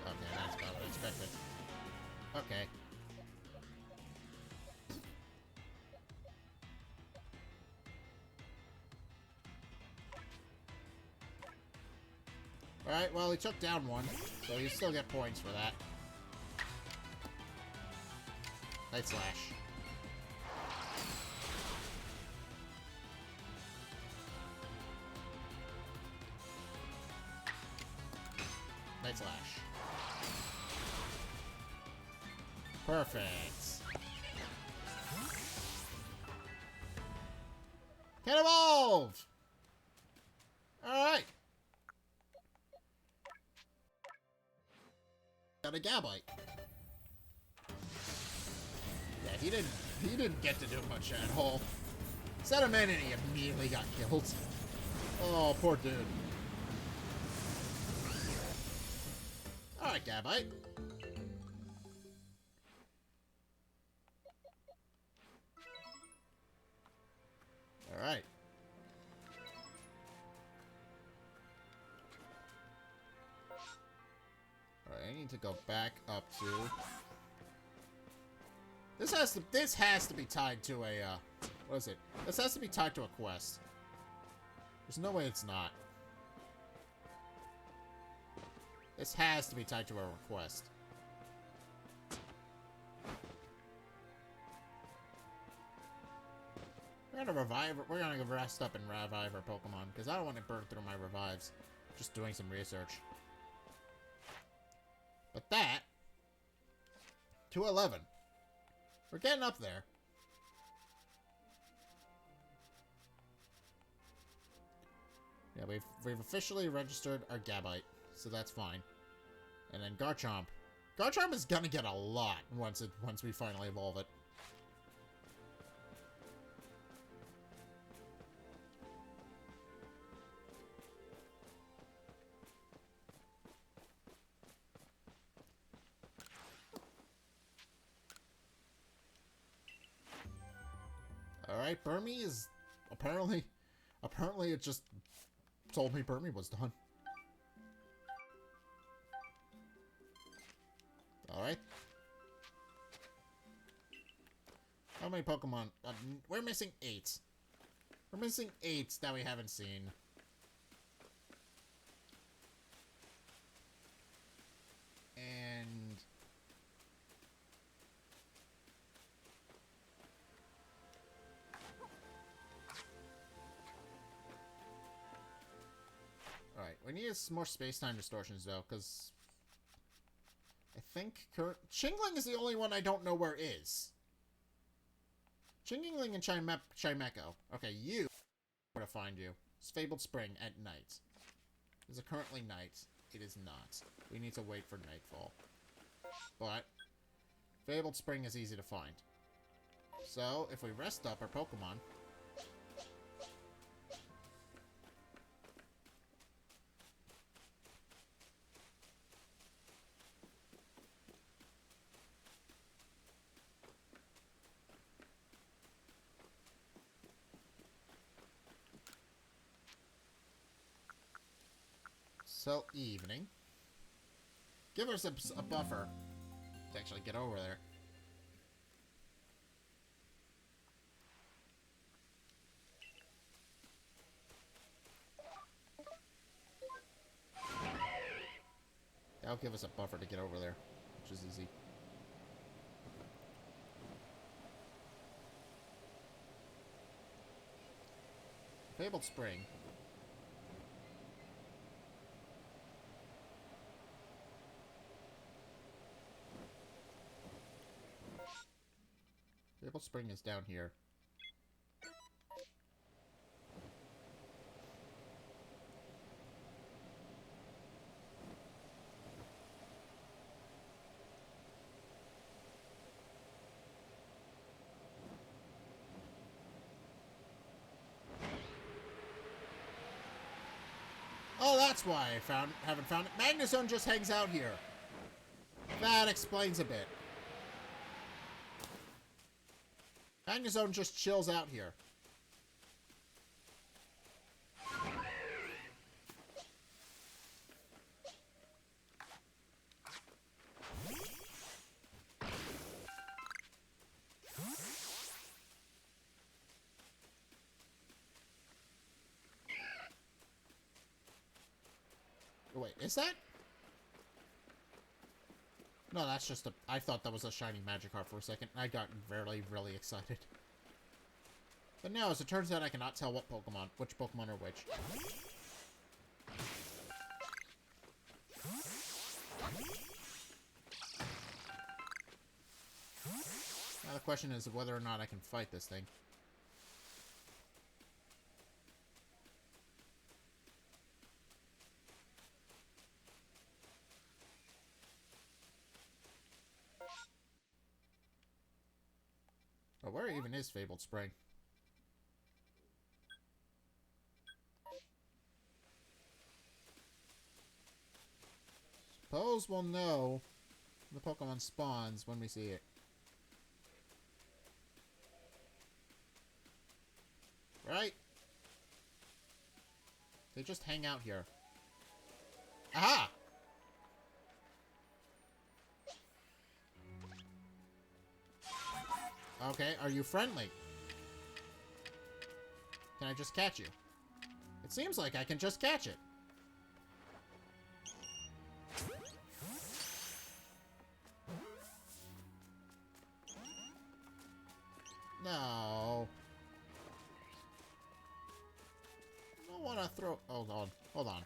Okay, that's about what I expected. Okay. Alright, well, he took down one, so you still get points for that. Night Slash. Night Slash. Perfect. Can evolve! Alright. Got a Gabite. Yeah, he didn't get to do much at all. Set him in and he immediately got killed. Oh, poor dude. Alright, Gabite. Alright. Alright, I need to go back up to... This has to be tied to a, what is it? This has to be tied to a quest. There's no way it's not. This has to be tied to a request. We're gonna rest up and revive our Pokemon, because I don't want to burn through my revives. Just doing some research. But that... 211. We're getting up there. Yeah, we've officially registered our Gabite, so that's fine. And then Garchomp. Garchomp is gonna get a lot once we finally evolve it. Alright, Burmy is apparently it just told me Burmy was done. Alright. How many Pokemon? We're missing 8. We're missing 8 that we haven't seen. And... Alright, we need more space-time distortions, though, because... I think Chingling is the only one I don't know where is. Chingling and Chimecho. Okay, you... where to find you. It's Fabled Spring at night. Is it currently night? It is not. We need to wait for nightfall. But... Fabled Spring is easy to find. So, if we rest up our Pokemon... So, evening. Give us a buffer to actually get over there. That'll give us a buffer to get over there, which is easy. Fabled Spring. Fabled Spring is down here. Oh, that's why I haven't found it. Magnezone just hangs out here. That explains a bit. Magnezone just chills out here. Oh, wait, is that? No, that's just a... I thought that was a shiny Magikarp for a second. I got really, really excited. But now, as it turns out, I cannot tell which Pokemon are which. the question is whether or not I can fight this thing. Oh, where even is Fabled Spring? Suppose we'll know the Pokemon spawns when we see it. Right? They just hang out here. Aha! Okay, are you friendly? Can I just catch you? It seems like I can just catch it. No. I don't want to throw... Hold on. Hold on.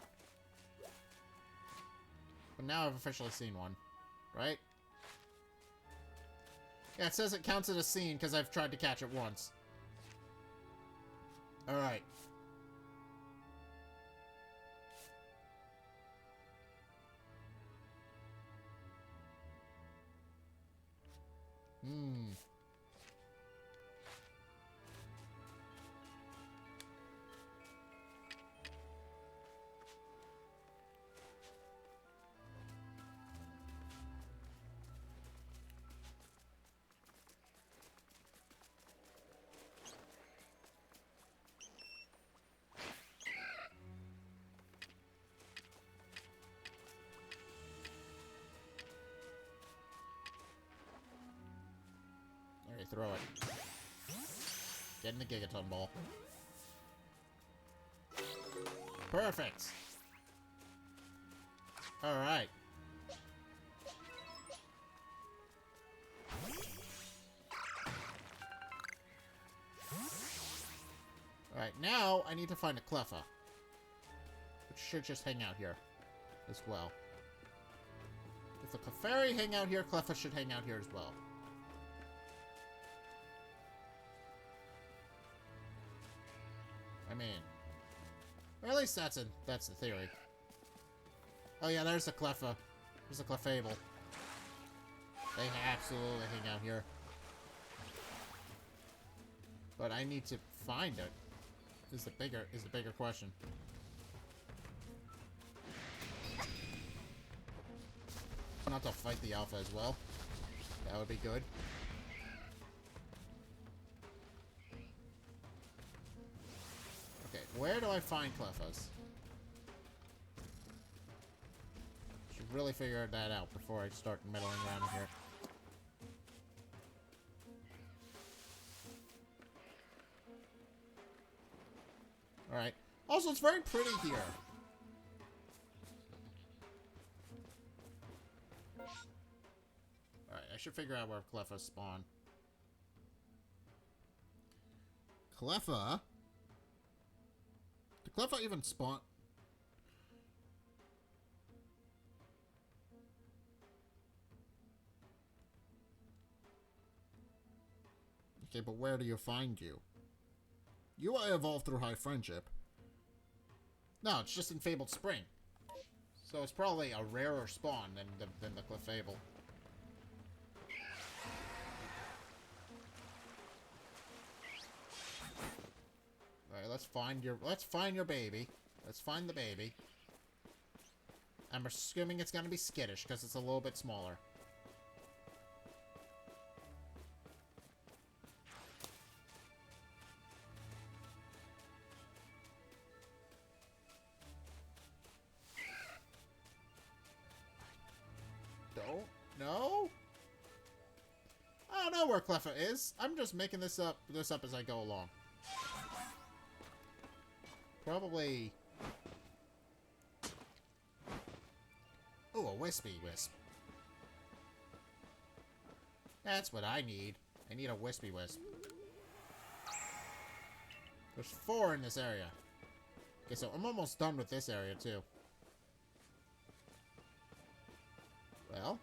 But now I've officially seen one. Right? Yeah, it says it counts as a scene because I've tried to catch it once. Alright. Alright, throw it. Get in the Gigaton Ball. Perfect! Alright. Alright, now I need to find a Cleffa. Which should just hang out here as well. If the Clefairy hang out here, Cleffa should hang out here as well. I mean, or at least that's the theory. Oh yeah, there's a Cleffa. There's a Clefable. They absolutely hang out here. But I need to find it. Is the bigger question. Not to fight the Alpha as well. That would be good. Okay, where do I find Cleffas? Should really figure that out before I start meddling around here. Alright. Also, it's very pretty here. Alright, I should figure out where Cleffa spawn. Cleffa? Did Cleffa even spawn? Okay, but where do you find you? You evolved through High Friendship. No, it's just in Fabled Spring. So it's probably a rarer spawn than the Clefable. Alright, let's find your baby. Let's find the baby. I'm assuming it's gonna be skittish because it's a little bit smaller. No? I don't know where Cleffa is. I'm just making this up as I go along. Probably... Ooh, a Wispy Wisp. That's what I need. I need a Wispy Wisp. There's 4 in this area. Okay, so I'm almost done with this area, too. Well...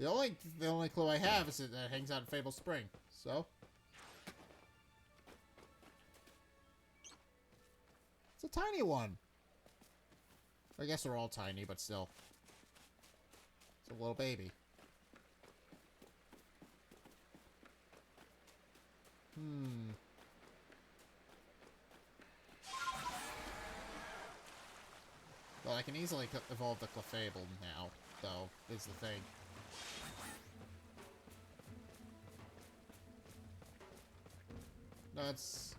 The only clue I have is that it hangs out in Fable Spring. So it's a tiny one. I guess they're all tiny, but still. It's a little baby. Well, I can easily evolve the Clefable now, though, is the thing. No, it's...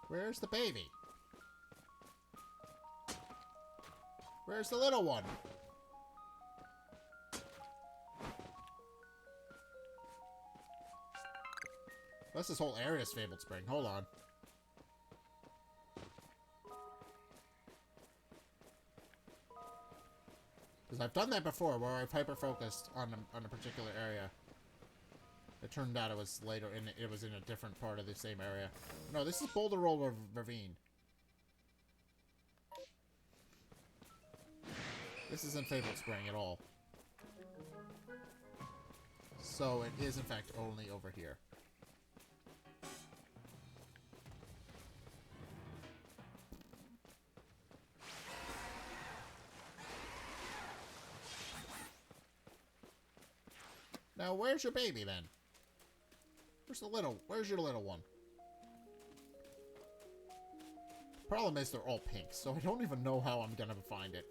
Where's the baby? Where's the little one? Plus this whole area is Fabled Spring. Hold on. Because I've done that before, where I've hyper-focused on a particular area. It turned out it was later, it was in a different part of the same area. No, this is Boulder Roll Ravine. This isn't Fabled Spring at all. So it is, in fact, only over here. Now, where's your baby, then? Where's your little one? Problem is, they're all pink, so I don't even know how I'm gonna find it.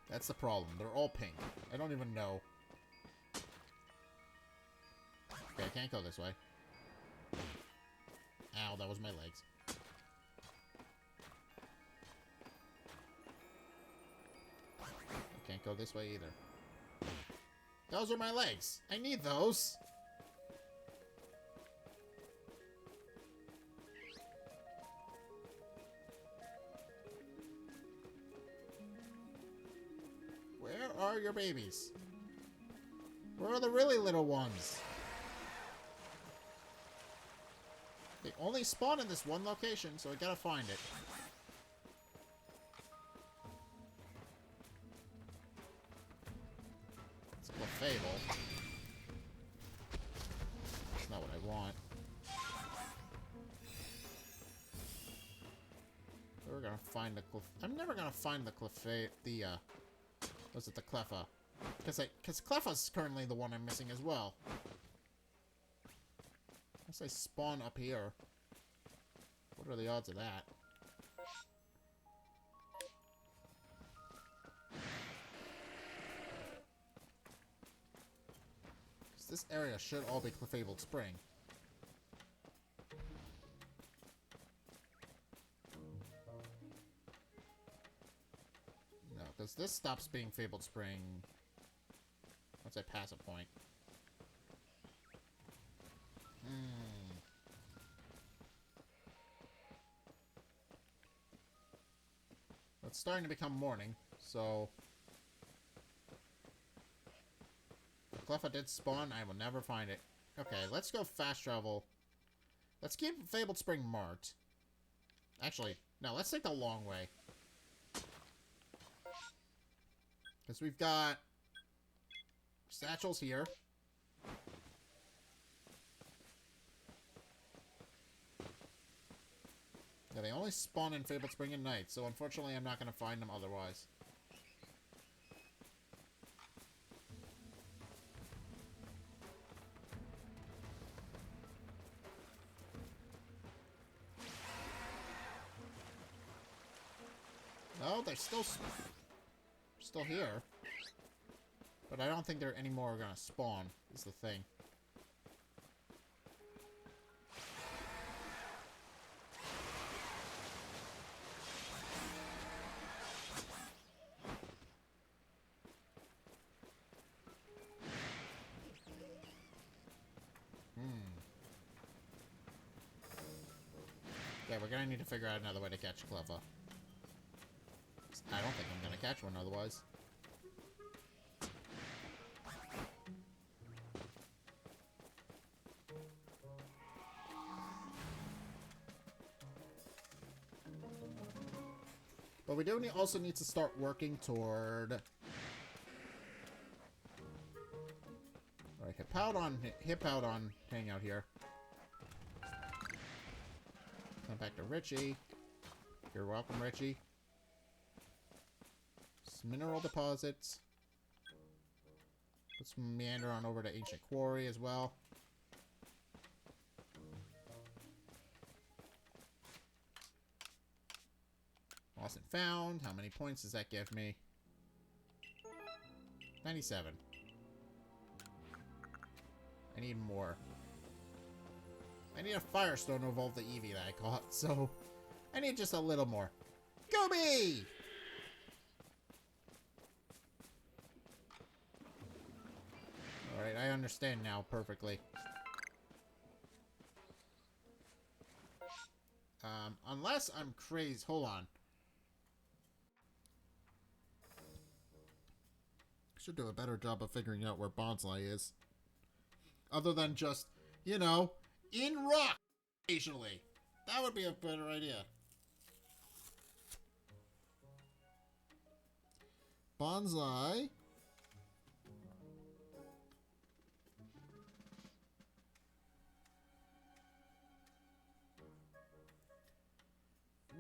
That's the problem. They're all pink. I don't even know. Okay, I can't go this way. Ow, that was my legs. I can't go this way either. Those are my legs. I need those. Where are your babies? Where are the really little ones? They only spawn in this one location, so I gotta find it. It's Clefable. That's not what I want. We're gonna find the I'm never gonna find the was it the Cleffa? Because Cleffa's currently the one I'm missing as well. Unless I spawn up here. What are the odds of that? Because this area should all be Clefabled Spring. No, because this stops being Fabled Spring once I pass a point. It's starting to become morning, so... If Cleffa did spawn, I will never find it. Okay, let's go fast travel. Let's keep Fabled Spring marked. Actually, no, let's take the long way. Because we've got... satchels here. Yeah, they only spawn in Fabled Spring at night, so unfortunately I'm not going to find them otherwise. No, they're still here. But I don't think there any more are going to spawn, is the thing. Yeah, we're gonna need to figure out another way to catch Cleffa. I don't think I'm gonna catch one otherwise. But we do also need to start working toward... Alright, hip out on hang out here. Come back to Richie. You're welcome, Richie. Some mineral deposits. Let's meander on over to Ancient Quarry as well. Lost and found. How many points does that give me? 97. I need more. I need a Firestone to evolve the Eevee that I caught, so I need just a little more. Gooby! Alright, I understand now perfectly. Unless I'm crazy. Hold on. Should do a better job of figuring out where Bonsai is. Other than just, you know, in rock occasionally. That would be a better idea. Bonsai.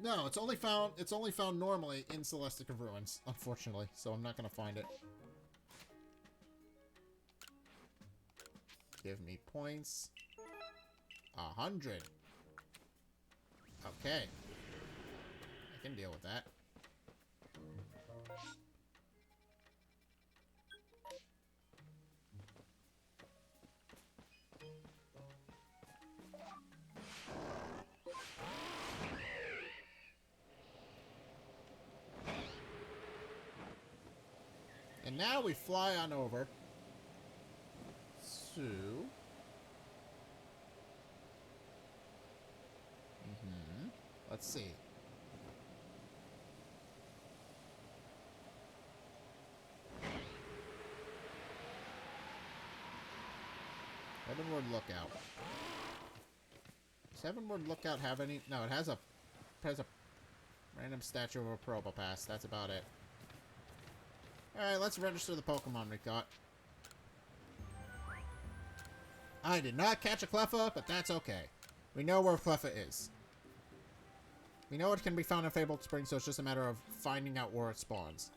No, it's only found normally in Celestica Ruins, unfortunately, so I'm not gonna find it. Give me points. 100. Okay. I can deal with that. And now we fly on over to... Let's see. Heavenward Lookout. Does Heavenward Lookout have any... No, it has a random statue of a Probopass. That's about it. Alright, let's register the Pokemon we caught. I did not catch a Cleffa, but that's okay. We know where Cleffa is. We know it can be found in Fabled Spring, so it's just a matter of finding out where it spawns.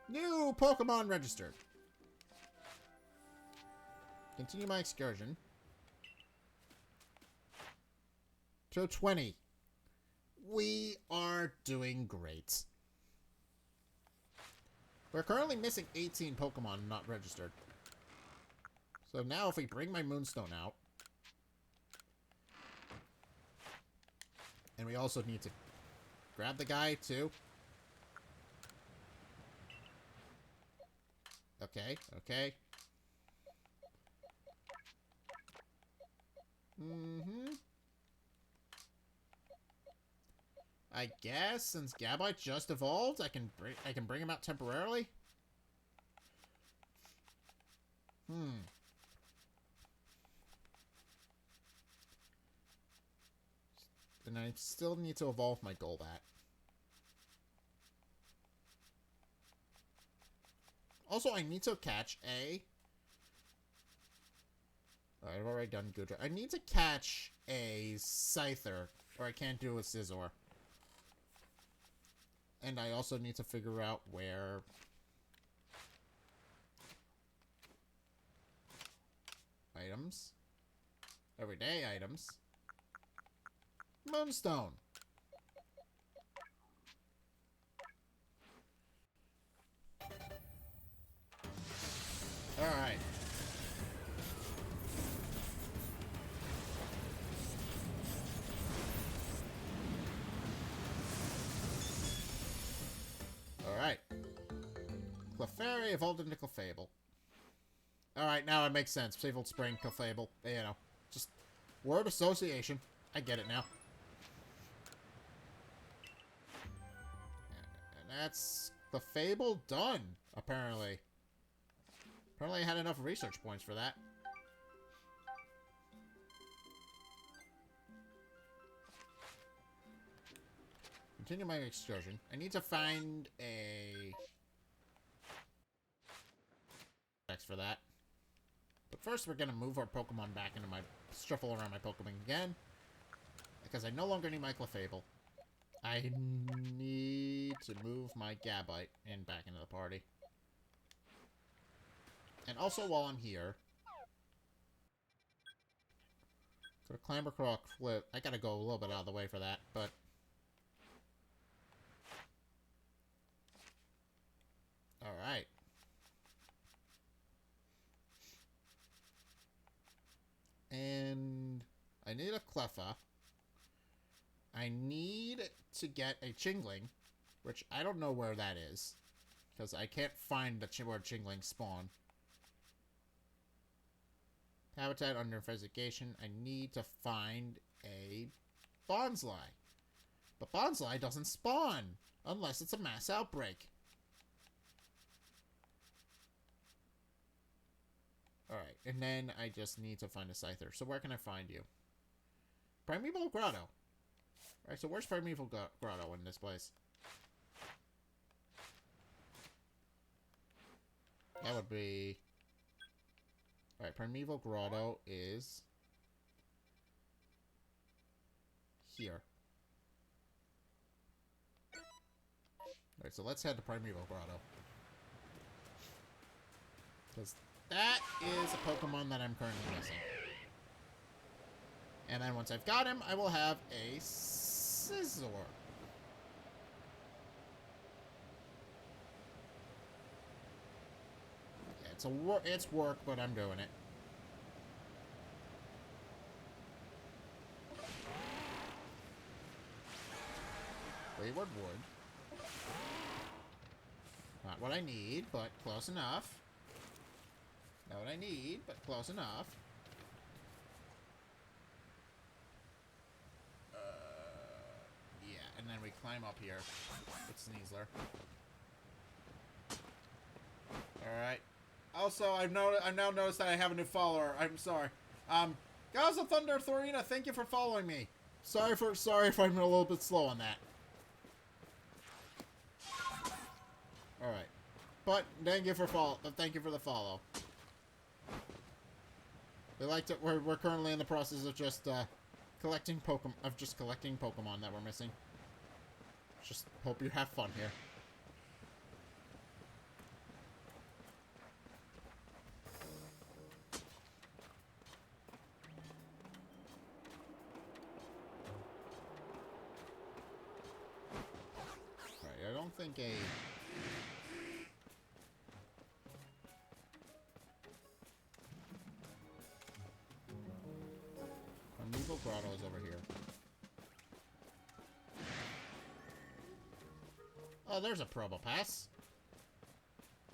New Pokemon registered. Continue my excursion. To 20. We are doing great. We're currently missing 18 Pokemon not registered. So now if we bring my Moonstone out, and we also need to grab the guy too. Okay, okay. I guess since Gabite just evolved, I can bring him out temporarily. And I still need to evolve my Golbat. Also, I need to catch a... Alright, I've already done Goodra. I need to catch a Scyther, or I can't do a Scizor. And I also need to figure out where... Items. Everyday items. Moonstone. Alright. Alright. Clefairy evolved into Clefable. Alright, now it makes sense. Fabled Spring, Clefable. You know, just word association. I get it now. And that's Clefable done, apparently. Apparently I had enough research points for that. Continue my excursion. I need to find a... for that. But first we're going to move our Pokemon back into my... shuffle around my Pokemon again. Because I no longer need my Clefable. I need to move my Gabite in back into the party. And also while I'm here... to climb across a cliff. I gotta go a little bit out of the way for that, but... Alright. And I need a Cleffa. I need to get a Chingling, which I don't know where that is, because I can't find where Chingling spawn. Habitat under investigation. I need to find a Bonsly. But Bonsly doesn't spawn unless it's a mass outbreak. Alright, and then I just need to find a Scyther. So where can I find you? Primeval Grotto. Alright, so where's Primeval Grotto in this place? That would be... Alright, Primeval Grotto is... here. Alright, so let's head to Primeval Grotto. Because that is a Pokemon that I'm currently missing. And then once I've got him, I will have a Scizor. Yeah, it's work, but I'm doing it. Wayward Wood. Not what I need, but close enough. Not what I need, but close enough. Yeah, and then we climb up here with Sneasler. Alright. Also, I've now noticed that I have a new follower. I'm sorry. Gods of Thunder Thorina, thank you for following me. Sorry if I'm a little bit slow on that. Alright. But thank you for the follow. We like to we're currently in the process of just collecting Pokemon that we're missing. Just hope you have fun here. Alright, I don't think a... Primeval Grotto is over here. Oh, there's a Probopass.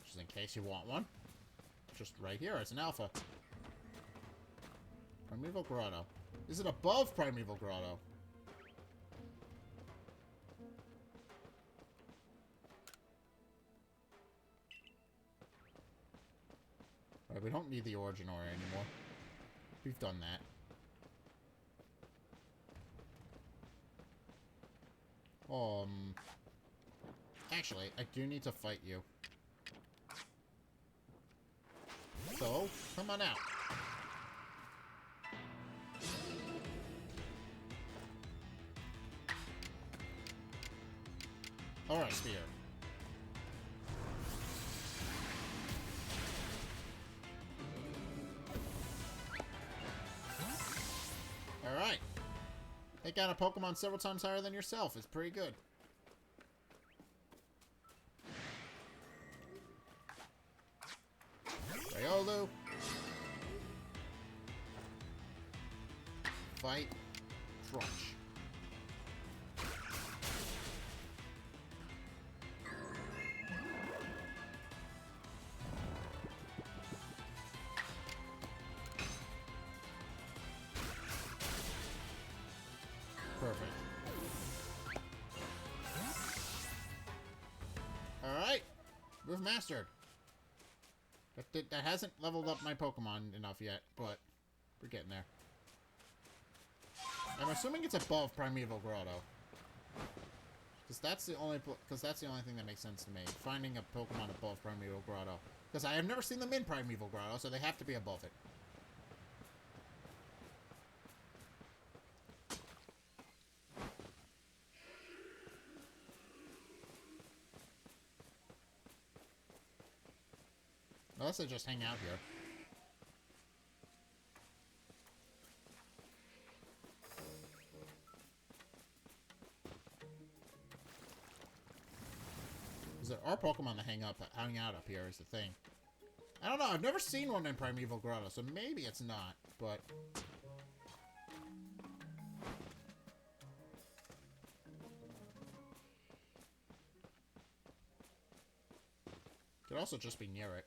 Just in case you want one. Just right here, it's an alpha. Primeval Grotto. Is it above Primeval Grotto? Alright, we don't need the Origin Ore anymore. We've done that. Actually, I do need to fight you. So, come on out. Alright, Spear. Alright. Take out a Pokemon several times higher than yourself. It's pretty good. Riolu. Fight. Crunch. Move mastered. That hasn't leveled up my Pokemon enough yet, but we're getting there. I'm assuming it's above Primeval Grotto. Because that's the only thing that makes sense to me. Finding a Pokemon above Primeval Grotto. Because I have never seen them in Primeval Grotto, so they have to be above it. Unless they just hang out here. Because there are Pokemon that hang out up here is the thing. I don't know, I've never seen one in Primeval Grotto, so maybe it's not, but... Could also just be near it.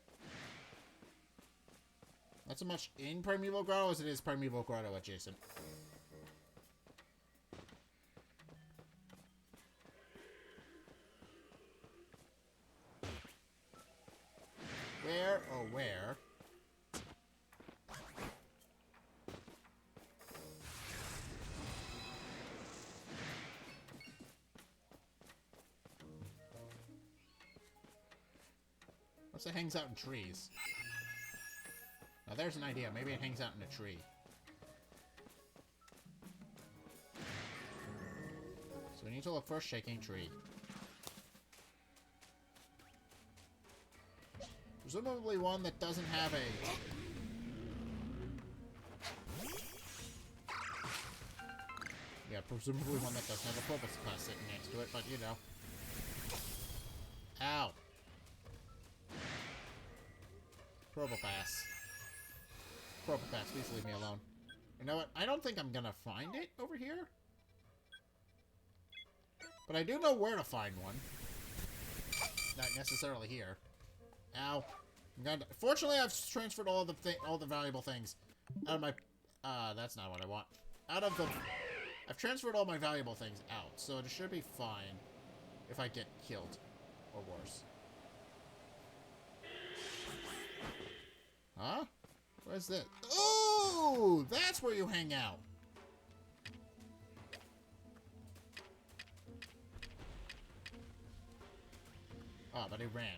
Not so much in Primeval Grotto as it is Primeval Grotto adjacent. Where, oh where? Unless it hangs out in trees. Now there's an idea. Maybe it hangs out in a tree. So we need to look for a shaking tree. Presumably one that doesn't have a... Yeah, presumably one that doesn't have a purple class sitting next to it, but you know. Ow. Probopass. Probopass, please leave me alone. You know what? I don't think I'm gonna find it over here. But I do know where to find one. Not necessarily here. Ow. Fortunately, I've transferred all the valuable things out of my... that's not what I want. I've transferred all my valuable things out, so it should be fine if I get killed. Or worse. Huh? Where's this? Oh! That's where you hang out! Oh, but he ran.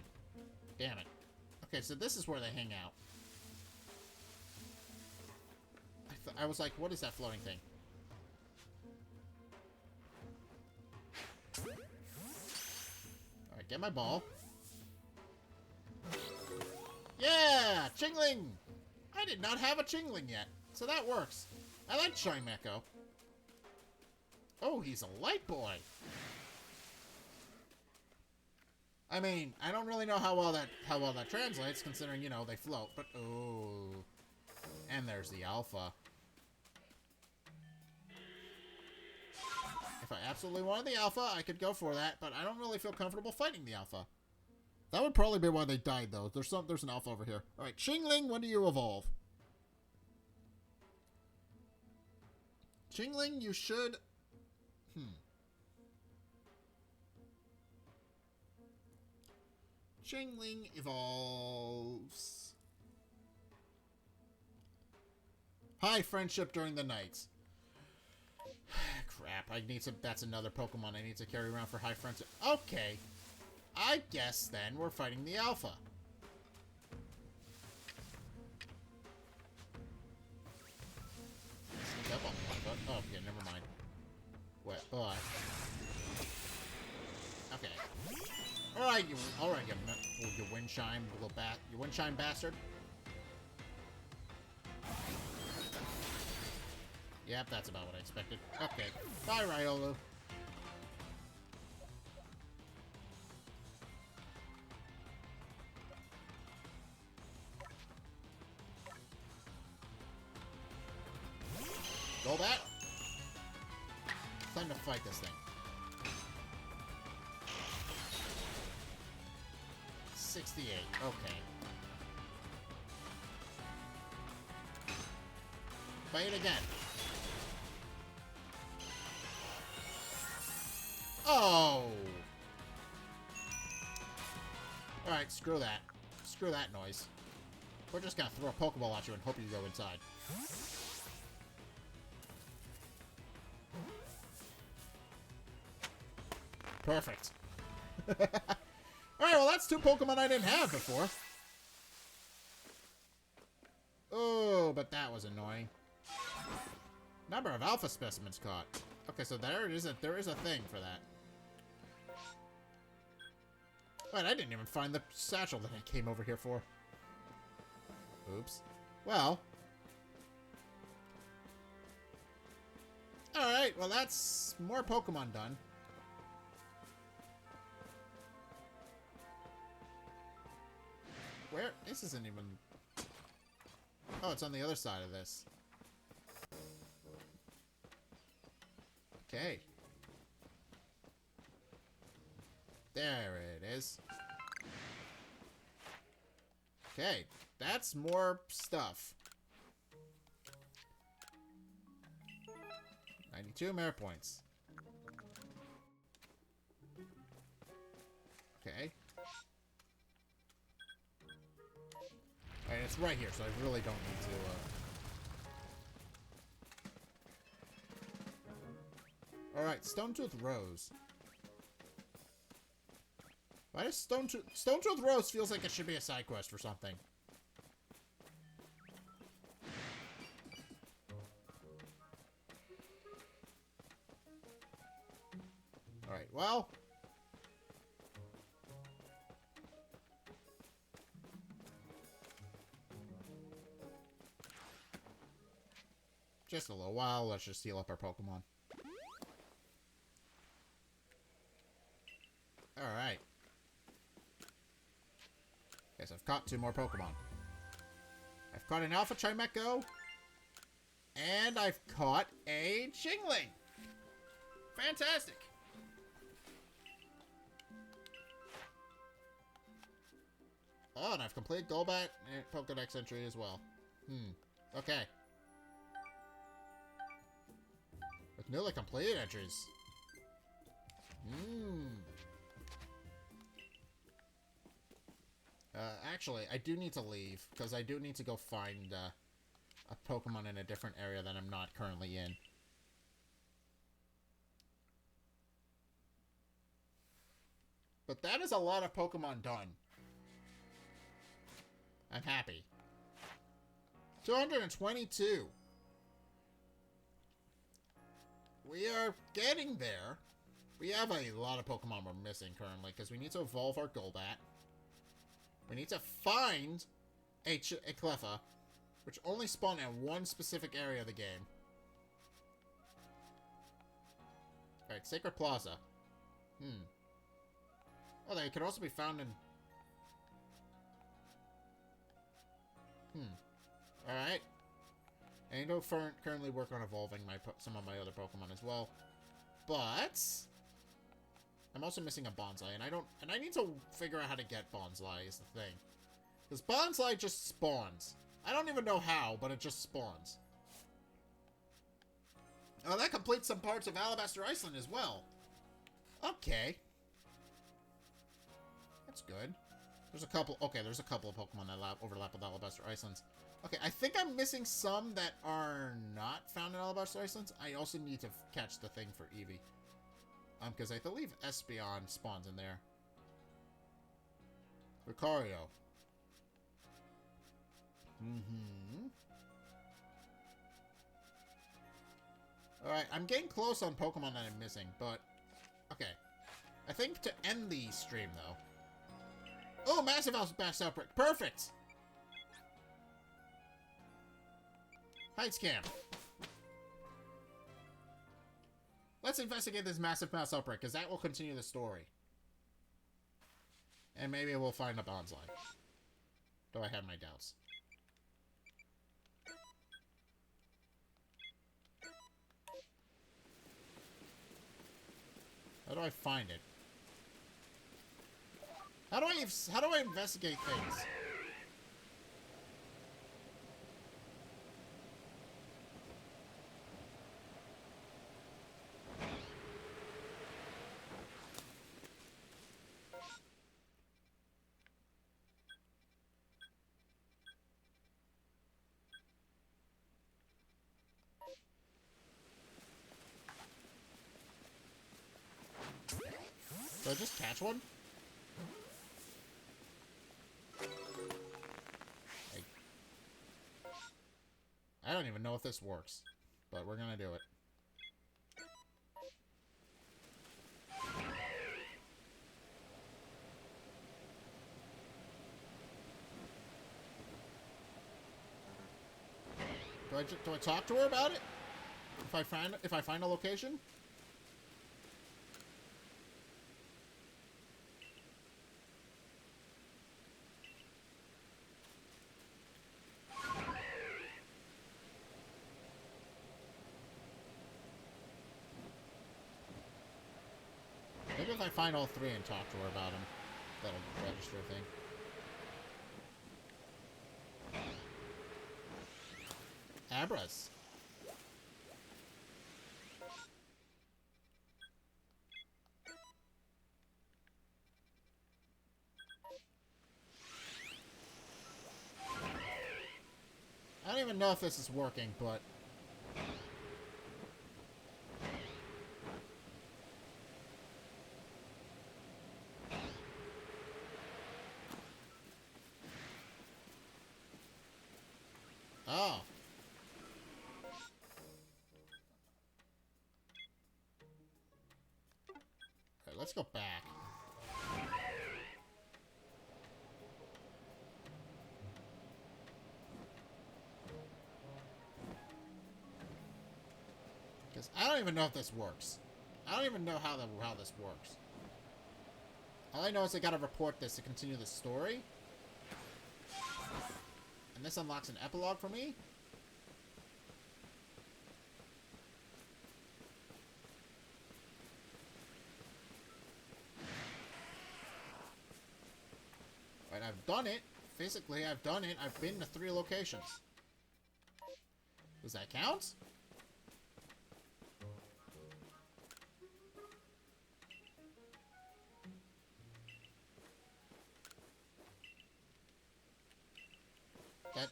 Damn it. Okay, so this is where they hang out. I was like, what is that floating thing? Alright, get my ball. Yeah! Chingling! I did not have a Chingling yet, so that works. I like Chimecho. Oh, he's a light boy. I mean, I don't really know how well that translates, considering, you know, they float, but oh. And there's the alpha. If I absolutely wanted the alpha, I could go for that, but I don't really feel comfortable fighting the alpha. That would probably be why they died, though. There's an alpha over here. Alright, Chingling, when do you evolve? Chingling, you should... Chingling evolves... High friendship during the nights. Crap, that's another Pokemon I need to carry around for high friendship. Okay. I guess then we're fighting the alpha. Oh, yeah, never mind. What? Oh, okay. Alright, you windchime, you windchime bastard. Yep, that's about what I expected. Okay. Bye, Riolu. Go back. It's time to fight this thing. 68. Okay. Fight it again. Oh! Alright, screw that. Screw that noise. We're just gonna throw a Pokeball at you and hope you go inside. Perfect. Alright, well that's 2 Pokemon I didn't have before. Oh, but that was annoying. Number of alpha specimens caught. Okay, so there is a thing for that. Wait, I didn't even find the satchel that I came over here for. Oops. Well. Alright, well that's more Pokemon done. Where? This isn't even... Oh, it's on the other side of this. Okay. There it is. Okay, that's more stuff. 92 merit points. Okay. And it's right here, so I really don't need to, Alright, Stonetooth Rose. Why does Stonetooth Rose feels like it should be a side quest for something? Alright, well... Just a little while, let's just heal up our Pokemon. Alright. Guess I've caught 2 more Pokemon. I've caught an Alpha Chimecho. And I've caught a Chingling. Fantastic. Oh, and I've completed Golbat and Pokedex entry as well. Okay. With newly completed entries. Actually, I do need to leave, because I do need to go find a Pokemon in a different area that I'm not currently in. But that is a lot of Pokemon done. I'm happy. 222. We are getting there. We have a lot of Pokemon we're missing currently, because we need to evolve our Golbat. We need to find a Cleffa, which only spawn in one specific area of the game. Alright, Sacred Plaza. Oh, they could also be found in... Alright. I need to currently work on evolving some of my other Pokemon as well. But... I'm also missing a Bonsai, and I need to figure out how to get Bonsai is the thing. Because Bonsai just spawns. I don't even know how, but it just spawns. Oh, that completes some parts of Alabaster Iceland as well. Okay. That's good. There's a couple of Pokemon that overlap with Alabaster Icelands. Okay, I think I'm missing some that are not found in Alabaster Icelands. I also need to catch the thing for Eevee. Because I believe Espeon spawns in there. Lucario. Alright, I'm getting close on Pokemon that I'm missing, but... Okay. I think to end the stream, though... Oh, Massive Mass Outbreak! Perfect! Heights Camp. Let's investigate this massive mass outbreak, because that will continue the story. And maybe we'll find a Bonsai. Though I have my doubts. How do I find it? How do I investigate things? Do I just catch one? I don't even know if this works, but we're gonna do it. Do I talk to her about it? If I find a location? Maybe if I find all three and talk to her about them, that'll register a thing. Abras. I don't even know if this is working, but... Oh. Alright, let's go back. Because I don't even know if this works. I don't even know how this works. All I know is I gotta report this to continue the story. And this unlocks an epilogue for me? Right, I've done it. Physically, I've done it. I've been to 3 locations. Does that count? That...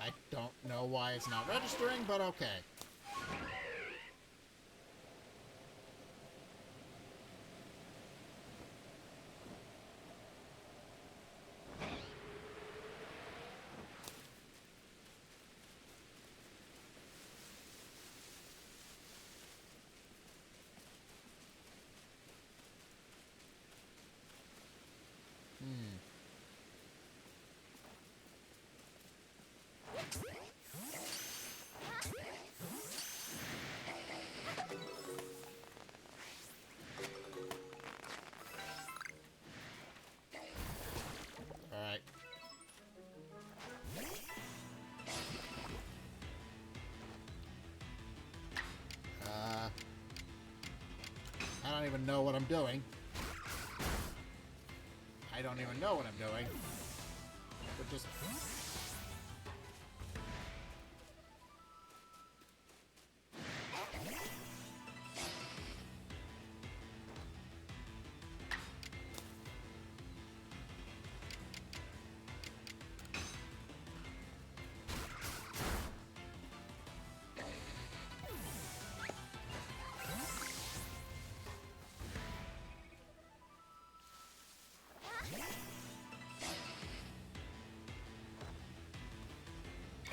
I don't know why it's not registering, but okay. Alright. I don't even know what I'm doing. I don't even know what I'm doing. But just...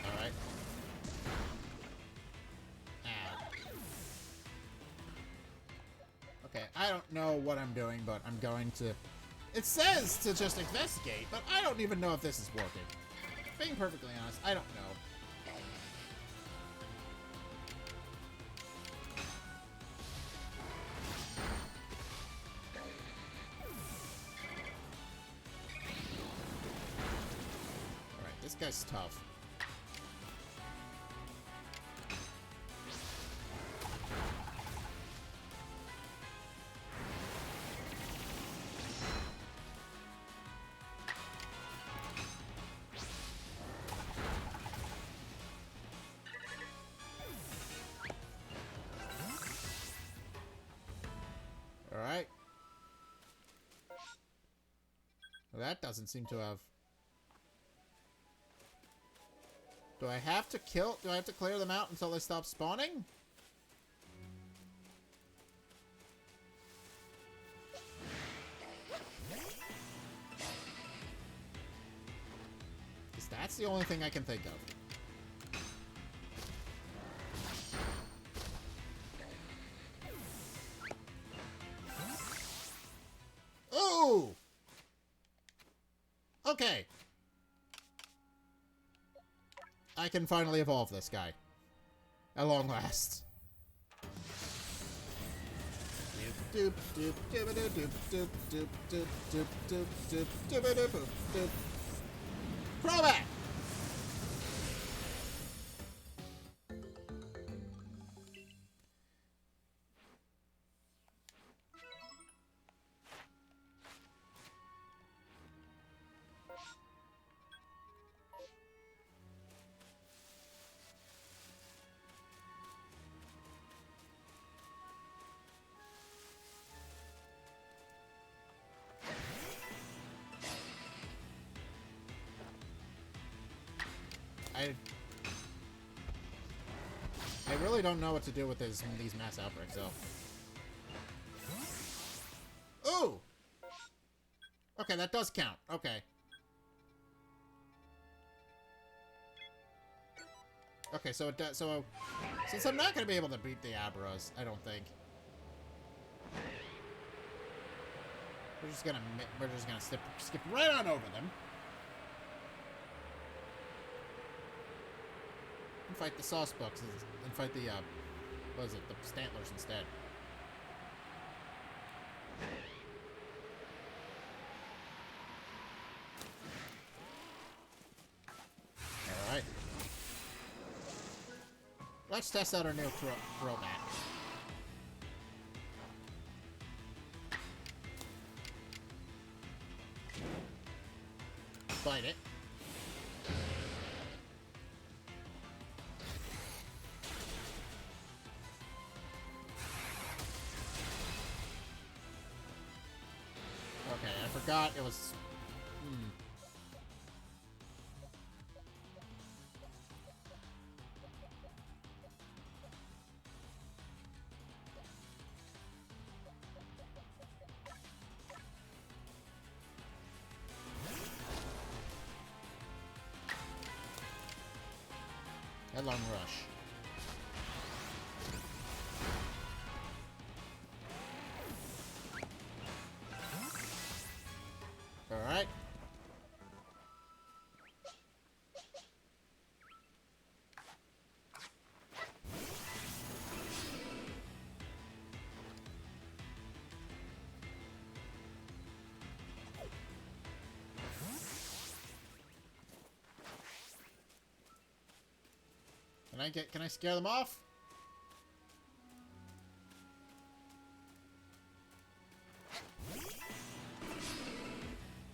Alright. Okay, I don't know what I'm doing, but I'm going to... It says to just investigate, but I don't even know if this is working. Being perfectly honest, I don't know. Alright, this guy's tough. Alright. that doesn't seem to have... Do I have to clear them out until they stop spawning? Because that's the only thing I can think of. Ooh! Okay. I can finally evolve this guy. At long last. Throwback! I really don't know what to do with these mass outbreaks, though. Ooh! Okay, that does count. Okay. Okay, so it does. So since I'm not going to be able to beat the Abras, I don't think. We're just gonna skip right on over them. And fight the sauce bucks and fight the what is it, the Stantlers instead. Alright. Let's test out our new throw mat. Fight it. Okay, I forgot it was... Headlong rush. Alright. Can I scare them off?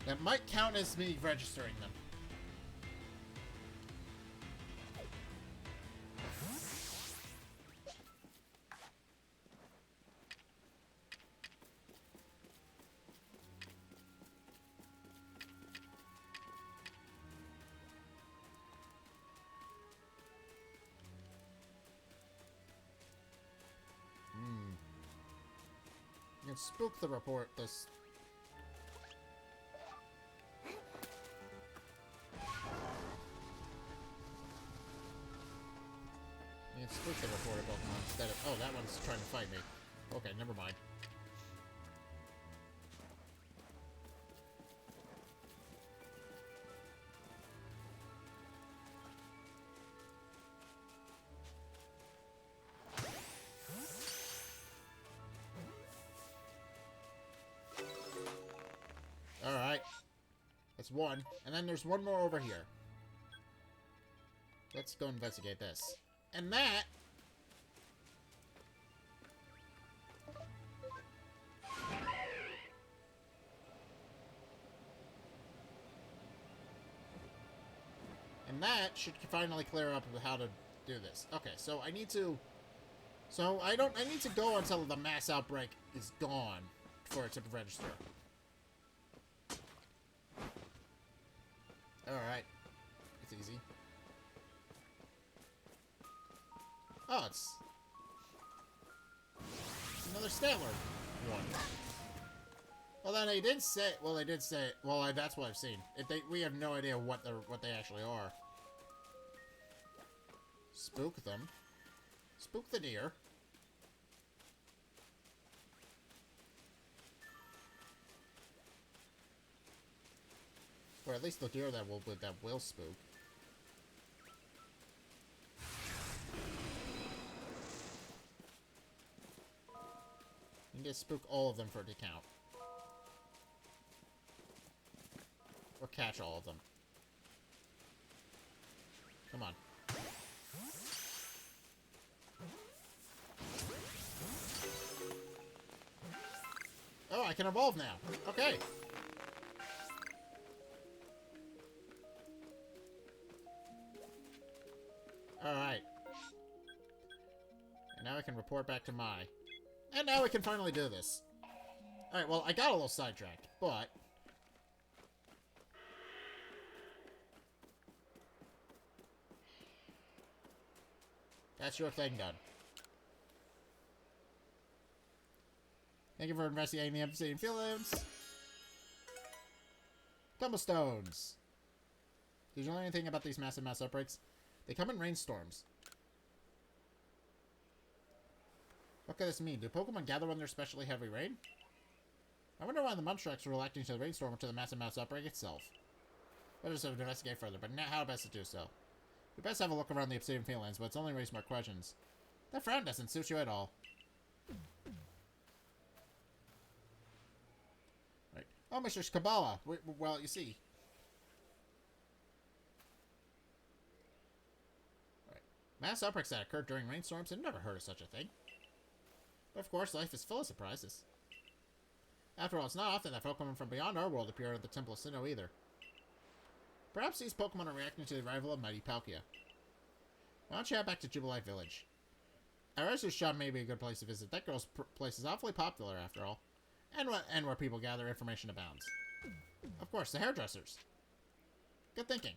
That might count as me registering them. You can spook the report this. You can spook the reporter Pokemon instead of... Oh, that one's trying to fight me. Okay, never mind. Alright. That's one. And then there's one more over here. Let's go investigate this. And that... And that should finally clear up how to do this. Okay, so I need to... So I need to go until the mass outbreak is gone for it to register. Alright. It's easy. Oh, it's another Statler one. Well, then they did say... Well, they did say... Well, that's what I've seen. We have no idea what they actually are. Spook them. Spook the deer. Or at least the deer that will spook. You can just spook all of them for it to count. Or catch all of them. Come on. Oh, I can evolve now. Okay. Alright. And now I can report back to Mai. And now we can finally do this. Alright, well, I got a little sidetracked, but... That's your thing done. Thank you for investigating the obsidian fields. Tumblestones. Did you learn anything about these massive mass outbreaks? They come in rainstorms. What could this mean? Do Pokemon gather when there's especially heavy rain? I wonder why the Munchlax are reacting to the rainstorm or to the massive mouse outbreak itself. Let us investigate further, but now how best to do so? We best have a look around the Obsidian Fieldlands, but it's only raised more questions. That frown doesn't suit you at all. Right. Oh, Mr. Kabbalah. Well, you see. Right. Mass outbreaks that occur during rainstorms, I've never heard of such a thing. But of course, life is full of surprises. After all, it's not often that Pokemon from beyond our world appear at the Temple of Sinnoh either. Perhaps these Pokemon are reacting to the arrival of mighty Palkia. Why don't you head back to Jubilite Village? Arceus shop may be a good place to visit. That girl's place is awfully popular, after all. And where people gather information abounds. Of course, the hairdressers. Good thinking.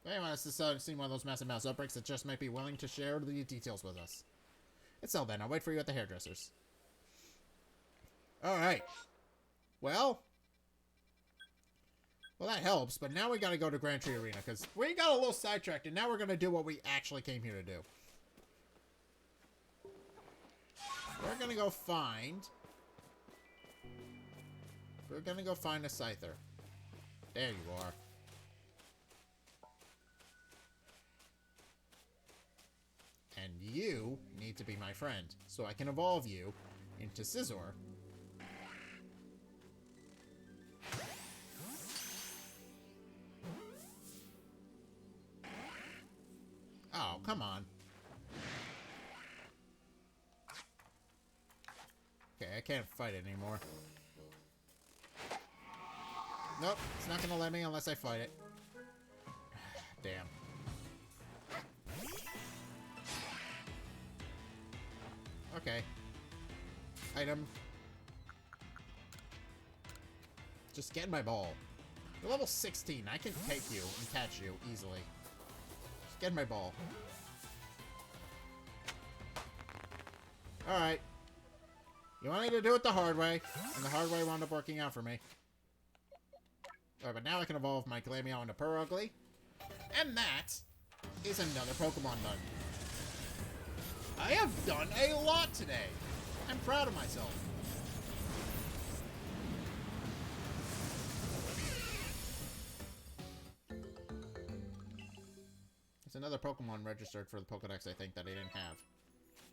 If anyone has seen one of those massive mouse outbreaks that just might be willing to share the details with us. It's all then. I'll wait for you at the hairdressers. Alright. Well, that helps, but now we gotta go to Grand Tree Arena, because we got a little sidetracked, and now we're gonna do what we actually came here to do. We're gonna go find a Scyther. There you are. And you need to be my friend, so I can evolve you into Scizor. Oh, come on. Okay, I can't fight it anymore. Nope, it's not gonna let me unless I fight it. Damn. Okay. Item. Just get in my ball. You're level 16. I can take you and catch you easily. Just get in my ball. Alright. You wanted to do it the hard way, and the hard way wound up working out for me. Alright, but now I can evolve my Glameow into Purugly. And that is another Pokemon done. I have done a lot today. I'm proud of myself. There's another Pokemon registered for the Pokedex, I think, that I didn't have.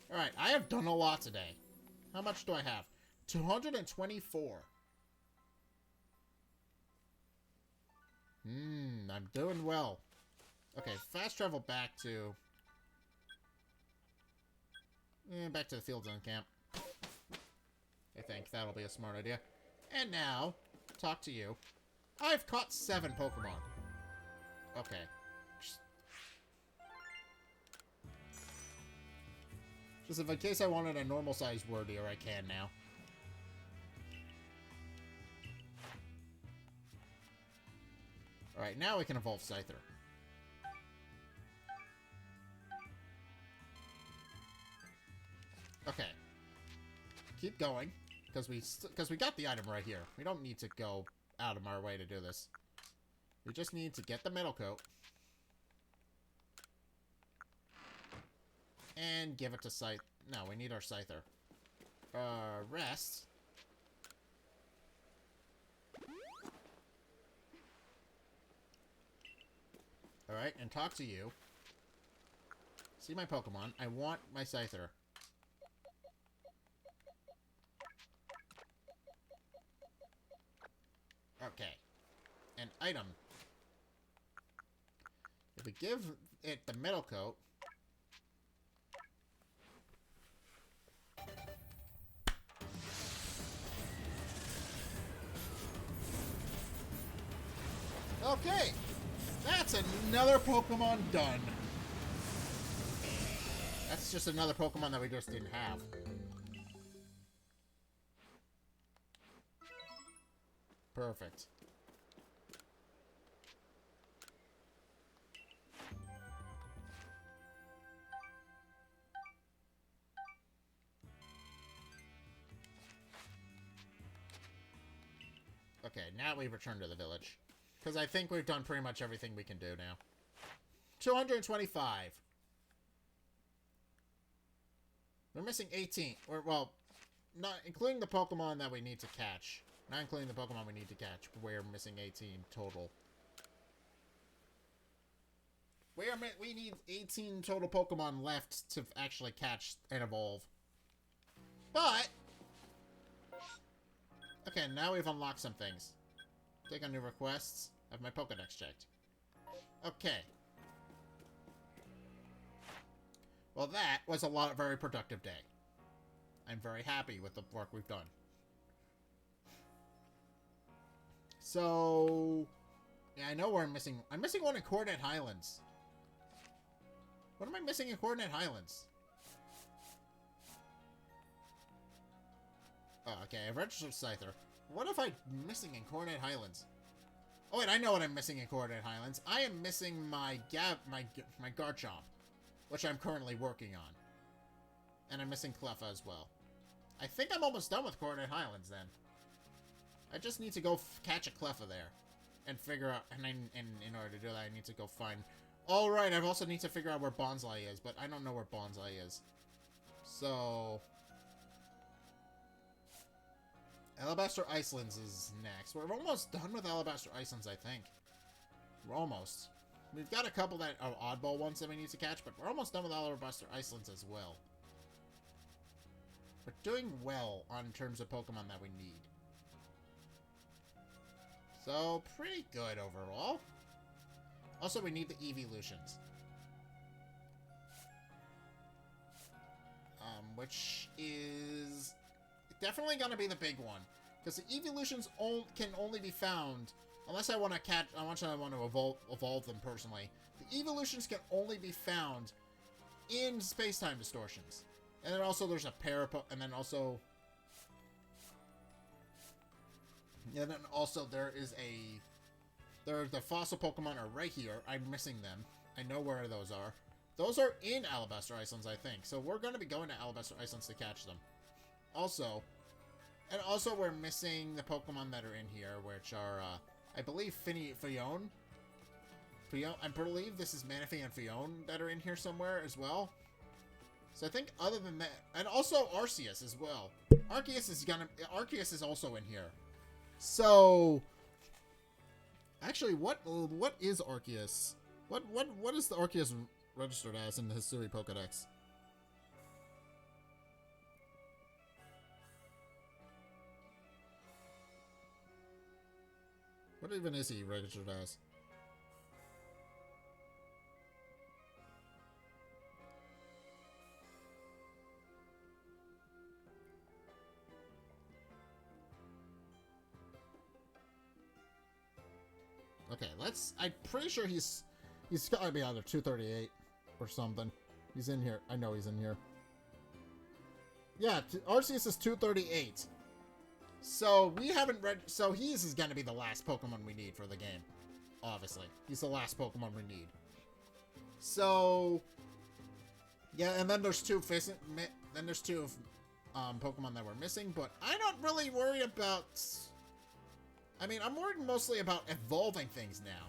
Alright, I have done a lot today. How much do I have? 224. I'm doing well. Okay, fast travel back to... back to the Field Zone camp. I think that'll be a smart idea. And now, talk to you. I've caught 7 Pokemon. Okay. Just in case I wanted a normal-sized Wordier, I can now. Alright, Alright, now we can evolve Scyther. Okay. Keep going. Because we got the item right here. We don't need to go out of our way to do this. We just need to get the metal coat. And give it to Scyther. No, we need our Scyther. Rest. Alright, and talk to you. See my Pokemon. I want my Scyther. Okay. An item. If we give it the metal coat... Okay! That's another Pokemon done. That's just another Pokemon that we just didn't have. Perfect. Okay, now we return to the village. Because I think we've done pretty much everything we can do now. 225. We're missing 18. Well, not including the Pokemon that we need to catch. Not including the Pokemon we need to catch. We're missing 18 total. We need 18 total Pokemon left to actually catch and evolve. But... okay, now we've unlocked some things. Take on new requests. Have my Pokedex checked. Okay. Well, that was a very productive day. I'm very happy with the work we've done. So... yeah, I know where I'm missing... I'm missing one in Coordinate Highlands. What am I missing in Coordinate Highlands? Oh, okay. I've registered Scyther. What if I'm missing in Coordinate Highlands? Oh, wait, I know what I'm missing in Coordinate Highlands. I am missing my Garchomp, which I'm currently working on. And I'm missing Cleffa as well. I think I'm almost done with Coordinate Highlands, then. I just need to go catch a Cleffa there. And figure out... and in order to do that, I need to go find... oh, right, I also need to figure out where Bonsai is, but I don't know where Bonsai is. So... Alabaster Icelands is next. We're almost done with Alabaster Icelands, I think. We're almost. We've got a couple that are oddball ones that we need to catch, but we're almost done with Alabaster Icelands as well. We're doing well on terms of Pokemon that we need. So, pretty good overall. Also, we need the evolutions. Which is... definitely gonna be the big one, because the evolutions can only be found unless I want to catch. I want to evolve them personally. The evolutions can only be found in space-time distortions, and then also there's a and then also there is the fossil Pokemon are right here. I'm missing them. I know where those are. Those are in Alabaster Icelands, I think. So we're going to be going to Alabaster Icelands to catch them. Also, we're missing the Pokemon that are in here, which are, I believe, Fion. I believe this is Manaphy and Fion that are in here somewhere as well. So I think other than that, and also Arceus as well. Arceus is also in here. So, actually, what is Arceus? What is the Arceus registered as in the Hisui Pokedex? What even is he registered as? Okay, I'm pretty sure he's gotta be either 238 or something. He's in here. I know he's in here. Yeah, Arceus is 238. So we haven't read. So he's is gonna be the last Pokemon we need for the game. obviously. He's the last Pokemon we need. So, yeah, and then there's two Pokemon that we're missing, but I'm not really worried about... I mean, I'm worried mostly about evolving things now,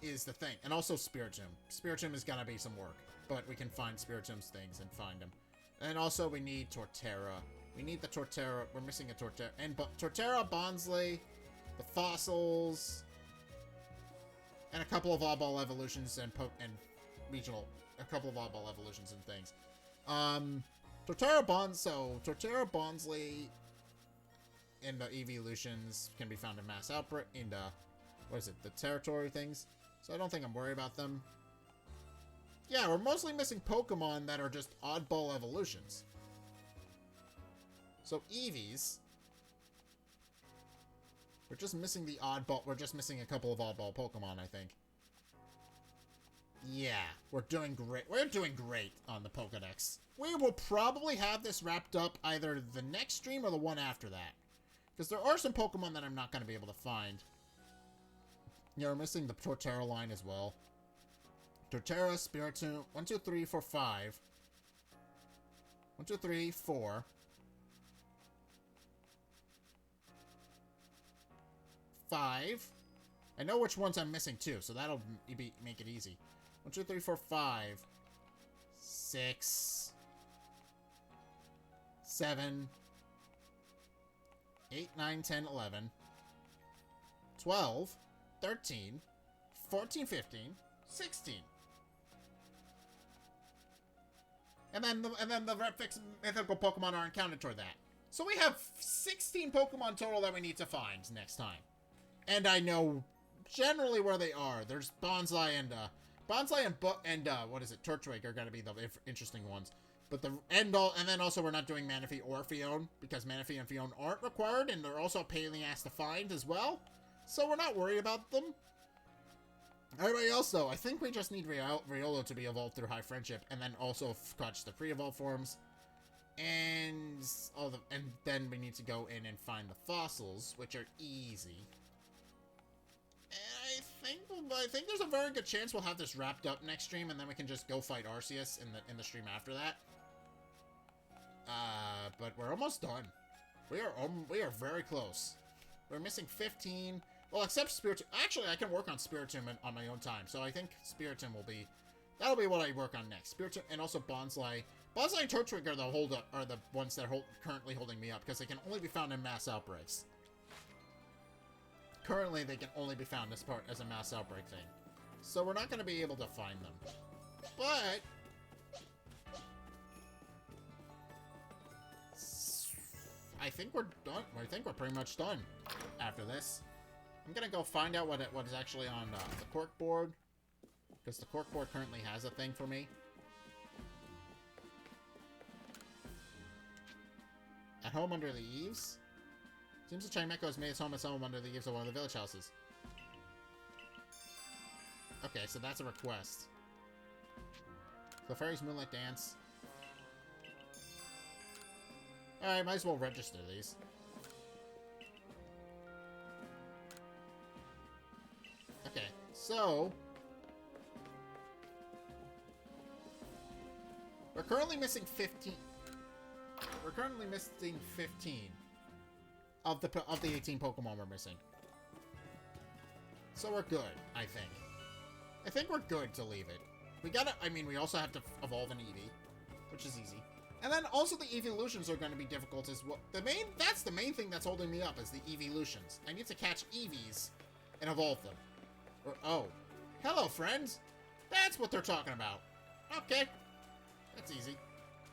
is the thing. And also Spiritomb. Spiritomb is gonna be some work, but we can find Spiritomb's things and find them. And also we need Torterra. We need the Torterra. We're missing a Torterra. And Torterra, Bonsly, the fossils, and a couple of oddball evolutions and regional, a couple of oddball evolutions and things. Torterra Bonsly in the evolutions can be found in Mass Outbreak, in the, what is it, the territory things. So I don't think I'm worried about them. Yeah, we're mostly missing Pokemon that are just oddball evolutions. So Eevees, we're just missing the oddball, we're just missing a couple of oddball Pokemon, I think. Yeah, we're doing great. We're doing great on the Pokedex. We will probably have this wrapped up either the next stream or the one after that. Because there are some Pokemon that I'm not going to be able to find. Yeah, we're missing the Torterra line as well. Torterra, Spiritomb, 1, 2, 3, 4, 5. 1, 2, 3, 4. 5. I know which ones I'm missing too, so that'll make it easy. 1, 2, 3, 4, 5. 6. 7. 8, 9, 10, 11. 12. 13. 14, 15. 16. And then the Red Fix mythical Pokemon are encountered toward that. So we have 16 Pokemon total that we need to find next time. And I know generally where they are. There's Bonsly and what is it? Turtwig are going to be the interesting ones. But and then also we're not doing Manaphy or Fion because Manaphy and Fion aren't required, and they're also a pain in the ass to find as well. So we're not worried about them. Everybody else, though, I think we just need Riolo to be evolved through High Friendship, and then also catch the pre-evolved forms, and then we need to go in and find the fossils, which are easy. And I think there's a very good chance we'll have this wrapped up next stream, and then we can just go fight Arceus in the stream after that. But we're almost done. We are very close. We're missing 15. Well, except Spiritomb. Actually, I can work on Spiritomb on my own time. So I think Spiritomb that'll be what I work on next. Spiritomb and also Bonsly. Bonsly and Turtwig are the ones that are currently holding me up because they can only be found in mass outbreaks. Currently, they can only be found as a mass outbreak thing. So we're not going to be able to find them. But I think we're done. I think we're pretty much done after this. I'm gonna go find out what is actually on the cork board, because the cork board currently has a thing for me. At home under the eaves? Seems the Chimecho has made its home under the eaves of one of the village houses. Okay, so that's a request. Clefairy's Moonlight Dance. Alright, might as well register these. Okay, so we're currently missing 15. We're currently missing 15 of the 18 Pokemon we're missing. So we're good, I think. I think we're good to leave it. We also have to evolve an Eevee, which is easy. And then also the evolutions are going to be difficult as well. That's the main thing that's holding me up is the evolutions. I need to catch Eevees and evolve them. Oh, hello, friends. That's what they're talking about. Okay, that's easy.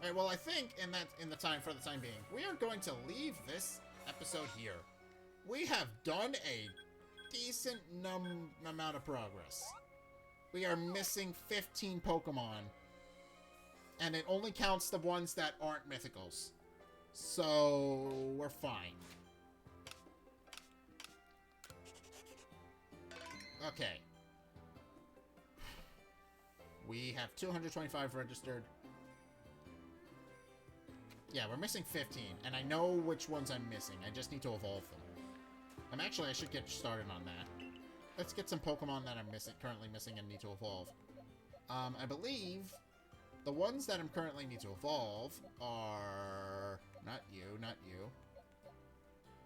All right. Well, I think for the time being, we are going to leave this episode here. We have done a decent amount of progress. We are missing 15 Pokemon, and it only counts the ones that aren't mythicals. So we're fine. Okay. We have 225 registered. Yeah, we're missing 15, and I know which ones I'm missing. I just need to evolve them. I should get started on that. let's get some Pokemon that I'm currently missing and need to evolve. I believe the ones that I'm currently need to evolve are not you.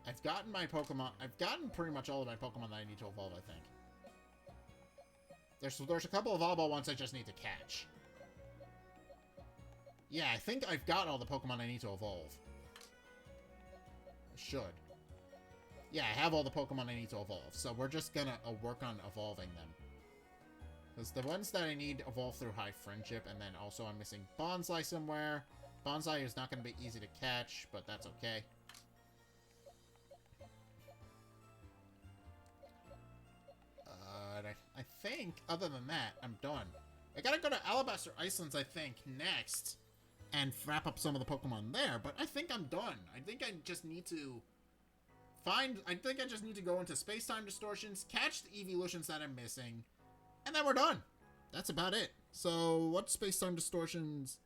I've gotten my Pokemon. I've gotten pretty much all of my Pokemon that I need to evolve, I think. There's a couple of Volleyball ones I just need to catch. Yeah, I think I've got all the Pokemon I need to evolve. I should. Yeah, I have all the Pokemon I need to evolve. So we're just gonna work on evolving them. Because the ones that I need evolve through High Friendship, and then also I'm missing Bonsai somewhere. Bonsai is not going to be easy to catch, but that's okay. I think, other than that, I'm done. I gotta go to Alabaster Icelands, I think, next, and wrap up some of the Pokemon there, but I think I'm done. I think I just need to go into Space-Time Distortions, catch the evolutions that I'm missing, and then we're done. That's about it. So, what's Space-Time Distortions?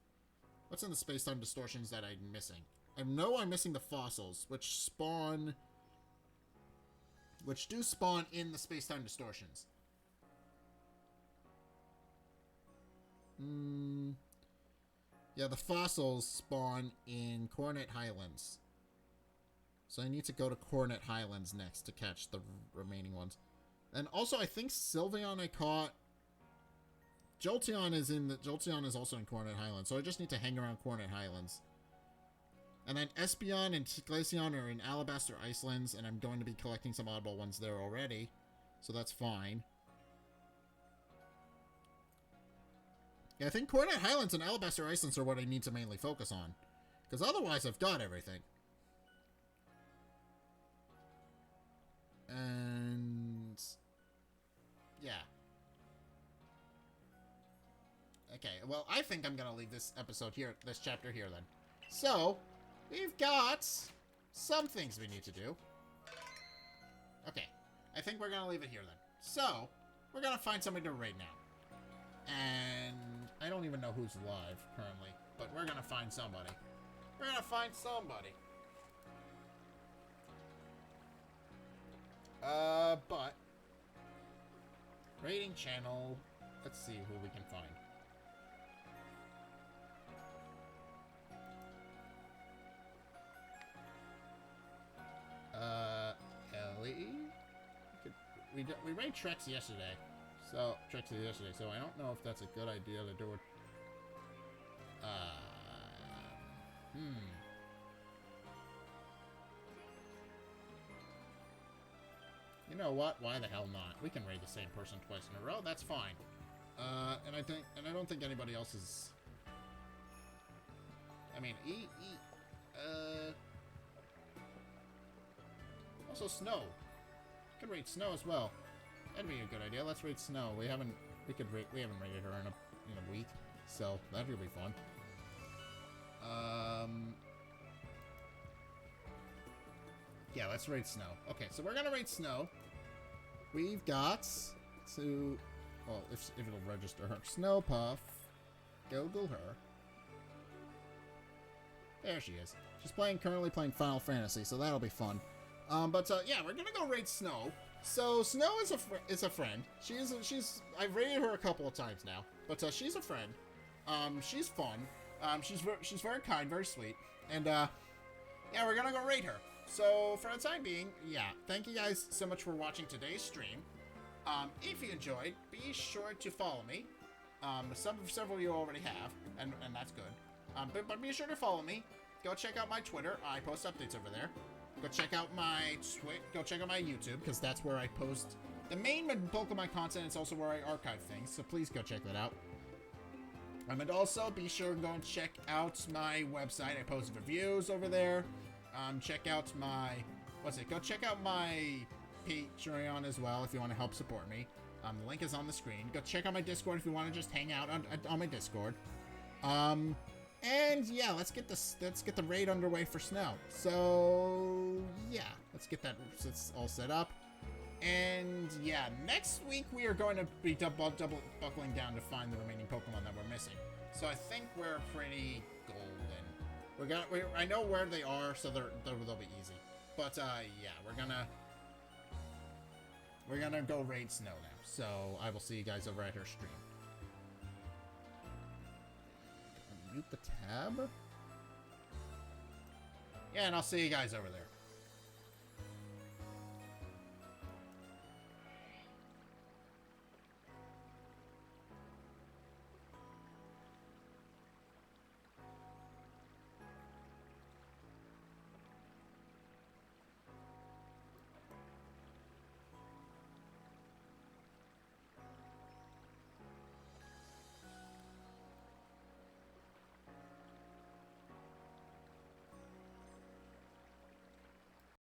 What's in the Space-Time Distortions that I'm missing? I know I'm missing the fossils, which do spawn in the Space-Time Distortions. Yeah, the fossils spawn in Coronet Highlands. So I need to go to Coronet Highlands next to catch the remaining ones. And also, I think Sylveon I caught. Jolteon is also in Coronet Highlands, so I just need to hang around Coronet Highlands. And then Espeon and Glaceon are in Alabaster Icelands, and I'm going to be collecting some oddball ones there already, so that's fine. Yeah, I think Coronet Highlands and Alabaster Icelands are what I need to mainly focus on, because otherwise I've got everything. And yeah. Okay, well, I think I'm gonna leave this episode here, this chapter here then. So, we've got some things we need to do. Okay, I think we're gonna leave it here then. So, we're gonna find somebody to raid now. And I don't even know who's live currently, but we're gonna find somebody. We're gonna find somebody. But rating channel, let's see who we can find. Ellie? We raid Trex yesterday. So, so I don't know if that's a good idea to do it. You know what? Why the hell not? We can raid the same person twice in a row. That's fine. And I don't think anybody else is. I mean, also Snow. We could raid Snow as well. That'd be a good idea. Let's raid Snow. We haven't raided her in a week, so that would be fun. Yeah, let's raid Snow. Okay, so we're gonna raid Snow. We've got to, well, if it'll register her, Snowpuff. Google her. There she is. She's currently playing Final Fantasy, so that'll be fun. Yeah, we're gonna go raid Snow. So Snow is a friend. I've raided her a couple of times now, but she's a friend. She's fun. She's very kind, very sweet, and yeah, we're gonna go raid her. So for the time being, yeah, thank you guys so much for watching today's stream. If you enjoyed, be sure to follow me. Several of you already have, and that's good. But be sure to follow me. Go check out my Twitter. I post updates over there. Go check out my YouTube, because that's where I post the main Pokemon content. It's also where I archive things, so please go check that out. And also be sure to go and check out my website. I post reviews over there. Check out my go check out my Patreon as well if you want to help support me. The link is on the screen. Go check out my Discord if you want to just hang out on my Discord. And yeah, let's get the raid underway for Snow. So yeah, let's get that all set up. And yeah, next week we are going to be double buckling down to find the remaining Pokemon that we're missing. So I think we're pretty golden. I know where they are, so they'll be easy. But yeah, we're gonna We're gonna go raid Snow now. So I will see you guys over at her stream. Mute the tab. Yeah, and I'll see you guys over there.